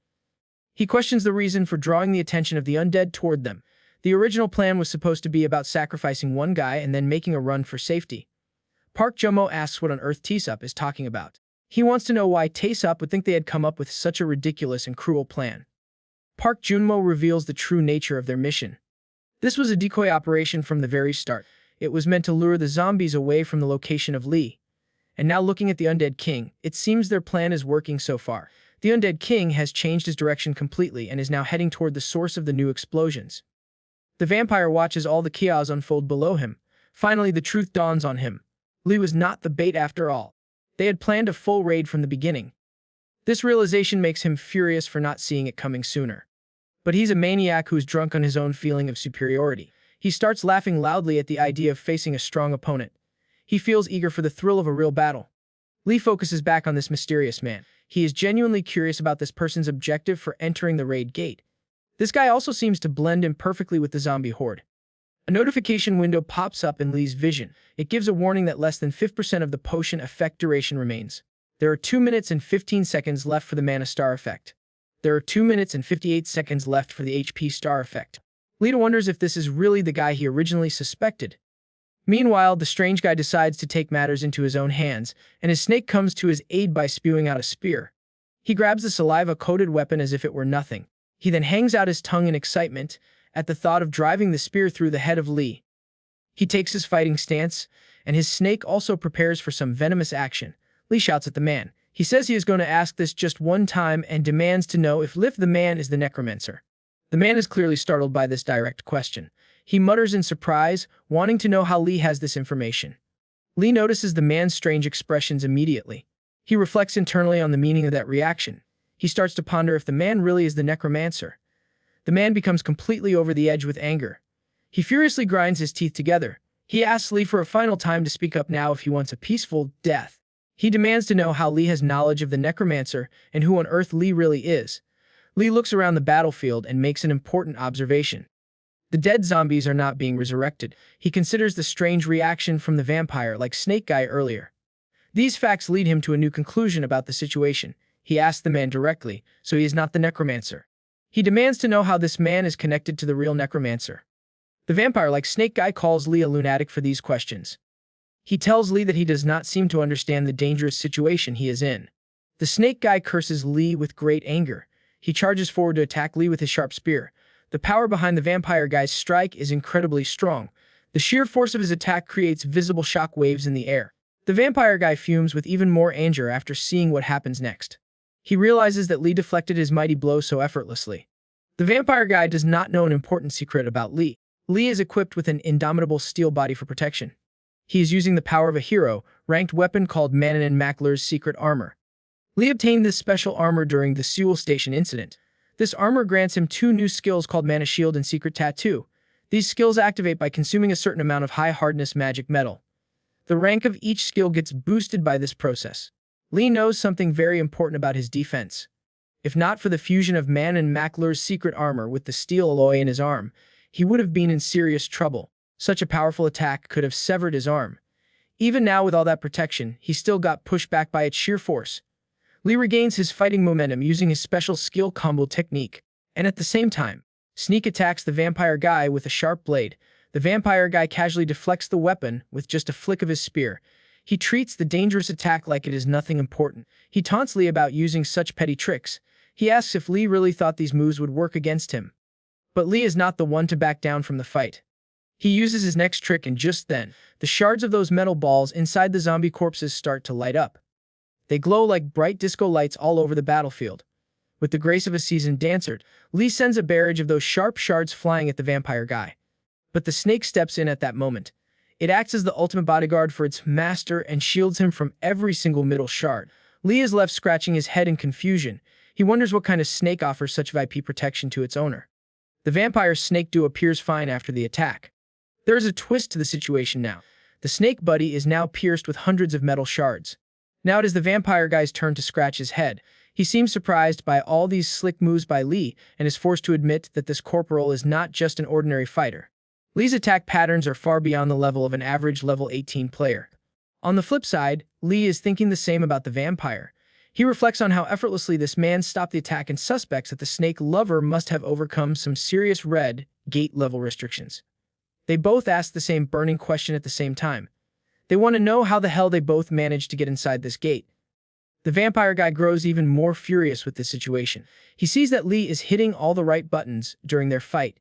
He questions the reason for drawing the attention of the undead toward them. The original plan was supposed to be about sacrificing one guy and then making a run for safety. Park Jomo asks what on earth Tsop is talking about. He wants to know why Tsop would think they had come up with such a ridiculous and cruel plan. Park Junmo reveals the true nature of their mission. This was a decoy operation from the very start. It was meant to lure the zombies away from the location of Lee. And now looking at the undead king, it seems their plan is working so far. The undead king has changed his direction completely and is now heading toward the source of the new explosions. The vampire watches all the chaos unfold below him. Finally, the truth dawns on him. Lee was not the bait after all. They had planned a full raid from the beginning. This realization makes him furious for not seeing it coming sooner. But he's a maniac who's drunk on his own feeling of superiority. He starts laughing loudly at the idea of facing a strong opponent. He feels eager for the thrill of a real battle. Lee focuses back on this mysterious man. He is genuinely curious about this person's objective for entering the raid gate. This guy also seems to blend in perfectly with the zombie horde. A notification window pops up in Lee's vision. It gives a warning that less than 5% of the potion effect duration remains. There are 2 minutes and 15 seconds left for the mana star effect. There are 2 minutes and 58 seconds left for the HP star effect. Lee wonders if this is really the guy he originally suspected. Meanwhile, the strange guy decides to take matters into his own hands, and his snake comes to his aid by spewing out a spear. He grabs the saliva-coated weapon as if it were nothing. He then hangs out his tongue in excitement at the thought of driving the spear through the head of Lee. He takes his fighting stance, and his snake also prepares for some venomous action. Lee shouts at the man. He says he is going to ask this just one time and demands to know if the man is the necromancer. The man is clearly startled by this direct question. He mutters in surprise, wanting to know how Lee has this information. Lee notices the man's strange expressions immediately. He reflects internally on the meaning of that reaction. He starts to ponder if the man really is the necromancer. The man becomes completely over the edge with anger. He furiously grinds his teeth together. He asks Lee for a final time to speak up now if he wants a peaceful death. He demands to know how Lee has knowledge of the necromancer and who on earth Lee really is. Lee looks around the battlefield and makes an important observation. The dead zombies are not being resurrected. He considers the strange reaction from the vampire like Snake Guy earlier. These facts lead him to a new conclusion about the situation. He asks the man directly, so he is not the necromancer. He demands to know how this man is connected to the real necromancer. The vampire like Snake Guy calls Lee a lunatic for these questions. He tells Lee that he does not seem to understand the dangerous situation he is in. The Snake Guy curses Lee with great anger. He charges forward to attack Lee with his sharp spear. The power behind the vampire guy's strike is incredibly strong. The sheer force of his attack creates visible shock waves in the air. The vampire guy fumes with even more anger after seeing what happens next. He realizes that Lee deflected his mighty blow so effortlessly. The vampire guy does not know an important secret about Lee. Lee is equipped with an indomitable steel body for protection. He is using the power of a hero, ranked weapon called Manon Makler's secret armor. Lee obtained this special armor during the Seoul Station incident. This armor grants him 2 new skills called Mana Shield and Secret Tattoo. These skills activate by consuming a certain amount of high-hardness magic metal. The rank of each skill gets boosted by this process. Lee knows something very important about his defense. If not for the fusion of Man and Mackler's secret armor with the steel alloy in his arm, he would have been in serious trouble. Such a powerful attack could have severed his arm. Even now with all that protection, he still got pushed back by its sheer force. Lee regains his fighting momentum using his special skill combo technique, and at the same time, Sneak attacks the vampire guy with a sharp blade. The vampire guy casually deflects the weapon with just a flick of his spear. He treats the dangerous attack like it is nothing important. He taunts Lee about using such petty tricks. He asks if Lee really thought these moves would work against him. But Lee is not the one to back down from the fight. He uses his next trick, and just then, the shards of those metal balls inside the zombie corpses start to light up. They glow like bright disco lights all over the battlefield. With the grace of a seasoned dancer, Lee sends a barrage of those sharp shards flying at the vampire guy. But the snake steps in at that moment. It acts as the ultimate bodyguard for its master and shields him from every single middle shard. Lee is left scratching his head in confusion. He wonders what kind of snake offers such VIP protection to its owner. The vampire snake duo appears fine after the attack. There is a twist to the situation now. The snake buddy is now pierced with hundreds of metal shards. Now it is the vampire guy's turn to scratch his head. He seems surprised by all these slick moves by Lee and is forced to admit that this corporal is not just an ordinary fighter. Lee's attack patterns are far beyond the level of an average level 18 player. On the flip side, Lee is thinking the same about the vampire. He reflects on how effortlessly this man stopped the attack and suspects that the snake lover must have overcome some serious red gate level restrictions. They both ask the same burning question at the same time. They want to know how the hell they both managed to get inside this gate. The vampire guy grows even more furious with this situation. He sees that Lee is hitting all the right buttons during their fight.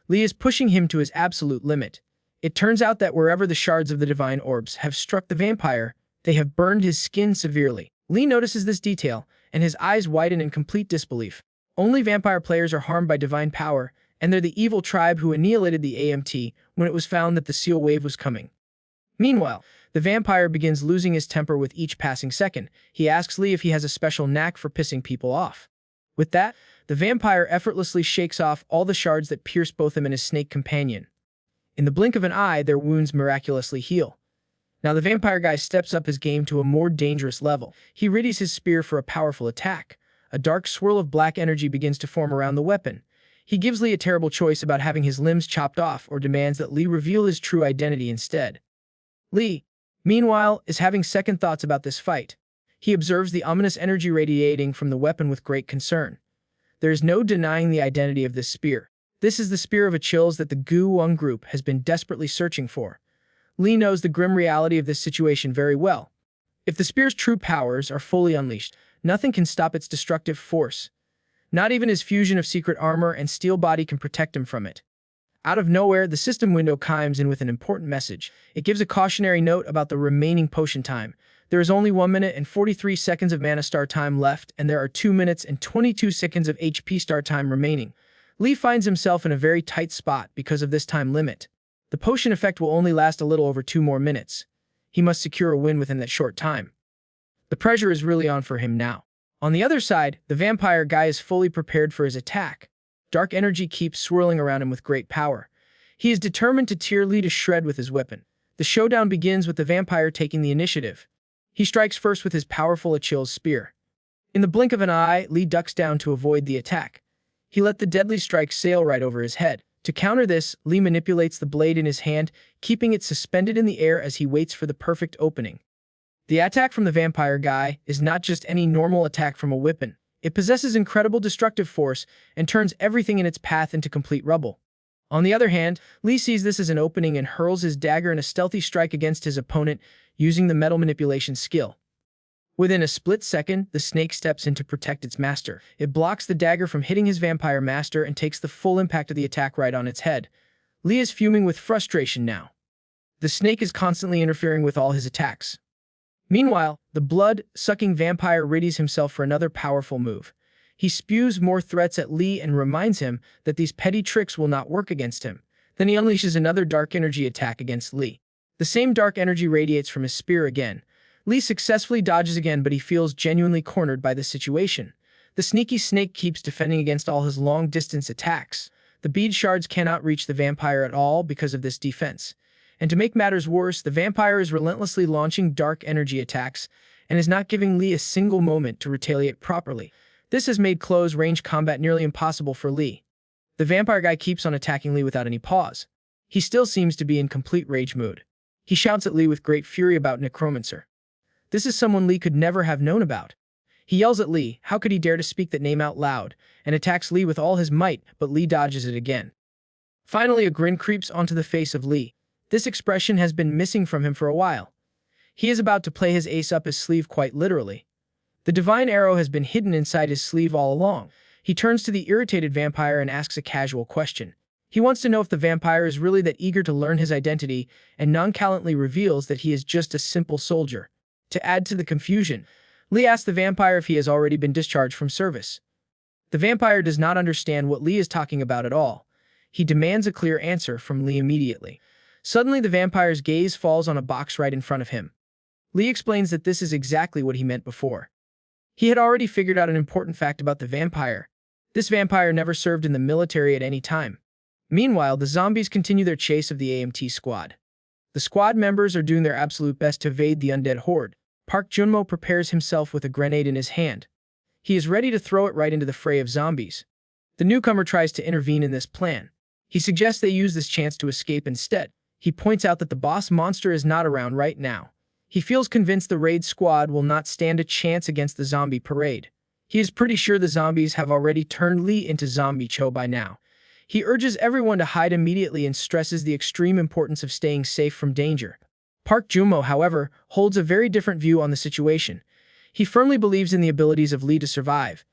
Lee is pushing him to his absolute limit. It turns out that wherever the shards of the divine orbs have struck the vampire, they have burned his skin severely. Lee notices this detail, and his eyes widen in complete disbelief. Only vampire players are harmed by divine power, and they're the evil tribe who annihilated the AMT when it was found that the seal wave was coming. Meanwhile, the vampire begins losing his temper with each passing second. He asks Lee if he has a special knack for pissing people off. With that, the vampire effortlessly shakes off all the shards that pierce both him and his snake companion. In the blink of an eye, their wounds miraculously heal. Now the vampire guy steps up his game to a more dangerous level. He readies his spear for a powerful attack. A dark swirl of black energy begins to form around the weapon. He gives Lee a terrible choice about having his limbs chopped off or demands that Lee reveal his true identity instead. Lee, meanwhile, is having second thoughts about this fight. He observes the ominous energy radiating from the weapon with great concern. There is no denying the identity of this spear. This is the spear of Achilles that the Gu Wang group has been desperately searching for. Lee knows the grim reality of this situation very well. If the spear's true powers are fully unleashed, nothing can stop its destructive force. Not even his fusion of secret armor and steel body can protect him from it. Out of nowhere, the system window chimes in with an important message. It gives a cautionary note about the remaining potion time. There is only 1 minute and 43 seconds of mana star time left, and there are 2 minutes and 22 seconds of HP star time remaining. Lee finds himself in a very tight spot because of this time limit. The potion effect will only last a little over 2 more minutes. He must secure a win within that short time. The pressure is really on for him now. On the other side, the vampire guy is fully prepared for his attack. Dark energy keeps swirling around him with great power. He is determined to tear Lee to shred with his weapon. The showdown begins with the vampire taking the initiative. He strikes first with his powerful Achilles spear. In the blink of an eye, Lee ducks down to avoid the attack. He let the deadly strike sail right over his head. To counter this, Lee manipulates the blade in his hand, keeping it suspended in the air as he waits for the perfect opening. The attack from the vampire guy is not just any normal attack from a weapon. It possesses incredible destructive force and turns everything in its path into complete rubble. On the other hand, Lee sees this as an opening and hurls his dagger in a stealthy strike against his opponent using the metal manipulation skill. Within a split second, the snake steps in to protect its master. It blocks the dagger from hitting his vampire master and takes the full impact of the attack right on its head. Lee is fuming with frustration now. The snake is constantly interfering with all his attacks. Meanwhile, the blood-sucking vampire readies himself for another powerful move. He spews more threats at Lee and reminds him that these petty tricks will not work against him. Then he unleashes another dark energy attack against Lee. The same dark energy radiates from his spear again. Lee successfully dodges again, but he feels genuinely cornered by the situation. The sneaky snake keeps defending against all his long-distance attacks. The bead shards cannot reach the vampire at all because of this defense. And to make matters worse, the vampire is relentlessly launching dark energy attacks and is not giving Lee a single moment to retaliate properly. This has made close-range combat nearly impossible for Lee. The vampire guy keeps on attacking Lee without any pause. He still seems to be in complete rage mood. He shouts at Lee with great fury about Necromancer. This is someone Lee could never have known about. He yells at Lee, how could he dare to speak that name out loud, and attacks Lee with all his might, but Lee dodges it again. Finally, a grin creeps onto the face of Lee. This expression has been missing from him for a while. He is about to play his ace up his sleeve quite literally. The divine arrow has been hidden inside his sleeve all along. He turns to the irritated vampire and asks a casual question. He wants to know if the vampire is really that eager to learn his identity, and nonchalantly reveals that he is just a simple soldier. To add to the confusion, Lee asks the vampire if he has already been discharged from service. The vampire does not understand what Lee is talking about at all. He demands a clear answer from Lee immediately. Suddenly, the vampire's gaze falls on a box right in front of him. Lee explains that this is exactly what he meant before. He had already figured out an important fact about the vampire. This vampire never served in the military at any time. Meanwhile, the zombies continue their chase of the AMT squad. The squad members are doing their absolute best to evade the undead horde. Park Junmo prepares himself with a grenade in his hand. He is ready to throw it right into the fray of zombies. The newcomer tries to intervene in this plan. He suggests they use this chance to escape instead. He points out that the boss monster is not around right now. He feels convinced the raid squad will not stand a chance against the zombie parade. He is pretty sure the zombies have already turned Lee into zombie Cho by now. He urges everyone to hide immediately and stresses the extreme importance of staying safe from danger. Park Junmo, however, holds a very different view on the situation. He firmly believes in the abilities of Lee to survive.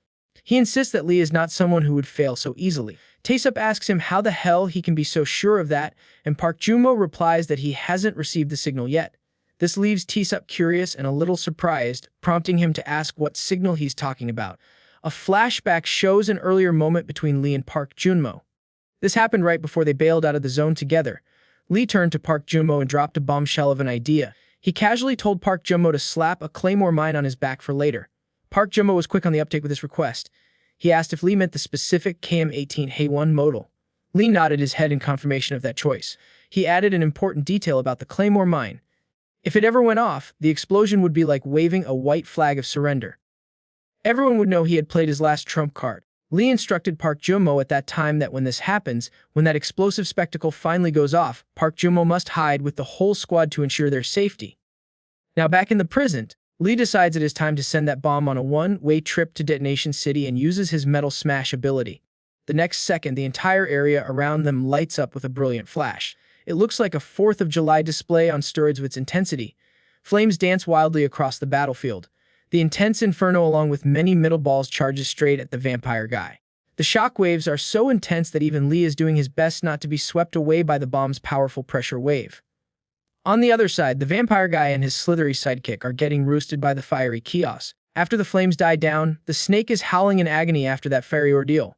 He insists that Lee is not someone who would fail so easily. Tae-sup asks him how the hell he can be so sure of that, and Park Junmo replies that he hasn't received the signal yet. This leaves Tae-sup curious and a little surprised, prompting him to ask what signal he's talking about. A flashback shows an earlier moment between Lee and Park Junmo. This happened right before they bailed out of the zone together. Lee turned to Park Junmo and dropped a bombshell of an idea. He casually told Park Junmo to slap a claymore mine on his back for later. Park Junmo was quick on the uptake with his request. He asked if Lee meant the specific KM-18 Haewon model. Lee nodded his head in confirmation of that choice. He added an important detail about the claymore mine. If it ever went off, the explosion would be like waving a white flag of surrender. Everyone would know he had played his last trump card. Lee instructed Park Junmo at that time that when this happens, when that explosive spectacle finally goes off, Park Junmo must hide with the whole squad to ensure their safety. Now back in the present, Lee decides it is time to send that bomb on a one-way trip to Detonation City and uses his Metal Smash ability. The next second, the entire area around them lights up with a brilliant flash. It looks like a 4th of July display on steroids with its intensity. Flames dance wildly across the battlefield. The intense inferno along with many middle balls charges straight at the vampire guy. The shockwaves are so intense that even Lee is doing his best not to be swept away by the bomb's powerful pressure wave. On the other side, the vampire guy and his slithery sidekick are getting roosted by the fiery chaos. After the flames die down, the snake is howling in agony after that fiery ordeal.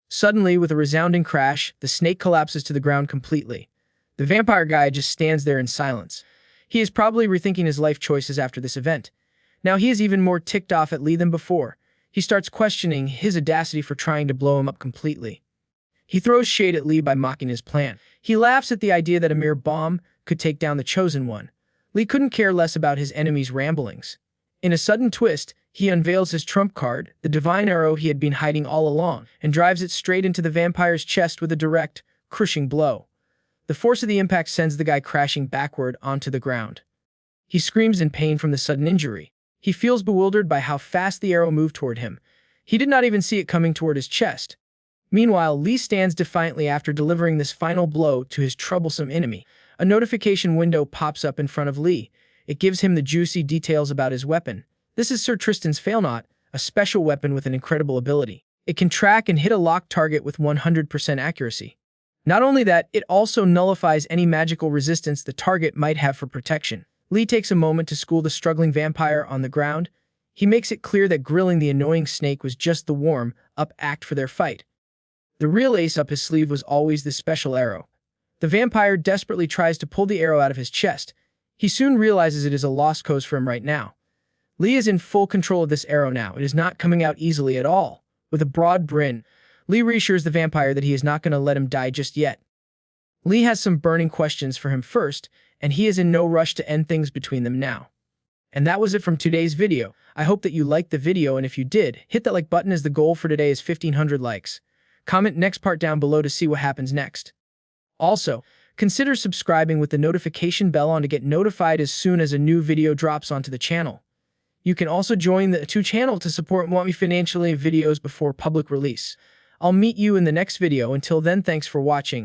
Suddenly, with a resounding crash, the snake collapses to the ground completely. The vampire guy just stands there in silence. He is probably rethinking his life choices after this event. Now he is even more ticked off at Lee than before. He starts questioning his audacity for trying to blow him up completely. He throws shade at Lee by mocking his plan. He laughs at the idea that a mere bomb could take down the Chosen One. Lee couldn't care less about his enemy's ramblings. In a sudden twist, he unveils his trump card, the divine arrow he had been hiding all along, and drives it straight into the vampire's chest with a direct, crushing blow. The force of the impact sends the guy crashing backward onto the ground. He screams in pain from the sudden injury. He feels bewildered by how fast the arrow moved toward him. He did not even see it coming toward his chest. Meanwhile, Lee stands defiantly after delivering this final blow to his troublesome enemy. A notification window pops up in front of Lee. It gives him the juicy details about his weapon. This is Sir Tristan's Failnaught, a special weapon with an incredible ability. It can track and hit a locked target with 100% accuracy. Not only that, it also nullifies any magical resistance the target might have for protection. Lee takes a moment to school the struggling vampire on the ground. He makes it clear that grilling the annoying snake was just the warm-up act for their fight. The real ace up his sleeve was always this special arrow. The vampire desperately tries to pull the arrow out of his chest. He soon realizes it is a lost cause for him right now. Lee is in full control of this arrow now. It is not coming out easily at all. With a broad grin, Lee reassures the vampire that he is not going to let him die just yet. Lee has some burning questions for him first, and he is in no rush to end things between them now. And that was it from today's video. I hope that you liked the video, and if you did, hit that like button as the goal for today is 1500 likes. Comment next part down below to see what happens next. Also, consider subscribing with the notification bell on to get notified as soon as a new video drops onto the channel. You can also join the channel to support me financially videos before public release. I'll meet you in the next video. Until then, thanks for watching.